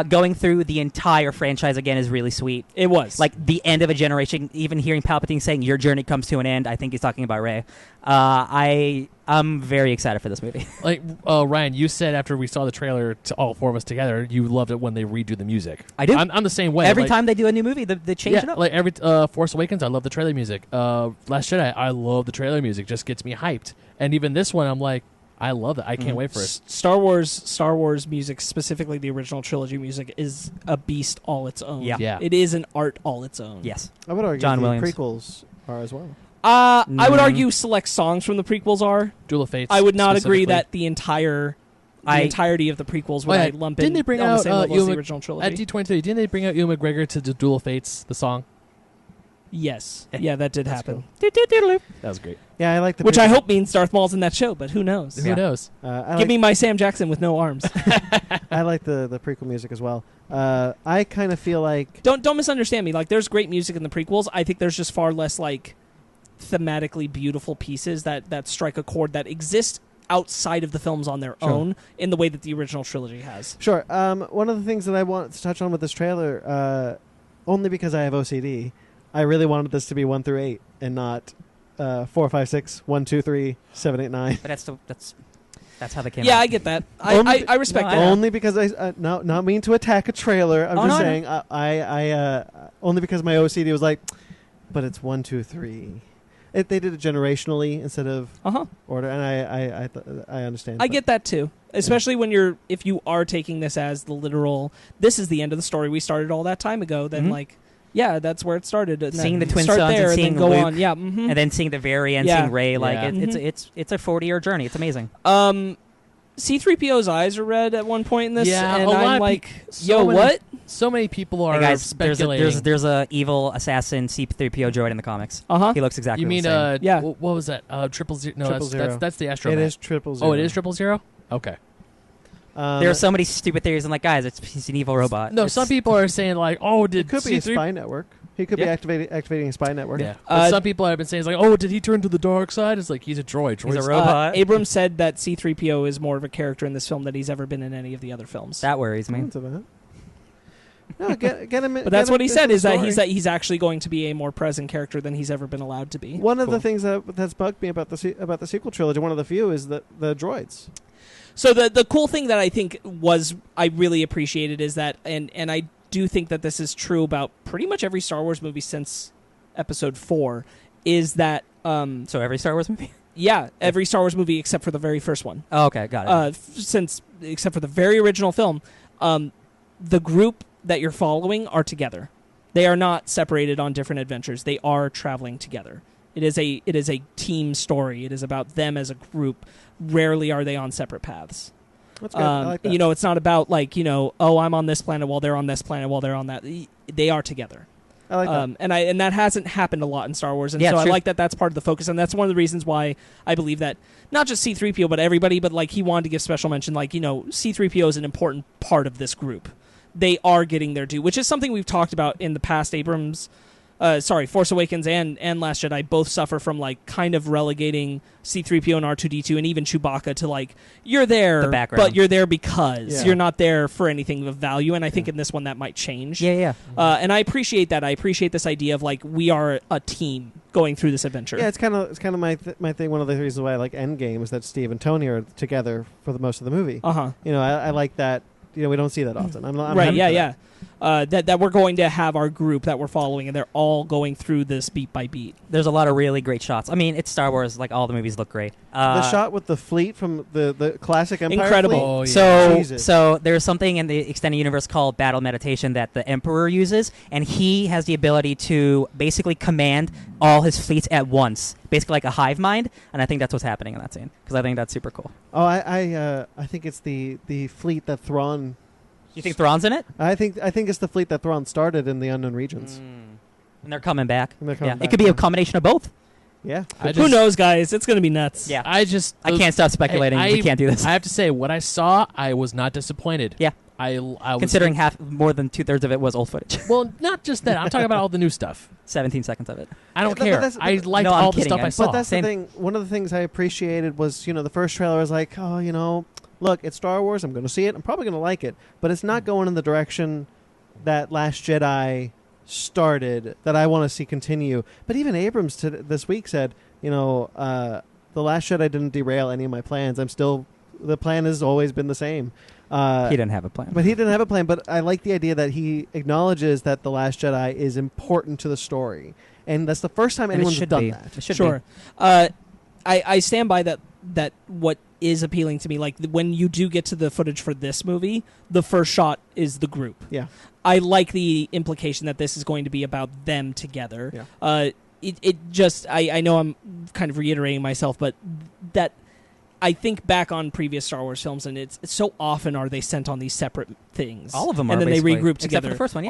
Going through the entire franchise again is really sweet. It was like the end of a generation. Even hearing Palpatine saying your journey comes to an end, I think he's talking about Rey. I'm very excited for this movie. Like Ryan, you said after we saw the trailer to all four of us together, you loved it when they redo the music. I do. I'm the same way. Every time they do a new movie, they change it up. Like every Force Awakens, I love the trailer music. Last Jedi, I love the trailer music. Just gets me hyped. And even this one, I'm like, I love it. I can't wait for it. Star Wars music, specifically the original trilogy music, is a beast all its own. Yeah. It is an art all its own. Yes. I would argue John the Williams. prequels are as well. I would argue select songs from the prequels are. Duel of Fates. I would not agree that the entire the entirety of the prequels would I lump in. Didn't they bring on out the same level as the Ewan original trilogy? at D23? Didn't they bring out Ewan McGregor to do Duel of Fates, the song? Yes. Yeah, that did happen. That was great. Yeah, I like the Which I hope means Darth Maul's in that show, but who knows? Who knows? Give me my Sam Jackson with no arms. I like the prequel music as well. I kind of feel like Don't misunderstand me. Like, there's great music in the prequels. I think there's just far less like thematically beautiful pieces that strike a chord that exist outside of the films on their own in the way that the original trilogy has. Sure. One of the things that I want to touch on with this trailer, only because I have OCD, I really wanted this to be 1 through 8 and not 4, 5, 6, 1, 2, 3, 7, 8, 9. But that's how they came out. Yeah, I get that. I respect that. Only because I not mean to attack a trailer. I'm just saying I only because my OCD was like, but it's 1, 2, 3. They did it generationally instead of order, and I understand. I get that too, especially when if you are taking this as the literal. This is the end of the story we started all that time ago. Then yeah, that's where it started. And seeing the twin sons and seeing go Luke, on, and then seeing the very end, seeing Rey. Like it's a 40-year journey. It's amazing. C-3PO's eyes are red at one point in this, and I'm like, what? So many people are speculating. There's a evil assassin C-3PO droid in the comics. He looks exactly the same. You mean, what was that? 000? No, that's the Astro. It is 000. Oh, it is 000? Okay. There are so many stupid theories. I'm like, guys, he's an evil robot. No, some people are saying like, oh, it could be a spy network. He could be activating a spy network. Yeah. But some people have been saying, it's like, oh, did he turn to the dark side? It's like, he's a droid. He's a robot. Abrams said that C-3PO is more of a character in this film than he's ever been in any of the other films. That worries me. No, get him. But that's what he said, is that he's actually going to be a more present character than he's ever been allowed to be. One of the things that's bugged me about the sequel trilogy, one of the few, is the droids. So the cool thing that I think I really appreciated is that, and I do think that this is true about pretty much every Star Wars movie since Episode 4, is that... so every Star Wars movie? Yeah, every Star Wars movie except for the very first one. Oh, okay, got it. Except for the very original film, the group that you're following are together. They are not separated on different adventures. They are traveling together. It is a team story. It is about them as a group. Rarely are they on separate paths. That's good. I like that. It's not about like, I'm on this planet while they're on this planet while they're on that. They are together. I like that. And that hasn't happened a lot in Star Wars. And so I like that that's part of the focus. And that's one of the reasons why I believe that not just C-3PO, but everybody, but like he wanted to give special mention, like, C-3PO is an important part of this group. They are getting their due, which is something we've talked about in the past. Force Awakens and Last Jedi both suffer from like kind of relegating C-3PO and R2-D2 and even Chewbacca to like, you're there, the background. but you're there because you're not there for anything of value. And I think in this one that might change. Yeah. And I appreciate that. I appreciate this idea of like, we are a team going through this adventure. Yeah, it's kind of my thing. One of the reasons why I like Endgame is that Steve and Tony are together for the most of the movie. I like that. We don't see that often. I'm right. Yeah. That we're going to have our group that we're following, and they're all going through this beat by beat. There's a lot of really great shots. I mean, it's Star Wars. Like, all the movies look great. The shot with the fleet from the classic Empire incredible. Fleet? Oh, yeah. So there's something in the extended universe called battle meditation that the Emperor uses, and he has the ability to basically command all his fleets at once, basically like a hive mind. And I think that's what's happening in that scene, because I think that's super cool. Oh, I think it's the fleet that Thrawn. You think Thrawn's in it? I think it's the fleet that Thrawn started in the Unknown Regions. And they're coming back. Back, it could be a combination of both. Yeah. Who knows, guys? It's going to be nuts. Yeah. I can't stop speculating. We can't do this. I have to say, what I saw, I was not disappointed. Yeah. I was considering more than 2/3 of it was old footage. Well, not just that. I'm talking about all the new stuff. 17 seconds of it. I don't care. I liked all the stuff I saw. But that's the thing. One of the things I appreciated was, the first trailer was like, look, it's Star Wars. I'm going to see it. I'm probably going to like it. But it's not going in the direction that Last Jedi started that I want to see continue. But even Abrams this week said, The Last Jedi didn't derail any of my plans. The plan has always been the same. He didn't have a plan. But he didn't have a plan. But I like the idea that he acknowledges that The Last Jedi is important to the story. And that's the first time anyone's done that. It should be. I stand by that what is appealing to me. Like, when you do get to the footage for this movie, the first shot is the group. Yeah. I like the implication that this is going to be about them together. Yeah. It just, I know I'm kind of reiterating myself, but that I think back on previous Star Wars films, and it's so often are they sent on these separate things. All of them are, and then they regroup except together. for the first one,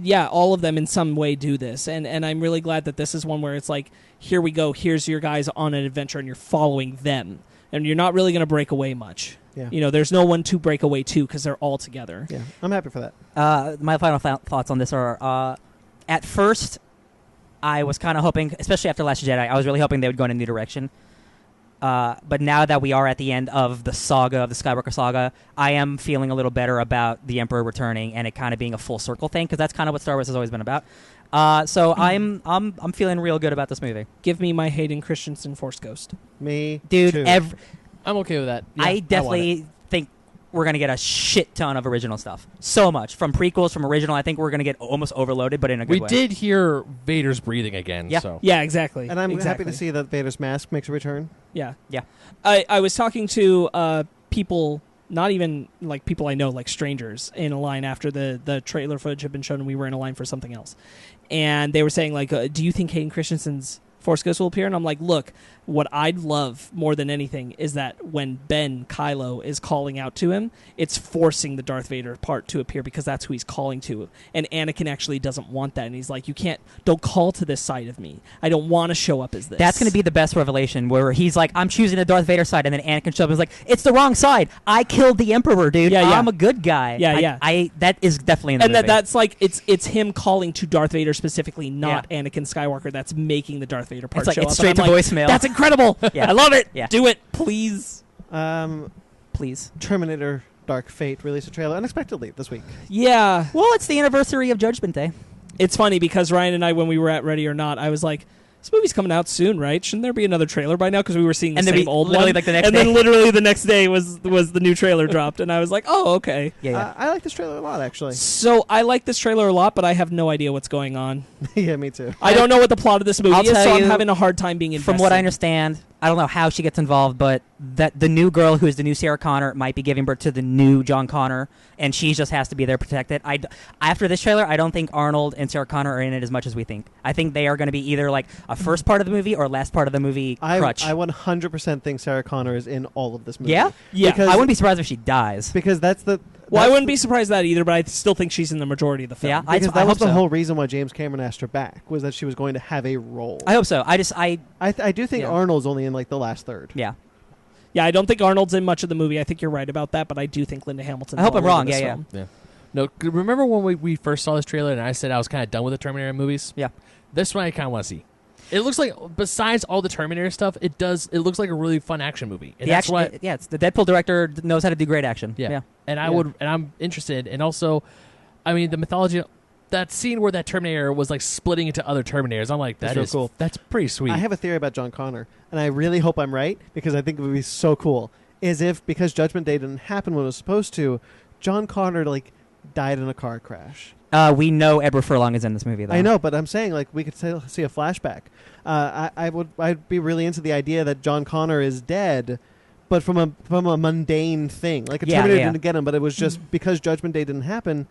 yeah. All of them in some way do this, and I'm really glad that this is one where it's like, here we go, here's your guys on an adventure, and you're following them, and you're not really going to break away much. Yeah. You know, there's no one to break away to because they're all together. Yeah, I'm happy for that. My final thoughts on this are, at first, I was kind of hoping, especially after Last Jedi, I was really hoping they would go in a new direction. But now that we are at the end of the saga, of the Skywalker saga, I am feeling a little better about the Emperor returning and it kind of being a full circle thing, because that's kind of what Star Wars has always been about. So I'm feeling real good about this movie. Give me my Hayden Christensen Force Ghost. Me, dude. too. I'm okay with that. Yeah, I definitely think we're gonna get a shit ton of original stuff. So much from prequels, from original. I think we're gonna get almost overloaded, but in a good way. We did hear Vader's breathing again. Yeah, so. Yeah, exactly. And I'm exactly. happy to see that Vader's mask makes a return. Yeah. Yeah. I was talking to people, not even like people I know, like strangers, in a line after the trailer footage had been shown and we were in a line for something else. And they were saying, like, do you think Hayden Christensen's Force Ghost will appear? And I'm like, look, what I'd love more than anything is that when Ben Kylo is calling out to him, it's forcing the Darth Vader part to appear because that's who he's calling to. And Anakin actually doesn't want that. And he's like, don't call to this side of me. I don't want to show up as this. That's going to be the best revelation, where he's like, I'm choosing the Darth Vader side, and then Anakin shows up and is like, it's the wrong side. I killed the Emperor, dude. Yeah, yeah. I'm a good guy. Yeah. That is definitely in the movie. And that's like, it's him calling to Darth Vader specifically, not Anakin Skywalker, that's making the Darth Vader part it's like, show it's up. straight to voicemail. That's incredible. Yeah. I love it. Yeah. Do it, please. Please. Terminator Dark Fate released a trailer unexpectedly this week. Yeah. Well, it's the anniversary of Judgment Day. It's funny because Ryan and I, when we were at Ready or Not, I was like, this movie's coming out soon, right? Shouldn't there be another trailer by now? Because we were seeing the same old one. Like the next and day. then literally the next day was the new trailer dropped. And I was like, oh, okay. Yeah. I like this trailer a lot, actually. So I like this trailer a lot, but I have no idea what's going on. Yeah, me too. I don't know what the plot of this movie is, so I'm you, having a hard time being invested. From what I understand, I don't know how she gets involved, but that the new girl who is the new Sarah Connor might be giving birth to the new John Connor, and she just has to be there to protect it. After this trailer, I don't think Arnold and Sarah Connor are in it as much as we think. I think they are going to be either like a first part of the movie or last part of the movie crutch. I 100% think Sarah Connor is in all of this movie. Yeah? Yeah. Because, I wouldn't be surprised if she dies. Because that's the... Well, I wouldn't be surprised at that either, but I still think she's in the majority of the film. Yeah, because that I was hope the so. whole reason why James Cameron asked her back, was that she was going to have a role. I hope so. I do think Arnold's only in like the last third. Yeah. Yeah, I don't think Arnold's in much of the movie. I think you're right about that, but I do think Linda Hamilton's I hope I'm wrong. Yeah. No, remember when we first saw this trailer and I said I was kind of done with the Terminator movies? Yeah. This one I kind of want to see. It looks like, besides all the Terminator stuff, it looks like a really fun action movie. And that's why, it's the Deadpool director knows how to do great action. Yeah. And I'm interested. And also, I mean, the mythology, that scene where that Terminator was like splitting into other Terminators, I'm like, That's real cool. That's pretty sweet. I have a theory about John Connor, and I really hope I'm right, because I think it would be so cool. Because Judgment Day didn't happen when it was supposed to, John Connor like died in a car crash. We know Edward Furlong is in this movie, though. I know, but I'm saying like we could see a flashback. I'd be really into the idea that John Connor is dead, but from a mundane thing. Like a Terminator didn't get him, but it was just because Judgment Day didn't happen,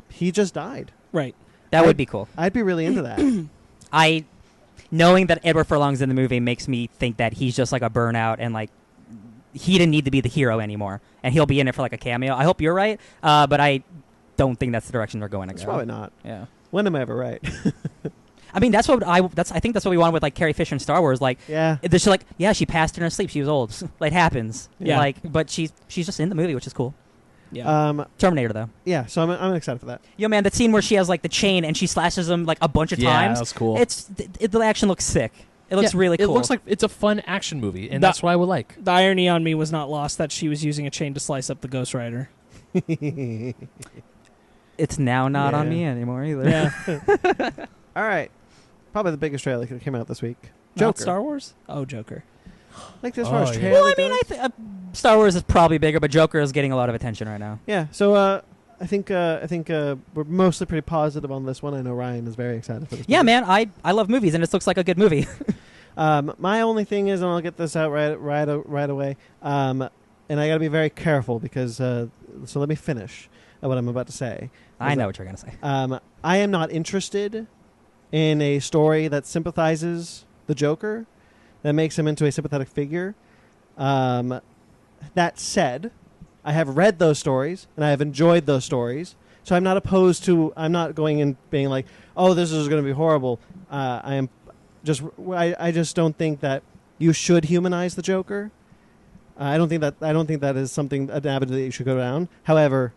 he just died. Right. That would be cool. I'd be really into that. Knowing that Edward Furlong's in the movie makes me think that he's just like a burnout and like he didn't need to be the hero anymore, and he'll be in it for like a cameo. I hope you're right, but I don't think that's the direction they're going to go. It's probably not. Yeah. When am I ever right? I mean, I think that's what we wanted with like Carrie Fisher in Star Wars. Like, she's like, she passed in her sleep. She was old. It happens. Yeah. Like, but she's just in the movie, which is cool. Yeah. Terminator though. Yeah. So I'm excited for that. Yo, man, that scene where she has like the chain and she slashes him like a bunch of times. Yeah, that was cool. The action looks sick. It looks really cool. It looks like it's a fun action movie, and that's what I would like. The irony on me was not lost that she was using a chain to slice up the Ghost Rider. It's now not on me anymore either. Yeah. All right. Probably the biggest trailer that came out this week. Not Joker. Star Wars? Oh, Joker. Like as far as trailer. Well, I mean, Star Wars is probably bigger, but Joker is getting a lot of attention right now. Yeah. So I think we're mostly pretty positive on this one. I know Ryan is very excited for this. Yeah, movie. man, I love movies, and this looks like a good movie. My only thing is, and I'll get this out right away. And I got to be very careful because. So let me finish what I'm about to say. I know what you're gonna say. I am not interested in a story that sympathizes the Joker, that makes him into a sympathetic figure. That said, I have read those stories and I have enjoyed those stories, so I'm not opposed to. I'm not going in being like, "Oh, this is going to be horrible." I just don't think that you should humanize the Joker. I don't think that is an avenue that you should go down. However,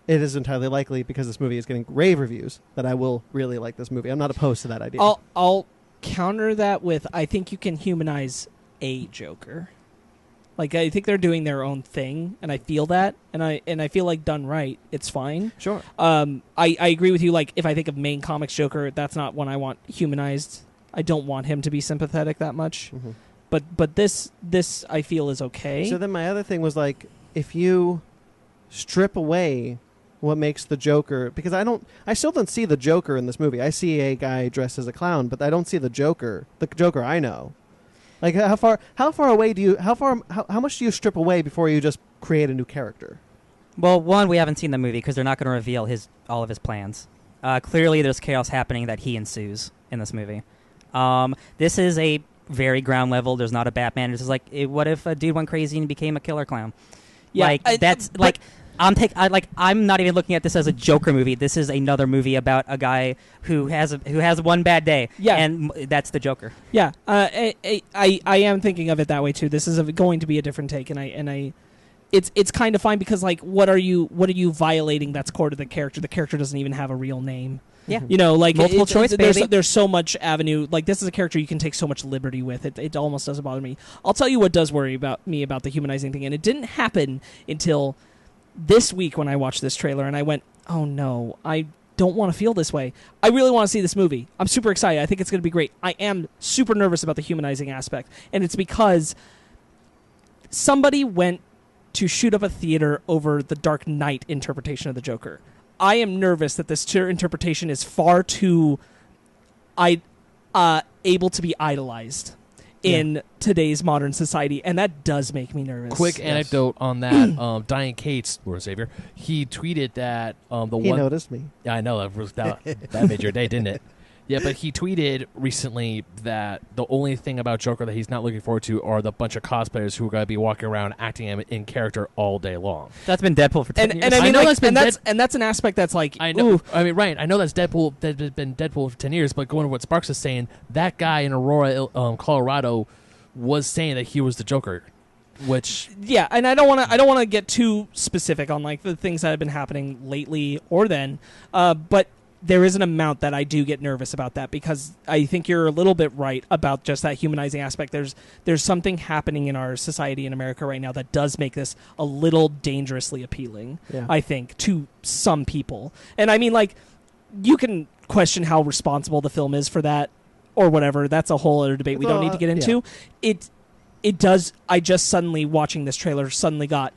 it is entirely likely, because this movie is getting rave reviews, that I will really like this movie. I'm not opposed to that idea. I'll counter that with, I think you can humanize a Joker. Like, I think they're doing their own thing, and I feel that, and I feel like done right, it's fine. Sure. I agree with you. Like, if I think of main comics Joker, that's not one I want humanized. I don't want him to be sympathetic that much. Mm-hmm. But this I feel is okay. So then my other thing was, like, if you strip away what makes the Joker, because I still don't see the Joker in this movie. I see a guy dressed as a clown, but I don't see the Joker I know. Like, how much do you strip away before you just create a new character? Well, one, we haven't seen the movie because they're not going to reveal all of his plans. Clearly, there's chaos happening that he ensues in this movie. This is a very ground level. There's not a Batman. It's just like, what if a dude went crazy and became a killer clown? Yeah, I'm not even looking at this as a Joker movie. This is another movie about a guy who has one bad day. Yeah, and that's the Joker. Yeah, I am thinking of it that way too. This is going to be a different take, and it's kind of fine, because, like, what are you violating that's core to the character? The character doesn't even have a real name. Yeah, you know, like, multiple choice, baby. There's so much avenue. Like, this is a character you can take so much liberty with. It almost doesn't bother me. I'll tell you what does worry about the humanizing thing, and it didn't happen until this week when I watched this trailer, and I went, "Oh no, I don't want to feel this way. I really want to see this movie. I'm super excited. I think it's going to be great. I am super nervous about the humanizing aspect, and it's because somebody went to shoot up a theater over the Dark Knight interpretation of the Joker. I am nervous that this interpretation is far too able to be idolized in today's modern society, and that does make me nervous. Quick anecdote on that. Diane Cates, Lord Savior, he tweeted that he noticed me. Yeah, I know. That made your day, didn't it? Yeah, but he tweeted recently that the only thing about Joker that he's not looking forward to are the bunch of cosplayers who are going to be walking around acting him in character all day long. That's been Deadpool for 10 years. And I mean, that's an aspect that's like, I know. Ooh. I mean, right. I know that's Deadpool. That's been Deadpool for 10 years. But going to what Sparkz is saying, that guy in Aurora, Colorado, was saying that he was the Joker. Which and I don't want to get too specific on, like, the things that have been happening lately or then, but there is an amount that I do get nervous about that, because I think you're a little bit right about just that humanizing aspect. There's something happening in our society in America right now that does make this a little dangerously appealing, I think, to some people. And I mean, like, you can question how responsible the film is for that or whatever. That's a whole other debate we don't need to get into. Yeah. It does. I just suddenly, watching this trailer, got,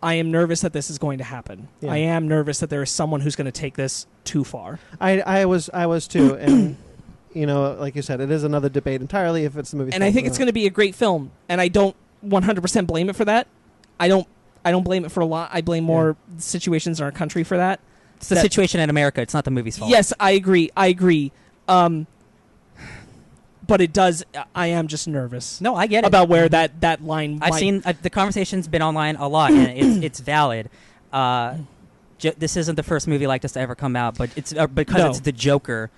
I am nervous that this is going to happen. Yeah. I am nervous that there is someone who's going to take this too far. I was too, and you know, like you said, it is another debate entirely if it's the movie. And I think it's going to be a great film, and I don't 100% blame it for that. I don't blame it for a lot. I blame more situations in our country for that. It's the situation in America. It's not the movie's fault. Yes, I agree. But it does. I am just nervous. No, I get it about where that line. I've seen the conversation's been online a lot, and it's valid. This isn't the first movie like this to ever come out, but it's because it's the Joker.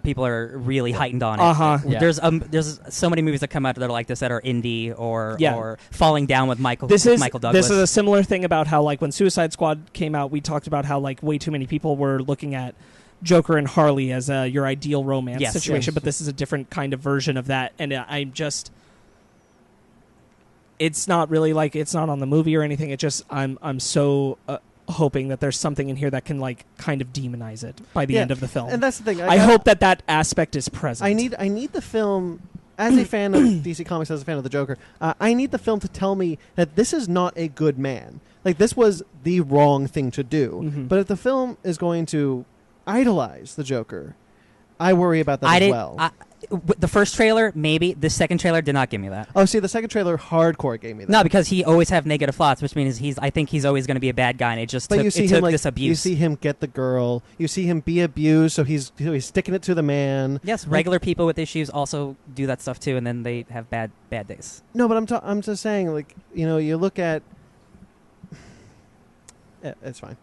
People are really heightened on it. Yeah. There's so many movies that come out that are like this that are indie or falling down with Michael Douglas. This is a similar thing about how, like, when Suicide Squad came out, we talked about how, like, way too many people were looking at Joker and Harley as your ideal romance situation, but this is a different kind of version of that, and I'm just, it's not really, like, it's not on the movie or anything. It just, I'm so hoping that there's something in here that can, like, kind of demonize it by the end of the film. And that's the thing. I hope that aspect is present. I need the film, as a fan of DC Comics, as a fan of the Joker, I need the film to tell me that this is not a good man. Like, this was the wrong thing to do. Mm-hmm. But if the film is going to idolize the Joker, I worry about that as well. The first trailer, maybe. The second trailer did not give me that. Oh, see, the second trailer hardcore gave me that. No, because he always have negative thoughts, which means I think he's always going to be a bad guy, and it just took this abuse. You see him get the girl. You see him be abused, so he's sticking it to the man. Yes, regular people with issues also do that stuff too, and then they have bad days. No, but I'm just saying, like, you look at. It's fine.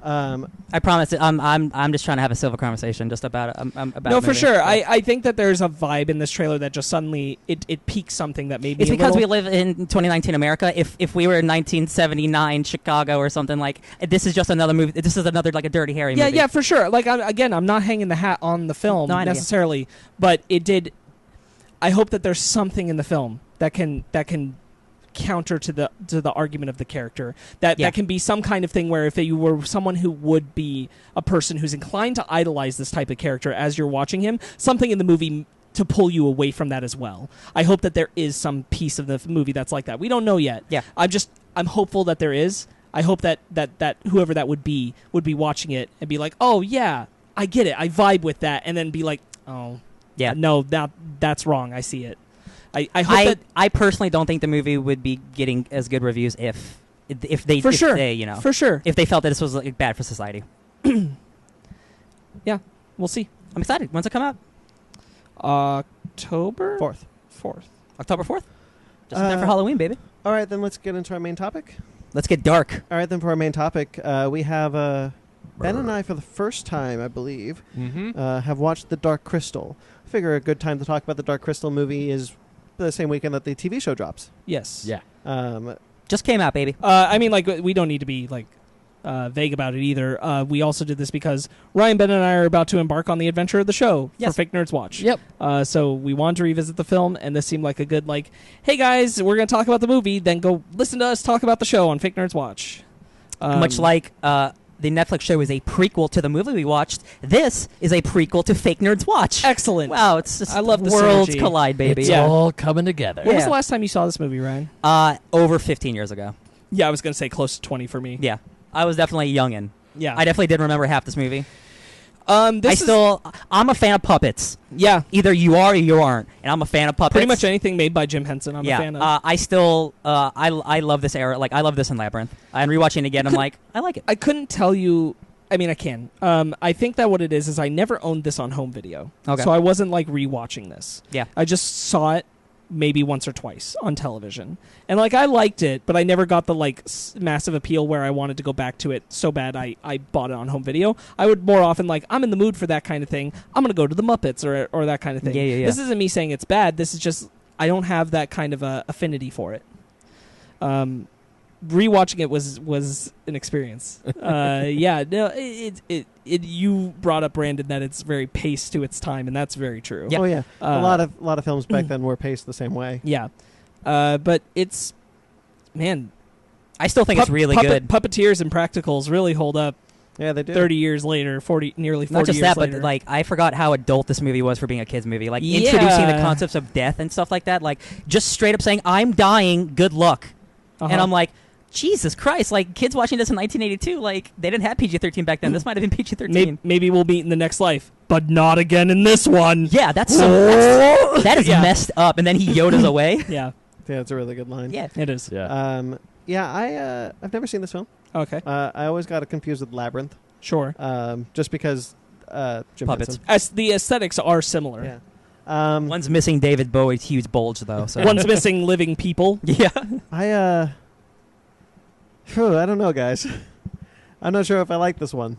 I promise. I'm just trying to have a civil conversation just about about. No, for sure. I think that there's a vibe in this trailer that just suddenly it peaks something that maybe it's because we live in 2019 America. If we were in 1979 Chicago or something, like, this is just another movie. This is another, like, a Dirty Harry movie. Yeah, for sure. Like, I'm not hanging the hat on the film necessarily, but it did. I hope that there's something in the film that can counter to the argument of the character, that can be some kind of thing where if you were someone who would be a person who's inclined to idolize this type of character as you're watching him, something in the movie to pull you away from that as well. I hope that there is some piece of the movie that's like that. We don't know yet. Yeah. I'm hopeful that there is. I hope that whoever that would be watching it and be like, oh yeah, I get it, I vibe with that, and then be like, oh yeah, no, that's wrong, I see it. I hope that I personally don't think the movie would be getting as good reviews if they for sure if they felt that this was, like, bad for society. Yeah, we'll see. I'm excited. When's it come out? October 4th. October 4th. Just in time for Halloween, baby. All right, then let's get into our main topic. Let's get dark. All right, then for our main topic, we have Ben and I, for the first time, I believe, have watched The Dark Crystal. I figure a good time to talk about The Dark Crystal movie is the same weekend that the TV show drops. Yes. Yeah. Just came out, baby. I mean, like, we don't need to be, like, vague about it either. We also did this because Ryan, Ben, and I are about to embark on the adventure of the show for Fake Nerds Watch. Yep. So we wanted to revisit the film, and this seemed like a good, like, hey guys, we're going to talk about the movie, then go listen to us talk about the show on Fake Nerds Watch. Much like the Netflix show is a prequel to the movie we watched, this is a prequel to Fake Nerds Watch. Excellent. Wow, it's just, I love the worlds synergy. collide, baby. It's all coming together. When was the last time you saw this movie, Ryan? Over 15 years ago. Yeah, I was going to say close to 20 for me. Yeah. I was definitely youngin'. Yeah. I definitely didn't remember half this movie. I'm a fan of puppets. Yeah. Either you are or you aren't. And I'm a fan of puppets. Pretty much anything made by Jim Henson, I'm a fan of. I love this era. Like, I love this in Labyrinth. And rewatching it again, I'm like, I like it. I couldn't tell you. I mean, I can. I think that what it is I never owned this on home video. Okay. So I wasn't, like, rewatching this. Yeah. I just saw it maybe once or twice on television. And, like, I liked it, but I never got the, like, massive appeal where I wanted to go back to it so bad I bought it on home video. I would more often, like, I'm in the mood for that kind of thing. I'm going to go to the Muppets or that kind of thing. Yeah. This isn't me saying it's bad. This is just I don't have that kind of a affinity for it. Rewatching it was an experience. Yeah, no, you brought up, Brandon, that it's very paced to its time, and that's very true. Yeah. Oh yeah, a lot of films back then were paced the same way. Yeah, but it's, man, I still think it's really good. Puppeteers and practicals really hold up. Yeah, they do. 30 years later, nearly 40 Not just years that, later. but, like, I forgot how adult this movie was for being a kids movie. Like, introducing the concepts of death and stuff like that. Like, just straight up saying, "I'm dying. Good luck." And I'm like, Jesus Christ, like, kids watching this in 1982, like, they didn't have PG-13 back then. This might have been PG-13. Maybe we'll meet in the next life, but not again in this one. Yeah, that is messed up. And then he Yoda's away. Yeah. Yeah, it's a really good line. Yeah. It is. Yeah. I've never seen this film. Okay. I always got it confused with Labyrinth. Sure. Just because Jim puppets. Henson. The aesthetics are similar. Yeah. One's missing David Bowie's huge bulge, though. So. One's missing living people. Yeah. I don't know, guys. I'm not sure if I like this one.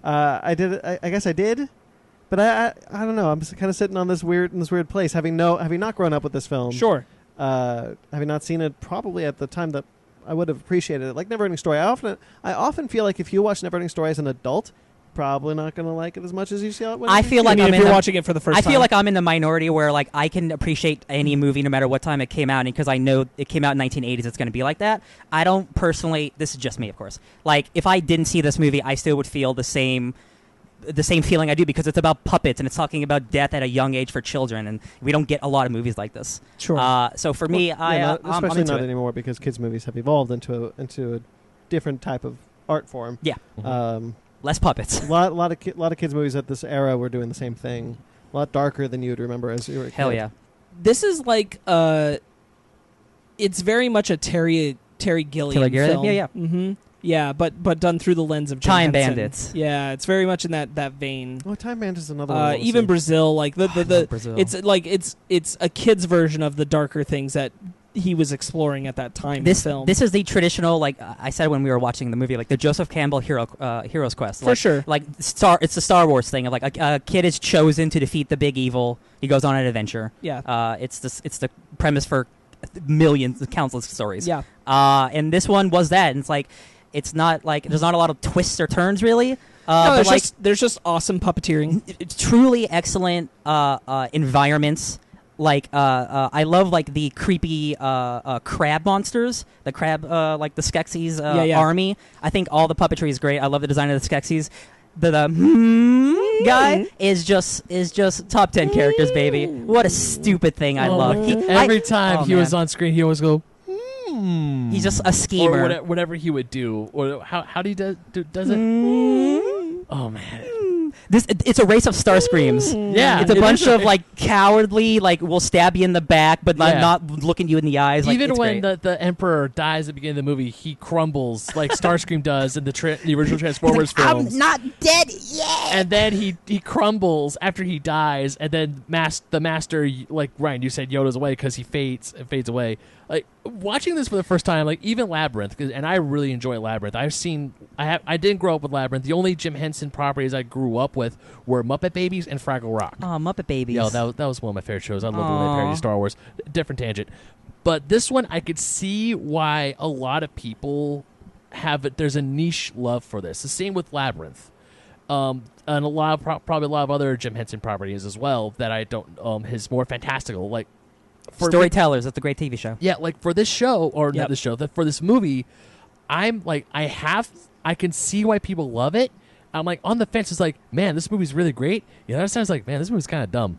I guess I did, but I don't know. I'm kind of sitting on this weird place, having not grown up with this film. Sure. Having not seen it probably at the time that I would have appreciated it. Like Neverending Story, I often feel like if you watch Neverending Story as an adult, probably not going to like it as much as you see it when I feel like if you're watching it for the first time. I feel like I'm in the minority where, like, I can appreciate any movie no matter what time it came out, and because I know it came out in 1980s, it's going to be like that. I don't personally, this is just me, of course, like, if I didn't see this movie, I still would feel the same feeling I do, because it's about puppets and it's talking about death at a young age for children, and we don't get a lot of movies like this. Sure. So for me, especially I'm not it. anymore, because kids movies have evolved into a different type of art form. Yeah. Less puppets. A lot of kids movies at this era were doing the same thing. lot darker than you would remember as you were a kid. Hell yeah. This is like it's very much a Terry Gilliam film. Yeah. Mm-hmm. Yeah, but done through the lens of Jim Time Henson. Bandits. Yeah, it's very much in that vein. Oh, Time Bandits is another one. Even Brazil, like the Brazil. it's like it's a kid's version of the darker things that he was exploring at that time. This in film. This is the traditional, like I said when we were watching the movie, like the Joseph Campbell Hero's Quest. For sure. Like it's the Star Wars thing of like a kid is chosen to defeat the big evil. He goes on an adventure. Yeah. It's the premise for millions, countless stories. Yeah. And this one was that, and it's like it's not like there's not a lot of twists or turns really. No, but there's just awesome puppeteering. It's truly excellent environments. Like I love like the creepy crab monsters, the crab like the Skeksis army. I think all the puppetry is great. I love the design of the Skeksis. The guy is just top 10 characters, baby. What a stupid thing! I love. Every time he was on screen, he always go. He's just a schemer. Or whatever he would do, or how do he does it? Oh man. It's a race of star screams. Yeah, it's a bunch of like cowardly, like will stab you in the back, but not looking you in the eyes. Even like, when the Emperor dies at the beginning of the movie, he crumbles like Starscream does in the original Transformers films. I'm not dead yet. And then he crumbles after he dies, and then the Master, like Ryan, you said Yoda's away because he fades away. Like watching this for the first time, like even Labyrinth, and I really enjoy Labyrinth. I didn't grow up with Labyrinth. The only Jim Henson properties I grew up with were Muppet Babies and Fraggle Rock. Oh, Muppet Babies. Yeah, that was one of my favorite shows. I love the way they parody Star Wars. Different tangent. But this one, I could see why a lot of people have it. There's a niche love for this. The same with Labyrinth. And probably a lot of other Jim Henson properties as well that I don't, his more fantastical, like, Storytellers. That's a great TV show. Yeah, like for this show, or not this show, for this movie, I'm like, I can see why people love it. I'm like on the fence. It's like, man, this movie's really great. The other side's like, man, this movie's kind of dumb.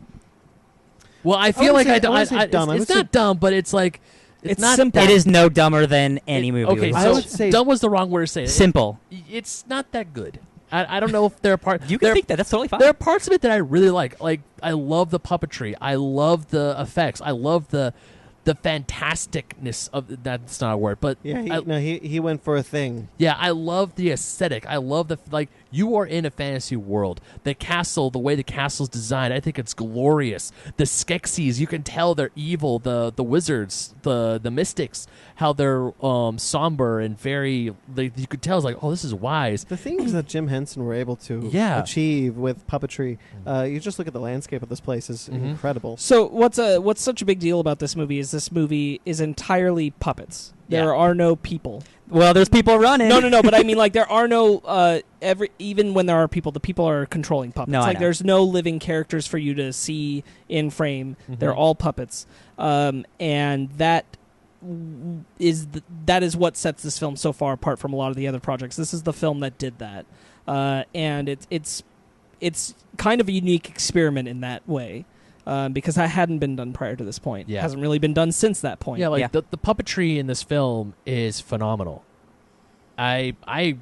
Well, I feel like I don't. It's not dumb, but it's like it's not simple. It is no dumber than any movie. Okay, I would say dumb was the wrong word to say. Simple. It's not that good. I don't know if there are parts. You can think that. That's totally fine. There are parts of it that I really like. Like I love the puppetry. I love the effects. I love the fantasticness of that's not a word, but he went for a thing. Yeah, I love the aesthetic. I love the like you are in a fantasy world. The castle, the way the castle's designed, I think it's glorious. The Skeksis, you can tell they're evil. The wizards, the mystics, how they're somber and very. You could tell it's like, oh, this is wise. The things that Jim Henson were able to achieve with puppetry. You just look at the landscape of this place is incredible. So what's such a big deal about this movie is this movie is entirely puppets. There are no people. Well, there's people running. No, but I mean, like, there are no even when there are people, the people are controlling puppets. No, like, there's no living characters for you to see in frame. Mm-hmm. They're all puppets, and that is what sets this film so far apart from a lot of the other projects. This is the film that did that, and it's kind of a unique experiment in that way. Because that hadn't been done prior to this point. It hasn't really been done since that point. Yeah, like the puppetry in this film is phenomenal. I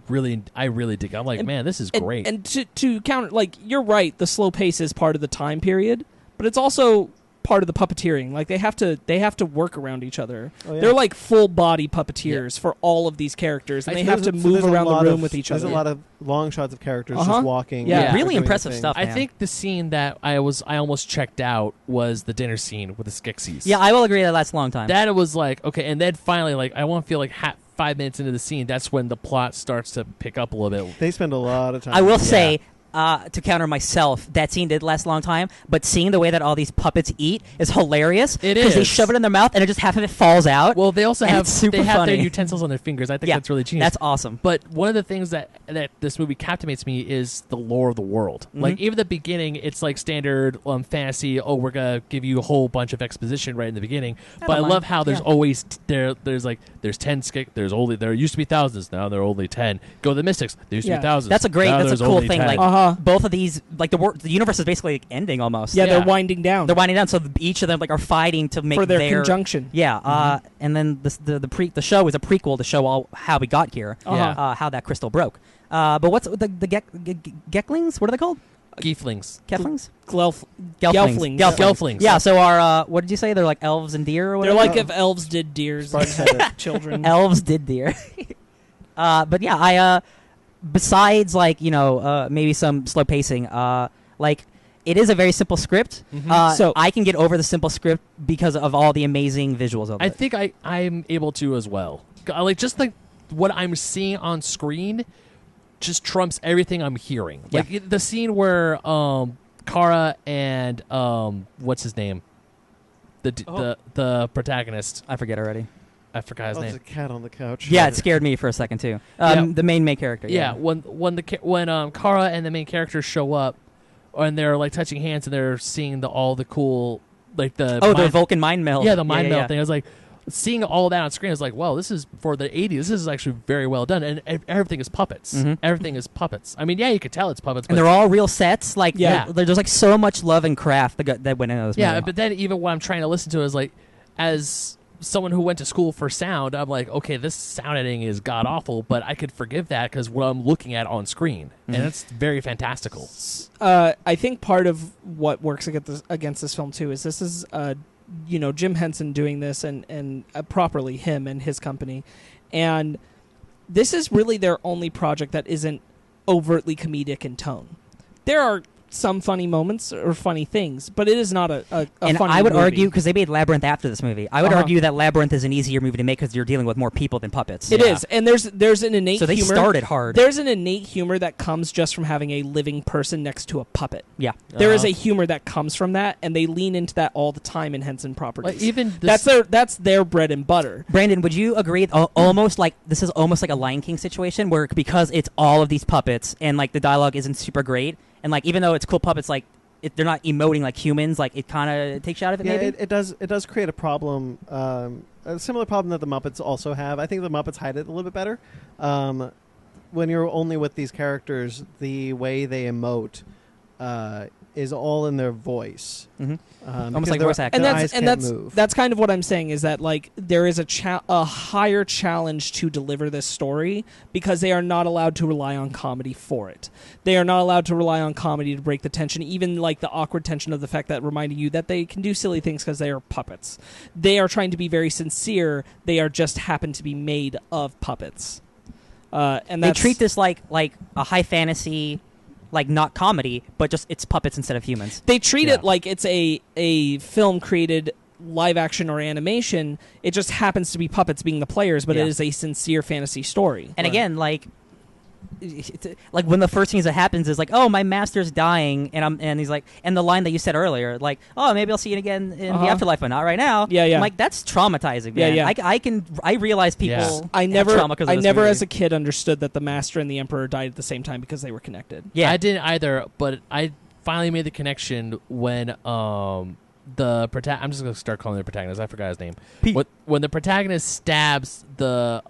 really dig it. I'm like, man, this is great. And to counter, like, you're right, the slow pace is part of the time period, but it's also part of the puppeteering. Like, they have to work around each other. Oh, yeah. They're like full body puppeteers for all of these characters, and they have to move around the room with each other. There's a lot of long shots of characters just walking. Yeah, really impressive stuff. I think the scene that I almost checked out was the dinner scene with the Skeksis. Yeah, I will agree that lasts a long time. That it was like, okay, and then finally, like, I won't feel like 5 minutes into the scene, that's when the plot starts to pick up a little bit. They spend a lot of time. I will say, to counter myself, that scene did last a long time, but seeing the way that all these puppets eat is hilarious. It is. Because they shove it in their mouth and just half of it falls out. Well, they also have their utensils on their fingers. I think that's really genius. That's awesome. But one of the things that this movie captivates me is the lore of the world. Mm-hmm. Like, even the beginning, it's like standard fantasy, we're going to give you a whole bunch of exposition right in the beginning. But I love how there's always, there's 10 there used to be thousands, now there are only 10. Go to the Mystics, there used to be thousands. That's a cool thing. 10. Like, both of these, like the universe is basically ending almost. Yeah, they're winding down. So each of them are fighting to make for their conjunction. Yeah, and then the show is a prequel to show how we got here. How that crystal broke. But what's the Geklings? What are they called? Geeflings. Keflings? Gelflings. Gelflings. Yeah, so our, what did you say? They're like elves and deer or They're whatever? like if elves did deers and had children. Elves did deer. But yeah, I, besides like, maybe some slow pacing, like, it is a very simple script. So I can get over the simple script because of all the amazing visuals of it. I think I'm able to as well. Like what I'm seeing on screen just trumps everything I'm hearing. Yeah. Like the scene where Kara and what's his name? The protagonist. I forget already. I forgot his There's name. a cat on the couch. Yeah, it scared me for a second too. The main character. Yeah, when Kara and the main character show up, and they're like touching hands and they're seeing all the cool like the the Vulcan mind meld. Yeah, the mind meld thing. I was like seeing all that on screen. I was like, wow, this is for the 80s. This is actually very well done, and everything is puppets. Everything is puppets. I mean, yeah, you could tell it's puppets, and they're all real sets. Like, there's like so much love and craft that went into this movie. Yeah, but then even what I'm trying to listen to is like, as someone who went to school for sound, I'm like, okay, this sound editing is god awful, but I could forgive that because what I'm looking at on screen, and it's very fantastical. I think part of what works against this film too is this is Jim Henson doing this and properly, him and his company, and this is really their only project that isn't overtly comedic in tone. There are some funny moments or funny things, but it is not a and funny I would movie. argue, because they made Labyrinth after this movie, I would argue that Labyrinth is an easier movie to make because you're dealing with more people than puppets. It is, and there's an innate so they humor. started hard. There's an innate humor that comes just from having a living person next to a puppet. Yeah. There is a humor that comes from that, and they lean into that all the time in Henson properties. Like even that's their bread and butter. Brandon, would you agree? Almost like this is almost like a Lion King situation where because it's all of these puppets and like the dialogue isn't super great, and like even though it's cool puppets, like they're not emoting like humans, like it kind of takes you out of it. Yeah, maybe it does create a problem, a similar problem that the Muppets also have. I think the Muppets hide it a little bit better. When you're only with these characters, the way they emote is all in their voice. Almost like voice acting. And that's kind of what I'm saying is that like there is a higher challenge to deliver this story because they are not allowed to rely on comedy for it. They are not allowed to rely on comedy to break the tension, even like the awkward tension of the fact that reminding you that they can do silly things because they are puppets. They are trying to be very sincere. They are just happen to be made of puppets. And they treat this like a high fantasy, like not comedy, but just it's puppets instead of humans. They treat it like it's a film created live action or animation. It just happens to be puppets being the players, but it is a sincere fantasy story. And again, like when the first thing that happens is like, oh, my master's dying, and he's like, and the line that you said earlier, like, oh, maybe I'll see you again in the afterlife, but not right now. Yeah. I'm like, that's traumatizing, man. I realize people. I never movie. as a kid understood that the master and the emperor died at the same time because they were connected. Yeah, I didn't either, but I finally made the connection when I'm just gonna start calling the protagonist. I forgot his name. When the protagonist stabs the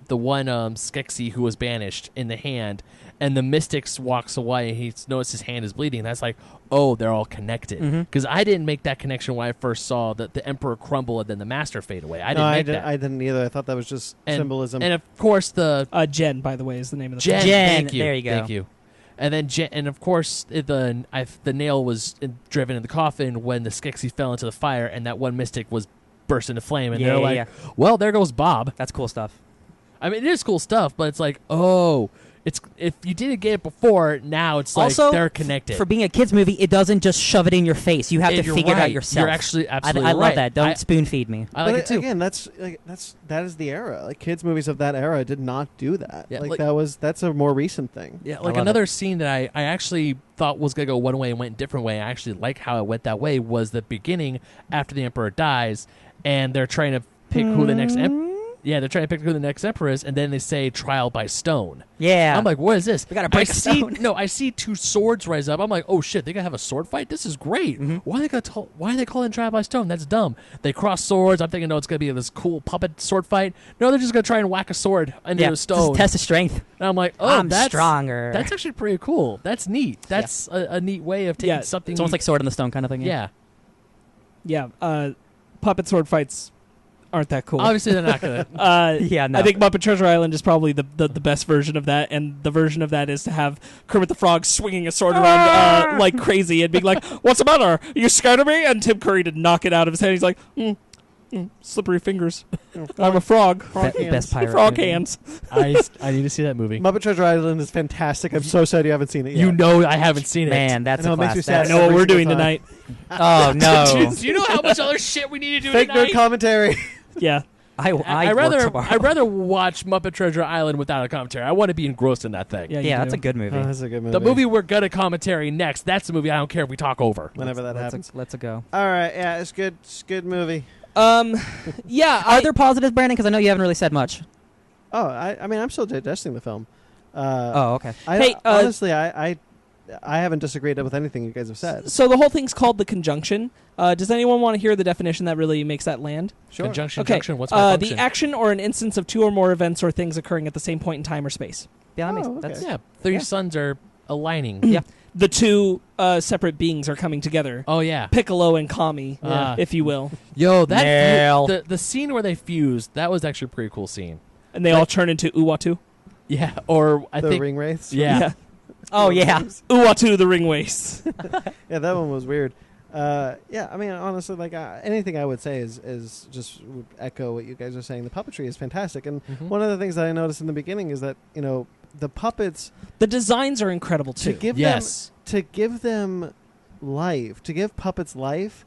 one Skeksis who was banished in the hand, and the Mystics walks away, and he notices his hand is bleeding. That's like, oh, they're all connected. Because I didn't make that connection when I first saw that the Emperor crumble and then the Master fade away. I didn't either. I thought that was just symbolism. And of course the Jen, by the way, is the name of the Jen. Thank you. There you go. Thank you. And then and of course the nail was driven in the coffin when the Skeksis fell into the fire, and that one Mystic was burst into flame, and they're like, well, there goes Bob. That's cool stuff. I mean, it is cool stuff, but it's like, oh, it's if you didn't get it before, now it's like also, they're connected. For being a kids movie, it doesn't just shove it in your face. You have to figure it out yourself. You're actually absolutely I right. love that. Don't spoon feed me. I like it too. Again, that is the era. Like kids movies of that era did not do that. Yeah, that's a more recent thing. Yeah, like another scene that I actually thought was gonna go one way and went a different way. I actually like how it went that way. Was the beginning after the Emperor dies, and they're trying to pick who the next they're trying to pick who the next emperor is, and then they say trial by stone. Yeah. I'm like, what is this? We gotta break a stone. No, I see two swords rise up. I'm like, oh shit, they gotta have a sword fight? This is great. Why are they calling trial by stone? That's dumb. They cross swords. I'm thinking, no, it's gonna be this cool puppet sword fight. No, they're just gonna try and whack a sword into a stone. Just test of strength. And I'm like, oh, that's stronger. That's actually pretty cool. That's neat. That's a neat way of taking something. It's almost like sword in the stone kind of thing. Yeah. Puppet sword fights aren't that cool. Obviously, they're not gonna. Yeah, no. I think Muppet Treasure Island is probably the best version of that, and the version of that is to have Kermit the Frog swinging a sword around like crazy and being like, "What's the matter? Are you scared of me?" And Tim Curry to knock it out of his hand. He's like, slippery fingers. I'm a frog. Best pirate. Frog hands. I need to see that movie. Muppet Treasure Island is fantastic. I'm so sad you haven't seen it yet. You know I haven't seen it. Man, that's I know, a it makes me class. sad. I know what Every we're single doing time. tonight. Oh no! Do you know how much other shit we need to do Fake tonight? nerd commentary. Yeah. I'd I'd rather watch Muppet Treasure Island without a commentary. I want to be engrossed in that thing. Yeah, you Yeah, do. that's a good movie. That's a good movie. The movie we're gonna commentary next. That's the movie I don't care if we talk over. Whenever that happens. Let's go. All right, yeah, it's good. It's a good movie. Yeah. Are there positives, Brandon? Because I know you haven't really said much. Oh, I mean, I'm still digesting the film. Okay. Honestly, I haven't disagreed with anything you guys have said. So the whole thing's called the conjunction. Does anyone want to hear the definition that really makes that land? Sure. Conjunction. Okay. Junction. What's my function? The action or an instance of two or more events or things occurring at the same point in time or space. Yeah, that makes okay. that's Yeah, three Yeah. suns are aligning. Yeah. The two separate beings are coming together. Oh yeah. Piccolo and Kami, Yeah. if you will. Yo, that Nail. the scene where they fused, that was actually a pretty cool scene. And they all turn into Uatu. Yeah, or I The think ring wraiths. yeah. Oh yeah. Uatu the ring waist. Yeah, that one was weird. Yeah, I mean, honestly, like anything I would say is just would echo what you guys are saying. The puppetry is fantastic, and one of the things that I noticed in the beginning is that the puppets The designs are incredible too. to give them life, to give puppets life,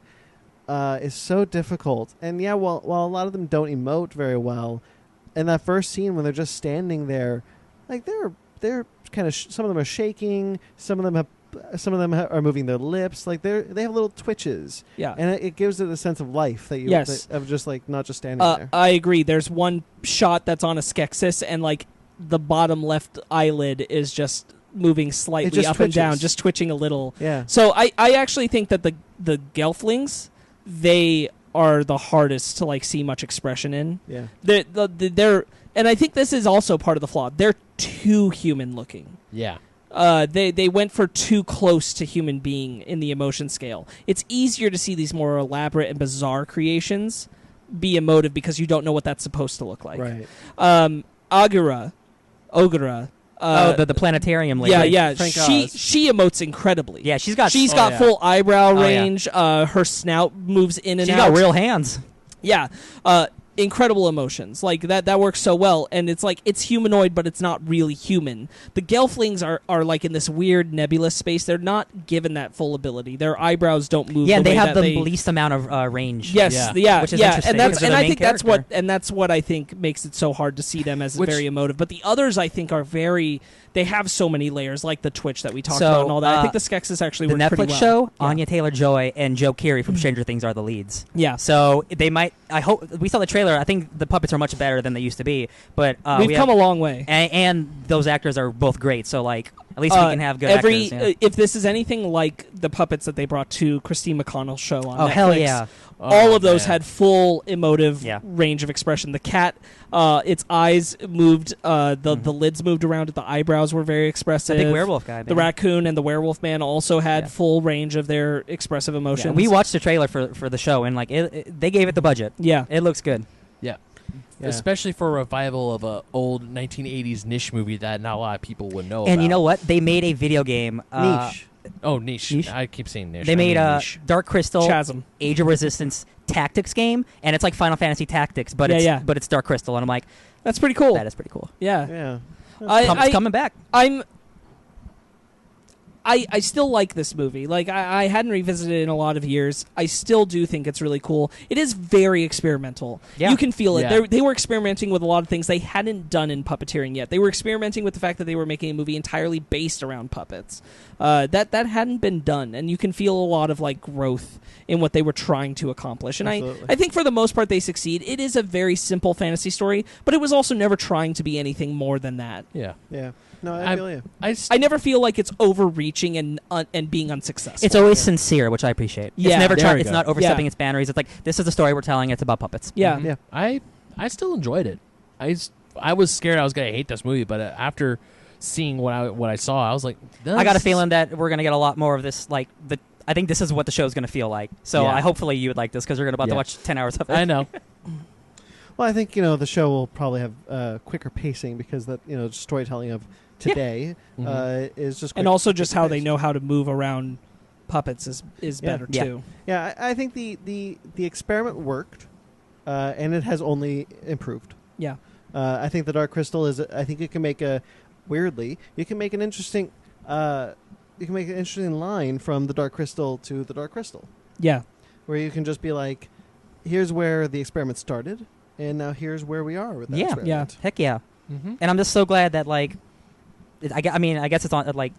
is so difficult. And yeah, while a lot of them don't emote very well, in that first scene when they're just standing there, like they're kind of some of them are shaking, some of them are moving their lips, like they have little twitches. Yeah. And it gives it a sense of life that you of just like not just standing there. I agree. There's one shot that's on a Skeksis, and like the bottom left eyelid is just moving slightly just up and down, twitches. just twitching a little. Yeah. So I actually think that the Gelflings, they are the hardest to like see much expression in. Yeah. They're and I think this is also part of the flaw. They're too human looking. Yeah. They went for too close to human being in the emotion scale. It's easier to see these more elaborate and bizarre creations be emotive because you don't know what that's supposed to look like. Right. Ogura. The planetarium lady. Yeah. Frank She emotes incredibly. Yeah, she's got full eyebrow yeah. range. Her snout moves in and she's out. got real hands. Yeah. Incredible emotions. Like that works so well, and it's like it's humanoid but it's not really human. The Gelflings are like in this weird nebulous space. They're not given that full ability. Their eyebrows don't move. Yeah, and the they way have that the least amount of range. Yes, yeah, which is yeah, interesting. and I think that's character. that's what I think makes it so hard to see them as Which- very emotive. But the others, I think, are very. They have so many layers, like the Twitch that we talked So, about and all that. I think the Skeksis actually The work pretty Netflix well. show, Yeah. Anya Taylor-Joy and Joe Keery from Stranger Things are the leads. Yeah. So they might. I hope we saw the trailer. I think the puppets are much better than they used to be. But We've come a long way. and those actors are both great. So like, at least we can have good actors. Yeah. If this is anything like the puppets that they brought to Christine McConnell's show on Netflix, hell yeah. all of those man. had full emotive Yeah. range of expression. The cat, its eyes moved, the lids moved around, the eyebrows were very expressive. The big werewolf guy. The man. raccoon and the werewolf man also had Yeah. full range of their expressive Yeah, emotions. we watched the trailer for the show and like they gave it the budget. Yeah. It looks good. Yeah. Especially for a revival of a old 1980s niche movie that not a lot of people would know And about. you know what? They made a video game. Niche. Oh, niche. Niche? I keep saying niche. They I made mean a niche. Dark Crystal Chasm. Age of Resistance tactics game, and it's like Final Fantasy Tactics, but Yeah. it's Dark Crystal, and I'm like, That's pretty cool. that is pretty cool. Yeah. Yeah. It's coming back. I still like this movie. Like, I hadn't revisited it in a lot of years. I still do think it's really cool. It is very experimental. Yeah. You can feel it. Yeah. They were experimenting with a lot of things they hadn't done in puppeteering yet. They were experimenting with the fact that they were making a movie entirely based around puppets. That hadn't been done, and you can feel a lot of like growth in what they were trying to accomplish. And Absolutely. I think for the most part they succeed. It is a very simple fantasy story, but it was also never trying to be anything more than that. Yeah. Yeah. No, I feel you. I never feel like it's overreaching and being unsuccessful. It's always sincere, which I appreciate. Yeah. It's never There try, we It's go. not overstepping Yeah. its boundaries. It's like, this is the story we're telling. It's about puppets. Yeah. Yeah. I still enjoyed it. I was scared I was gonna hate this movie, but after seeing what I saw, I was like, I got a feeling that we're gonna get a lot more of this. Like I think this is what the show's gonna feel like. So Yeah. hopefully you would like this because you're about to watch 10 hours of it. I know. Well, I think the show will probably have quicker pacing because that storytelling of today is just quick, and also just how they know how to move around puppets is better too. Yeah, I think the experiment worked, and it has only improved. Yeah, I think the Dark Crystal is. I think you can make an interesting. You can make an interesting line from the Dark Crystal to the Dark Crystal. Yeah, where you can just be like, here's where the experiment started, and now here's where we are with that experiment. Yeah, heck yeah. Mm-hmm. And I'm just so glad that I guess it's on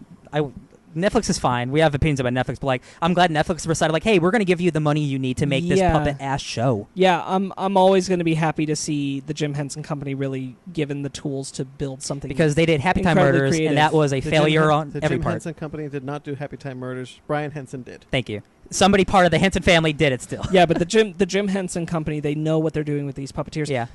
Netflix is fine. We have opinions about Netflix, but I'm glad Netflix decided hey, we're going to give you the money you need to make this puppet ass show. Yeah, I'm always going to be happy to see the Jim Henson Company really given the tools to build something, because they did Happy Time Murders, creative. And that was a failure on the every Jim part. Henson Company did not do Happy Time Murders. Brian Henson did. Thank you. Somebody part of the Henson family did it still. Yeah, but the Jim Henson Company, they know what they're doing with these puppeteers. Yeah.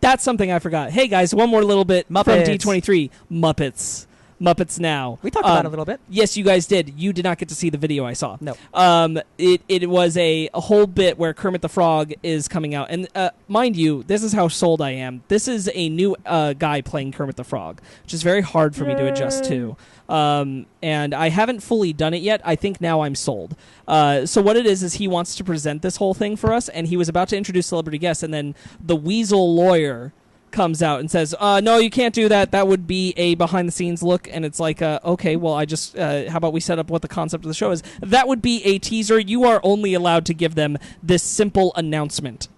That's something I forgot. Hey guys, one more little bit Muppets. from D23. Muppets Now. We talked about it a little bit. Yes, you guys did. You did not get to see the video I saw. No. It was a whole bit where Kermit the Frog is coming out. And mind you, this is how sold I am. This is a new guy playing Kermit the Frog, which is very hard for me to adjust to. And I haven't fully done it yet. I think now I'm sold. So what it is he wants to present this whole thing for us, and he was about to introduce celebrity guests, and then the weasel lawyer comes out and says, no, you can't do that. That would be a behind-the-scenes look. And it's like, okay, well, I just, how about we set up what the concept of the show is? That would be a teaser. You are only allowed to give them this simple announcement.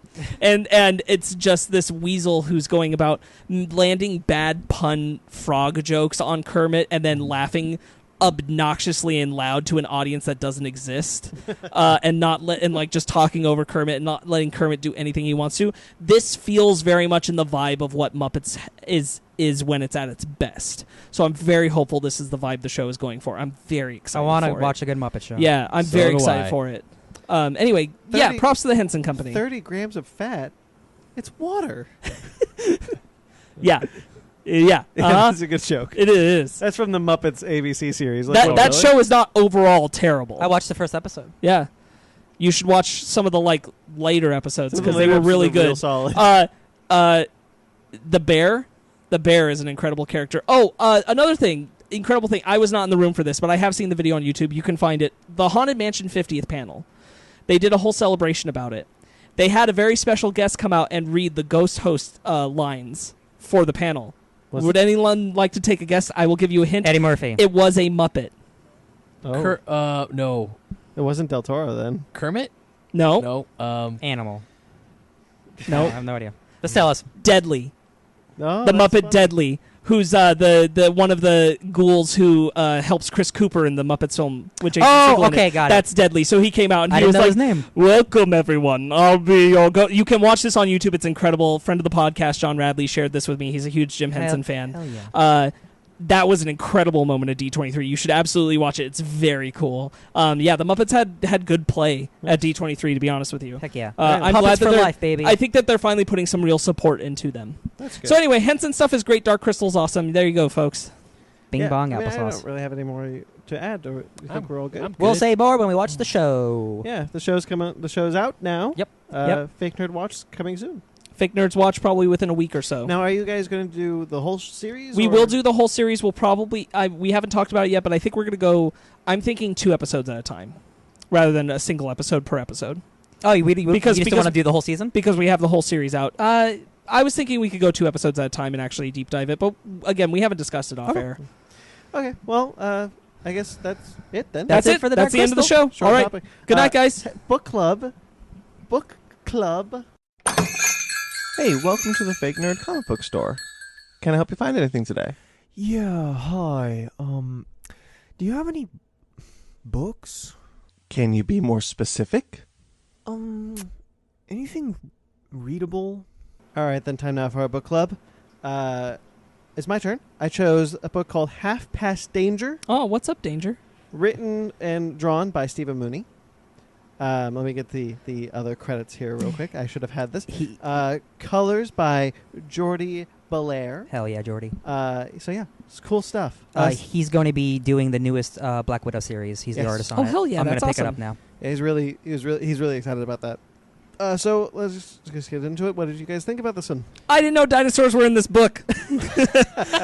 and it's just this weasel who's going about landing bad pun frog jokes on Kermit and then laughing obnoxiously and loud to an audience that doesn't exist, and just talking over Kermit and not letting Kermit do anything he wants to. This feels very much in the vibe of what Muppets is when it's at its best. So I'm very hopeful this is the vibe the show is going for. I'm very excited. I want to watch a good Muppet show. Yeah, I'm very excited for it. Anyway, 30, props to the Henson Company. 30 grams of fat. It's water. Yeah. Yeah, that's a good joke. It is. That's from the Muppets ABC series. That show is not overall terrible. I watched the first episode. Yeah, you should watch some of the later episodes because they were really good. Real solid. The bear is an incredible character. Oh, another thing, incredible thing. I was not in the room for this, but I have seen the video on YouTube. You can find it. The Haunted Mansion 50th panel. They did a whole celebration about it. They had a very special guest come out and read the ghost host lines for the panel. Would anyone like to take a guess? I will give you a hint. Eddie Murphy. It was a Oh. No. It wasn't Del Toro then. Kermit? No. No. Animal. No. I have no idea. Just tell us. Deadly. No. The Muppet Deadly, who's the one of the ghouls who helps Chris Cooper in the Muppets film with Jason Segel. Okay, got it. That's Deadly. So he came out and I he didn't was know like, his name. "Welcome everyone. I'll be your go." You can watch this on YouTube. It's incredible. Friend of the podcast, John Radley, shared this with me. He's a huge Jim Henson fan. Hell yeah. That was an incredible moment at D23. You should absolutely watch it. It's very cool. The Muppets had good play at D23, to be honest with you. Heck yeah. I'm Puppets glad that for they're life, baby. I think that they're finally putting some real support into them. That's good. So anyway, Henson stuff is great. Dark Crystal's awesome. There you go, folks. Bing bong I applesauce. don't really have any more to add. Or you think we're all good? We'll say more when we watch the show. Yeah, the show's coming. The show's out now. Yep. Fake Nerd Watch coming soon. Fake Nerds watch probably within a week or so. Now, are you guys going to do the whole series? We will do the whole series. We'll probably we haven't talked about it yet, but I think we're going to go. I'm thinking 2 episodes at a time, rather than a single episode per episode. Oh, you just want to do the whole season? Because we have the whole series out. I was thinking we could go 2 episodes at a time and actually deep dive it, but again, we haven't discussed it off air. Okay, well, I guess that's it then. That's it for the Dark Crystal. End of the show. Short all right. topic. Good night, guys. Book club. Hey, welcome to the Fake Nerd comic book store. Can I help you find anything today? Yeah, hi. Do you have any books? Can you be more specific? Anything readable? All right, then time now for our book club. It's my turn. I chose a book called Half Past Danger. Oh, what's up, Danger? Written and drawn by Stephen Mooney. Let me get the other credits here real quick. I should have had this. Colors by Jordi Belair. Hell yeah, Jordi. So yeah, it's cool stuff. He's going to be doing the newest Black Widow series. He's the artist on it. Oh hell yeah, I'm that's going to pick awesome. it up now. Yeah, he's really excited about that. So let's just get into it. What did you guys think about this one? I didn't know dinosaurs were in this book.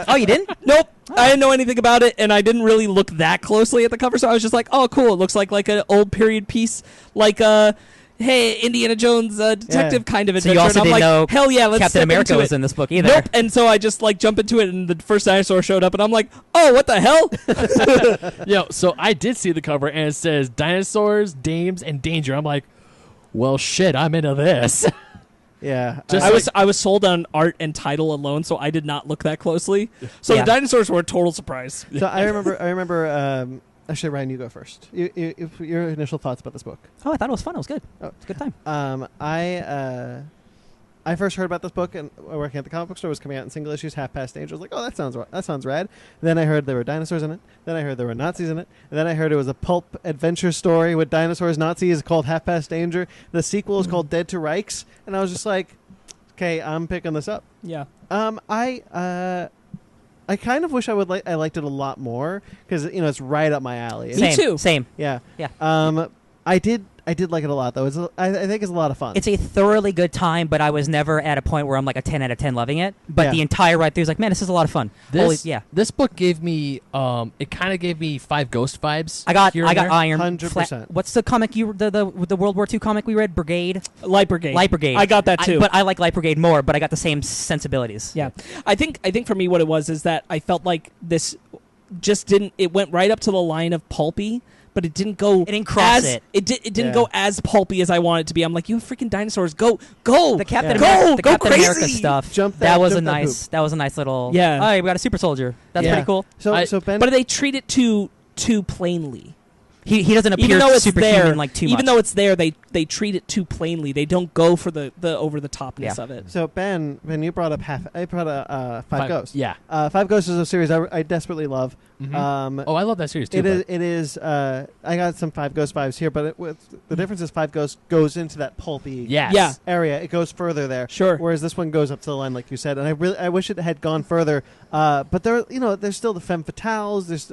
Oh, you didn't? Nope. I didn't know anything about it, and I didn't really look that closely at the cover, so I was just like, oh, cool. It looks like an old period piece, like hey, Indiana Jones detective kind of adventure. So you also and I'm didn't know hell yeah, let's Captain step America into was it. in this book either. Nope. And so I just jump into it, and the first dinosaur showed up, and I'm like, oh, what the hell? Yo, so I did see the cover, and it says dinosaurs, dames, and danger. I'm like, well, shit, I'm into this. Yeah. I was sold on art and title alone, so I did not look that closely. So Yeah. the dinosaurs were a total surprise. So I remember. Actually, Ryan, you go first. Your initial thoughts about this book. Oh, I thought it was fun. It was good. Oh. It's a good time. I first heard about this book and working at the comic book store. It was coming out in single issues, Half Past Danger. I was like, oh, that sounds rad. Then I heard there were dinosaurs in it. Then I heard there were Nazis in it. And then I heard it was a pulp adventure story with dinosaurs, Nazis, called Half Past Danger. The sequel is called Dead to Rights. And I was just like, okay, I'm picking this up. Yeah. I kind of wish I liked it a lot more because it's right up my alley. Me too. Same. Yeah. Yeah. I did like it a lot though. I think it's a lot of fun. It's a thoroughly good time, but I was never at a point where I'm like a 10 out of 10 loving it. But the entire ride through is like, man, this is a lot of fun. This book gave me, it kind of gave me Five Ghost vibes. I got here and there. Iron. 100%. What's the comic the World War II comic we read? Brigade. Light Brigade. Light Brigade. I got that too. But I like Light Brigade more. But I got the same sensibilities. Yeah. I think for me what it was is that I felt like this just didn't. It went right up to the line of pulpy. But it didn't go. It didn't cross it. It didn't go as pulpy as I wanted it to be. I'm like, you freaking dinosaurs, go! The Captain Go Captain crazy! America stuff. That was hoop. That was a nice little. Yeah. Oh, we got a super soldier. That's pretty cool. So Ben, But they treat it too plainly. He doesn't appear Even though it's superhuman there, like too much. even though it's there, they treat it too plainly. They don't go for the over the topness of it. So Ben, you brought up Five Ghosts. Yeah. Five Ghosts is a series I desperately love. Mm-hmm. I love that series too. It is. I got some Five Ghost vibes here, but the difference is Five Ghosts goes into that pulpy area. It goes further there. Sure. Whereas this one goes up to the line, like you said, and I wish it had gone further. But there's still the femme fatales. There's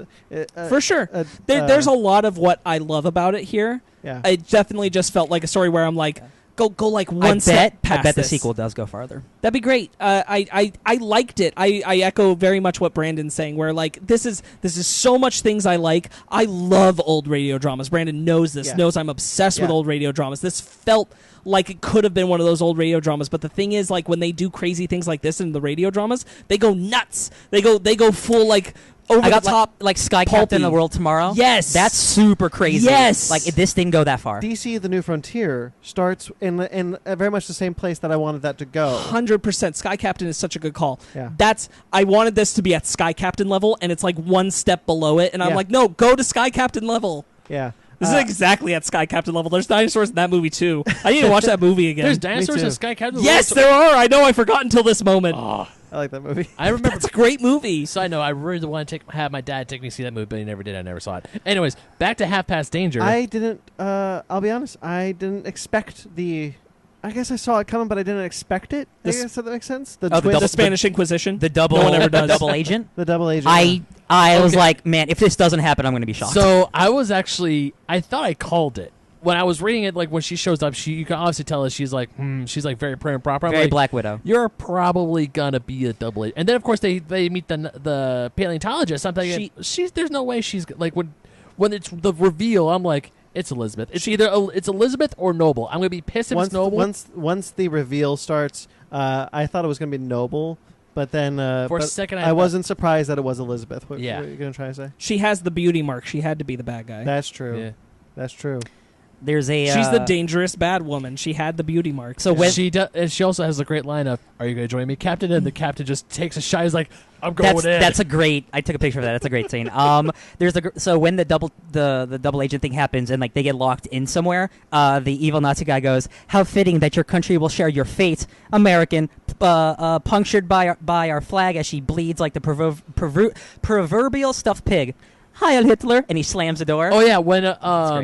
for sure. There's a lot of what I love about it here. Yeah. It definitely just felt like a story where I'm like, go like one step past I bet the this. sequel does go farther. That'd be great. I liked it. I echo very much what Brandon's saying, where like this is so much things I like. I love old radio dramas. Brandon knows this. Knows I'm obsessed with old radio dramas. This felt like it could have been one of those old radio dramas, but the thing is, like when they do crazy things like this in the radio dramas, they go nuts. They go full like over the top, like Sky pulpy. Captain: The World Tomorrow. Yes, that's super crazy. Yes, like this didn't go that far. DC: The New Frontier starts in very much the same place that I wanted that to go. 100%. Sky Captain is such a good call. Yeah. I wanted this to be at Sky Captain level, and it's like one step below it, and I'm like, no, go to Sky Captain level. Yeah. This is exactly at Sky Captain level. There's dinosaurs in that movie too. I need to watch that movie again. There's dinosaurs in Sky Captain. Yes, there are. I know. I forgot until this moment. I like that movie. I remember. It's a great movie. So I know I really want to have my dad take me to see that movie, but he never did. I never saw it. Anyways, back to Half Past Danger. I didn't. I'll be honest. I didn't expect the. I guess I saw it coming, but I didn't expect it. I guess that makes sense. The Spanish Inquisition. The double. No one ever does. Double agent. The double agent. I was like, man, if this doesn't happen, I'm going to be shocked. So I was actually, I thought I called it when I was reading it. Like when she shows up, you can obviously tell us she's like very prim and proper. I'm very like, Black Widow. You're probably gonna be a double agent. And then of course they meet the paleontologist. I'm thinking she's there's no way she's like when it's the reveal. I'm like, it's Elizabeth. It's either it's Elizabeth or Noble. I'm gonna be pissed if it's Noble. Once the reveal starts, I thought it was gonna be Noble. But then, for a second, I wasn't surprised that it was Elizabeth. What are you going to try to say? She has the beauty mark. She had to be the bad guy. That's true. Yeah. That's true. There's a. She's the dangerous bad woman. She had the beauty mark. So when she does, and she also has a great line of, "Are you going to join me, Captain?" And the captain just takes a shot. He's like, "I'm going in." That's a great. I took a picture of that. That's a great scene. So when the double agent thing happens and like they get locked in somewhere, the evil Nazi guy goes, "How fitting that your country will share your fate, American." Punctured by our flag as she bleeds like the proverbial stuffed pig. Heil Hitler, and he slams the door. Oh yeah, when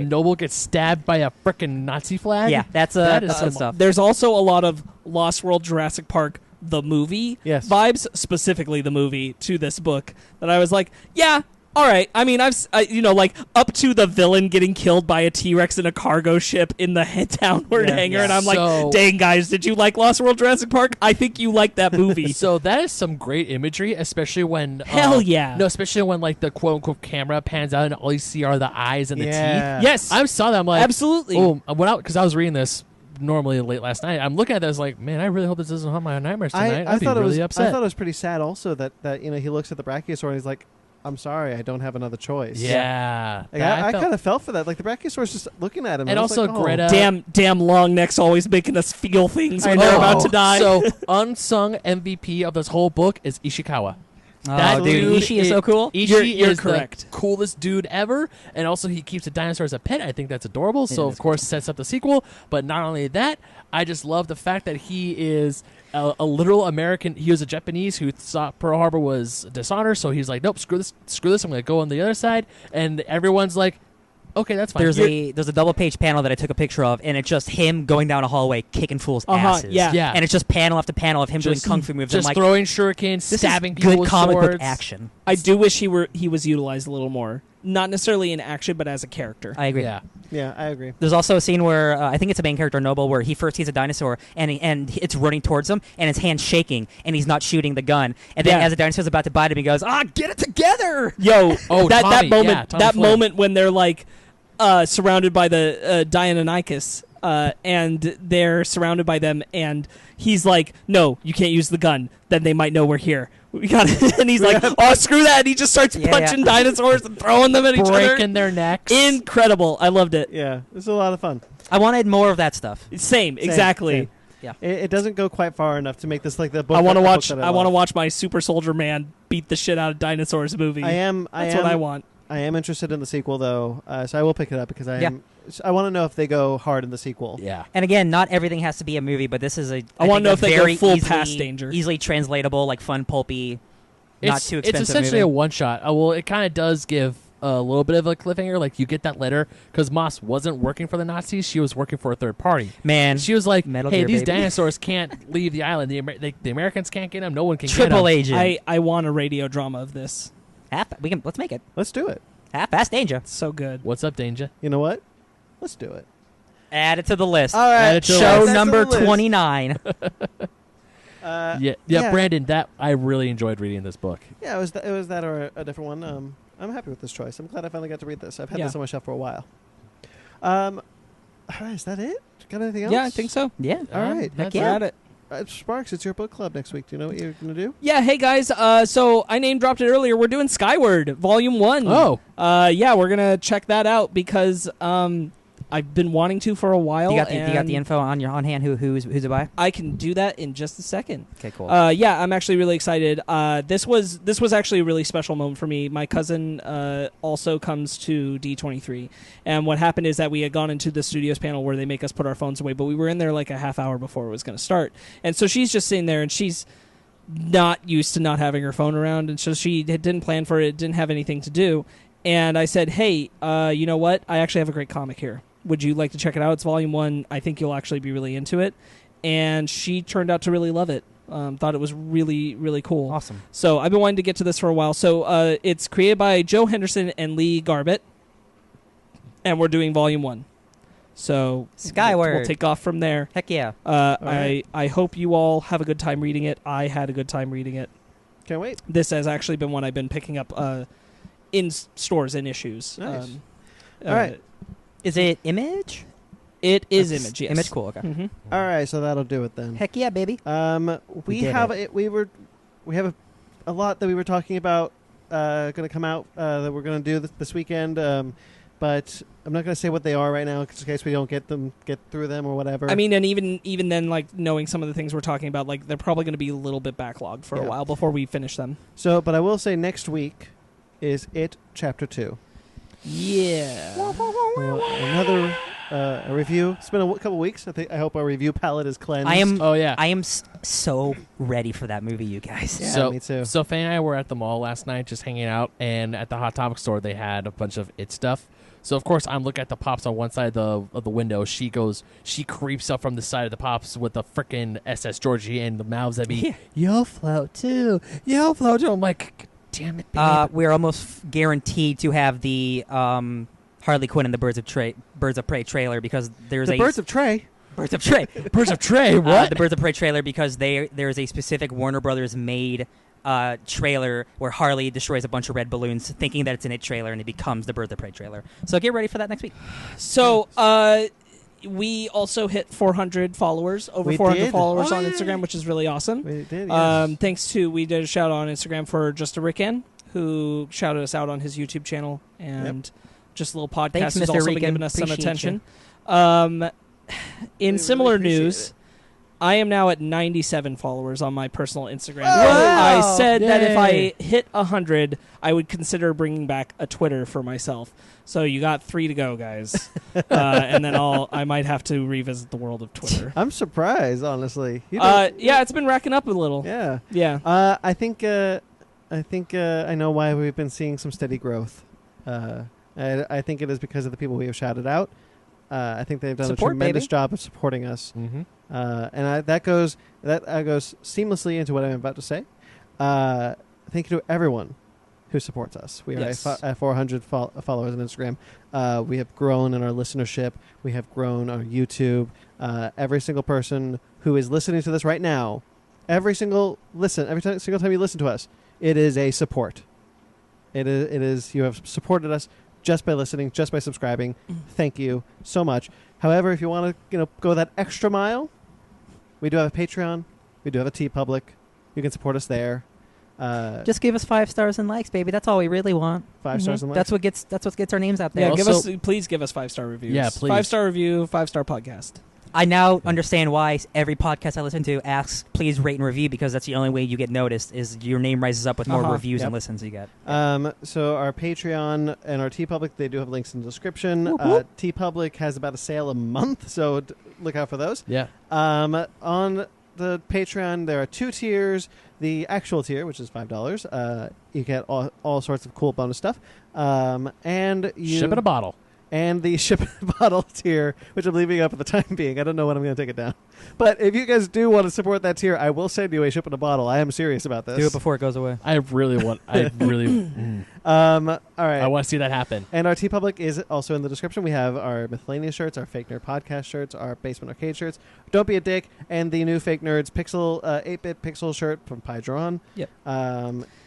Noble gets stabbed by a frickin' Nazi flag. Yeah, that is some stuff. There's also a lot of Lost World Jurassic Park the movie vibes, specifically the movie to this book that I was like, yeah, All right. I mean, like up to the villain getting killed by a T-Rex in a cargo ship in the downward hangar, and I'm like, dang, guys, did you like Lost World Jurassic Park? I think you liked that movie. So that is some great imagery, especially when hell yeah. No, especially when like the quote unquote camera pans out and all you see are the eyes and the teeth. Yes, I saw that. I'm like, absolutely. Oh, I went out because I was reading this normally late last night. I'm looking at that. I was like, man, I really hope this doesn't haunt my nightmares tonight. I'd be really upset. I thought it was pretty sad also that he looks at the Brachiosaur and he's like, I'm sorry, I don't have another choice. Yeah. Like, I kind of felt for that. Like, the Brachiosaur's just looking at him. And also, like, Greta. Damn long necks always making us feel things when they're about to die. So, unsung MVP of this whole book is Ishikawa. That dude, Ishii is so cool. Ishii you're is correct. The coolest dude ever. And also, he keeps a dinosaur as a pet. I think that's adorable. So, of course, sets up the sequel. But not only that, I just love the fact that he is a literal American. He was a Japanese who thought Pearl Harbor was dishonor, so he's like, nope, screw this, I'm going to go on the other side. And everyone's like, okay, that's fine. There's a double-page panel that I took a picture of, and it's just him going down a hallway kicking fools' asses. Yeah. And it's just panel after panel of him doing kung fu moves. Just I'm like, throwing shurikens, stabbing people good with comic swords. book action. I do wish he was utilized a little more. Not necessarily in action, but as a character. I agree. Yeah, I agree. There's also a scene where I think it's a main character, Noble, where he first sees a dinosaur and it's running towards him and his hand's shaking and he's not shooting the gun. And then as the dinosaur's about to bite him, he goes, get it together! Yo, that moment, Tommy moment when they're like surrounded by the Deinonychus, and they're surrounded by them, and he's like, "No, you can't use the gun. Then they might know we're here. We got it." And he's like, "Oh, screw that!" And he just starts punching dinosaurs and throwing them at each other, breaking their necks. Incredible! I loved it. Yeah, it was a lot of fun. I wanted more of that stuff. Same. Exactly. Same. Yeah, it doesn't go quite far enough to make this like the book. I want to watch. I want to watch my Super Soldier Man beat the shit out of dinosaurs movie. That's what I want. I am interested in the sequel though, so I will pick it up because I want to know if they go hard in the sequel. Yeah. And again, not everything has to be a movie, but this is I want to know if they go full easily, past danger, easily translatable, like fun, pulpy, not too expensive. It's essentially movie. a one shot. Well, it kind of does give a little bit of a cliffhanger. Like you get that letter because Moss wasn't working for the Nazis; she was working for a third party. Man, she was like, Metal "Hey, Gear, these baby. dinosaurs can't leave the island. The Americans can't get them. No one can Triple get them." Agent. I want a radio drama of this. Let's make it. Let's do it. Half-Assed Danger. It's so good. What's up, Danger? You know what? Let's do it. Add it to the list. All right, show number 29. Yeah, Brandon. That I really enjoyed reading this book. Yeah, it was that or a different one. I'm happy with this choice. I'm glad I finally got to read this. I've had this on my shelf for a while. All right, is that it? Got anything else? Yeah, I think so. Yeah. All right. Heck yeah. At it. Sparkz, it's your book club next week. Do you know what you're going to do? Yeah, hey guys. So I name dropped it earlier. We're doing Skyward Volume 1. Oh. Yeah, we're going to check that out because I've been wanting to for a while. You got the info on hand? Who's it by? I can do that in just a second. Okay, cool. Yeah, I'm actually really excited. This was actually a really special moment for me. My cousin also comes to D23, and what happened is that we had gone into the studios panel where they make us put our phones away, but we were in there like a half hour before it was going to start, and so she's just sitting there, and she's not used to not having her phone around, and so she didn't plan for it, didn't have anything to do, and I said, hey, you know what? I actually have a great comic here. Would you like to check it out? It's Volume 1. I think you'll actually be really into it. And she turned out to really love it. Thought it was really, really cool. Awesome. So I've been wanting to get to this for a while. So it's created by Joe Henderson and Lee Garbett. And we're doing Volume 1. So Skyward. We'll take off from there. Heck yeah. Right. I hope you all have a good time reading it. I had a good time reading it. Can't wait. This has actually been one I've been picking up in stores and issues. Nice. All right. Is it Image? It is Image, yes. Image, cool. Okay. Mm-hmm. All right, so that'll do it then. Heck yeah, baby. We have a lot that we were talking about going to come out that we're going to do this weekend. But I'm not going to say what they are right now, just in case we don't get through them or whatever. I mean, and even then, like knowing some of the things we're talking about, like they're probably going to be a little bit backlogged for a while before we finish them. So, but I will say next week is It Chapter 2. Yeah. Another a review. It's been a couple weeks. I hope our review palette is cleansed. I am so ready for that movie, you guys. Yeah, me too. So Faye and I were at the mall last night just hanging out, and at the Hot Topic store they had a bunch of It stuff. So of course I'm looking at the pops on one side of the window. She creeps up from the side of the pops with the frickin' SS Georgie and the mouths at me. You'll float too. I'm like, damn it, babe. We're almost guaranteed to have the Harley Quinn and the Birds of Prey trailer because there's Birds of Prey. Birds of Prey. Birds of Prey, what? The Birds of Prey trailer because there's a specific Warner Brothers made trailer where Harley destroys a bunch of red balloons thinking that it's an It trailer and it becomes the Birds of Prey trailer. So get ready for that next week. So we also hit 400 followers, over 400 followers on Instagram, which is really awesome. We did, yes. We did a shout out on Instagram for Just a Ricken, who shouted us out on his YouTube channel, and just a little podcast. Thanks, He's Mr. also Ricken. been giving us some Appreciate attention. In We similar really appreciate news, I am now at 97 followers on my personal Instagram. Wow. I said that if Yay. I hit 100, I would consider bringing back a Twitter for myself. So you got 3 to go, guys, and then I might have to revisit the world of Twitter. I'm surprised, honestly. Yeah, it's been racking up a little. Yeah. Yeah. I think I know why we've been seeing some steady growth. I think it is because of the people we have shouted out. I think they've done a tremendous job of supporting us, and that goes seamlessly into what I'm about to say. Thank you to everyone who supports us. We are at 400 followers on Instagram. We have grown in our listenership. We have grown our YouTube. Every single person who is listening to this right now, every single time you listen to us, it is a support. It is you have supported us just by listening, just by subscribing. Thank you so much. However, if you want to go that extra mile, we do have a Patreon. We do have a TeePublic. You can support us there. Just give us 5 stars and likes, baby. That's all we really want. 5 stars and likes. That's what gets our names out there. Yeah, please give us 5-star reviews. Yeah, please. 5-star review, 5-star podcast. I now understand why every podcast I listen to asks, please rate and review, because that's the only way you get noticed is your name rises up with more reviews and listens you get. So our Patreon and our TeePublic, they do have links in the description. TeePublic has about a sale a month, so look out for those. Yeah. On the Patreon, there are 2 tiers. The actual tier, which is $5, you get all sorts of cool bonus stuff. And you ship in a bottle. And the ship bottle tier, which I'm leaving up for the time being. I don't know when I'm going to take it down. But if you guys do want to support that tier, I will send you a ship in a bottle. I am serious about this. Do it before it goes away. I really want. All right. I want to see that happen. And our TeePublic is also in the description. We have our miscellaneous shirts, our Fake Nerd podcast shirts, our Basement Arcade shirts. Don't be a dick, and the new Fake Nerds pixel 8-bit pixel shirt from Pydron. Yep.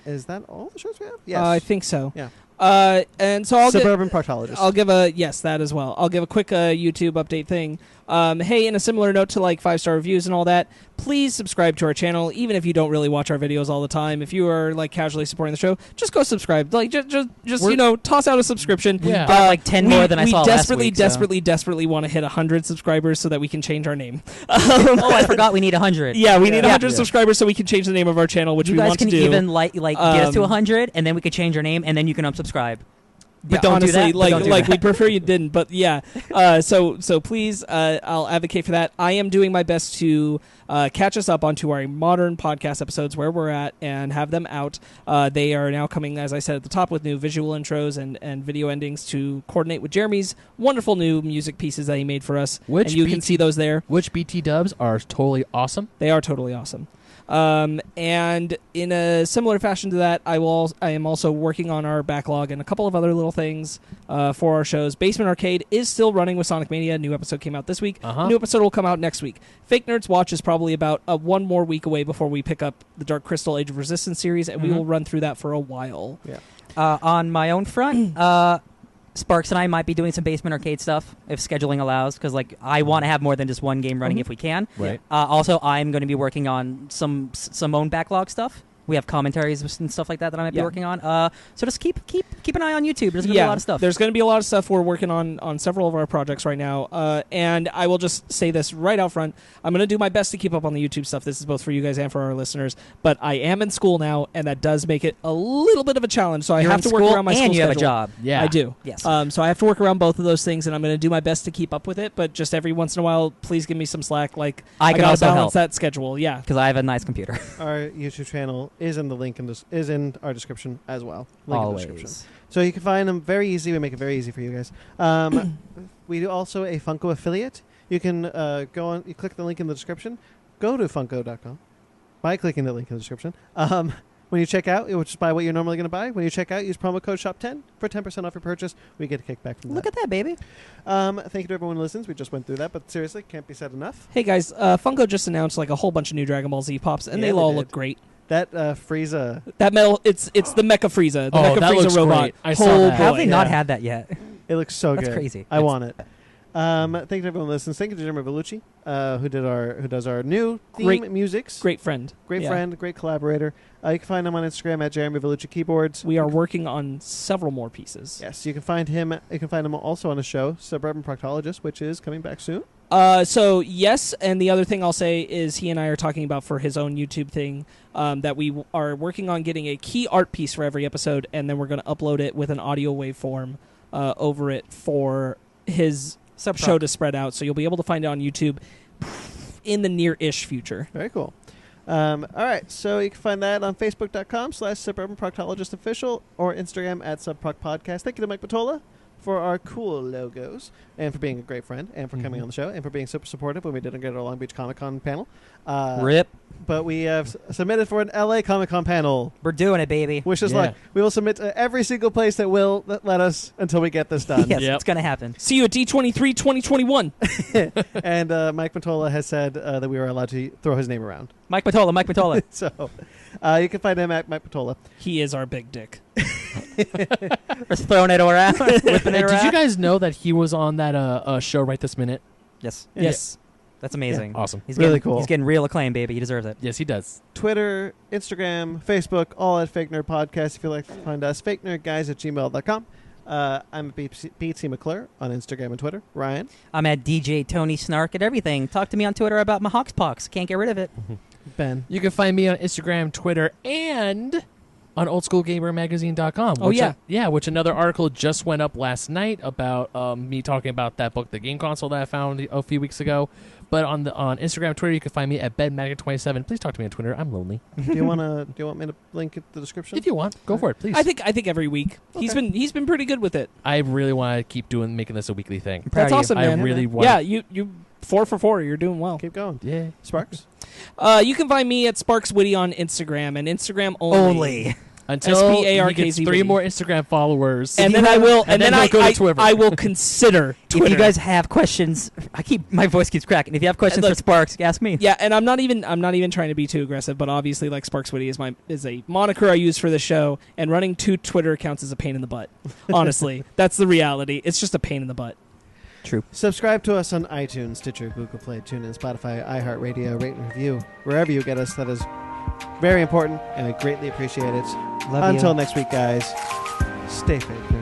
Is that all the shirts we have? Yes, I think so. Yeah. And so Suburban Proctologist. I'll give that as well. I'll give a quick YouTube update thing. Hey, in a similar note to 5-star reviews and all that, please subscribe to our channel, even if you don't really watch our videos all the time. If you are casually supporting the show, just go subscribe. Just toss out a subscription. Yeah. Got 10 more than I saw last week. We desperately want to hit 100 subscribers so that we can change our name. I forgot we need 100. Yeah, we need 100 subscribers so we can change the name of our channel, which we want to do. You guys can even get us to 100, and then we could change our name, and then you can unsubscribe. But don't honestly, do that. we'd prefer you didn't. But yeah, so please, I'll advocate for that. I am doing my best to catch us up onto our modern podcast episodes where we're at and have them out. They are now coming, as I said at the top, with new visual intros and video endings to coordinate with Jeremy's wonderful new music pieces that he made for us. And you can see those there. Which BT dubs are totally awesome. They are totally awesome. And in a similar fashion to that, I am also working on our backlog and a couple of other little things for our shows. Basement Arcade is still running with Sonic Mania. A new episode came out this week. New episode will come out next week. Fake Nerds Watch is probably about 1 more week away before we pick up the Dark Crystal Age of Resistance series, and we will run through that for a while. Yeah. On my own front, Sparkz and I might be doing some Basement Arcade stuff if scheduling allows, because I want to have more than just one game running if we can. Right. Also, I'm going to be working on some own backlog stuff. We have commentaries and stuff like that I might be working on. So just keep an eye on YouTube. There's going to be a lot of stuff. There's going to be a lot of stuff. We're working on several of our projects right now. And I will just say this right out front. I'm going to do my best to keep up on the YouTube stuff. This is both for you guys and for our listeners. But I am in school now, and that does make it a little bit of a challenge. So I have to work around my school and you schedule. have a job. Yeah. I do. Yes. So I have to work around both of those things, and I'm going to do my best to keep up with it. But just every once in a while, please give me some slack. I can gotta also balance help. that schedule. Yeah. Because I have a nice computer. Our YouTube channel is in the link is in our description as well. Link Always. in the description. So you can find them very easy. We make it very easy for you guys. We do also a Funko affiliate. You can you click the link in the description. Go to funko.com by clicking the link in the description. When you check out, you'll just buy what you're normally going to buy. When you check out, use promo code SHOP10 for 10% off your purchase. We get a kickback from that. Look at that, baby. Thank you to everyone who listens. We just went through that, but seriously, can't be said enough. Hey guys, Funko just announced like a whole bunch of new Dragon Ball Z pops, and they all look great. That Frieza. That metal, it's the Mecha Frieza. The Mecha that Frieza looks robot. great. I saw that. How have they not had that yet? It looks so good. That's crazy. I want it. Thank you to everyone who listens. Thank you to Jeremy Vellucci, who does our new theme musics. Great friend. Great friend, great collaborator. You can find him on Instagram at Jeremy Vellucci Keyboards. We are working on several more pieces. Yes, you can find him. You can find him also on a show, Suburban Proctologist, which is coming back soon. So yes, and the other thing I'll say is he and I are talking about for his own YouTube thing that we are working on getting a key art piece for every episode, and then we're going to upload it with an audio waveform over it for his show to spread out. So you'll be able to find it on YouTube in the near-ish future. Very cool. All right, so you can find that on Facebook.com/SuburbanProctologistOfficial or Instagram at SubProcPodcast. Thank you to Mike Patola for our cool logos and for being a great friend and for coming on the show and for being super supportive when we didn't get our Long Beach Comic-Con panel. RIP. But we have submitted for an LA Comic-Con panel. We're doing it, baby. Wish us luck. We will submit to every single place that will let us until we get this done. Yes, it's going to happen. See you at D23 2021. And Mike Patola has said that we are allowed to throw his name around. Mike Patola. So you can find him at Mike Patola. He is our big dick. Just throwing it around. Whipping it around. Did you guys know that he was on that show right this minute? Yes. Yes. That's amazing. Yeah. Awesome. He's really cool. He's getting real acclaim, baby. He deserves it. Yes, he does. Twitter, Instagram, Facebook, all at Fake Nerd Podcast. If you'd like to find us, fakenerdguys@gmail.com. I'm BT McClure on Instagram and Twitter. Ryan? I'm at DJ Tony Snark at everything. Talk to me on Twitter about my Hawkspox. Can't get rid of it. Ben? You can find me on Instagram, Twitter, and on oldschoolgamermagazine.com. Oh, yeah. Which another article just went up last night about me talking about that book, The Game Console, that I found a few weeks ago. But on Instagram, Twitter, you can find me at BenMagic27. Please talk to me on Twitter. I'm lonely. Do you want me to link it the description? If you want, go for it, please. I think every week he's been pretty good with it. I really want to keep making this a weekly thing. That's awesome, man. I really want. Yeah, you 4 for 4. You're doing well. Keep going. Yeah. Sparkz? You can find me at Sparkz Witty on Instagram and Instagram only. Until he gets 3 Witty. more Instagram followers, and then I will. And then he'll go to Twitter. I will consider Twitter. If you guys have questions, my voice keeps cracking. If you have questions for Sparkz, ask me. Yeah, and I'm not even trying to be too aggressive, but obviously, like, Sparkz Witty is a moniker I use for the show, and running 2 Twitter accounts is a pain in the butt. Honestly, that's the reality. It's just a pain in the butt. True. Subscribe to us on iTunes, Stitcher, Google Play, TuneIn, Spotify, iHeartRadio, rate and review wherever you get us. That is very important, and I greatly appreciate it. Love you. Until next week, guys, stay fake.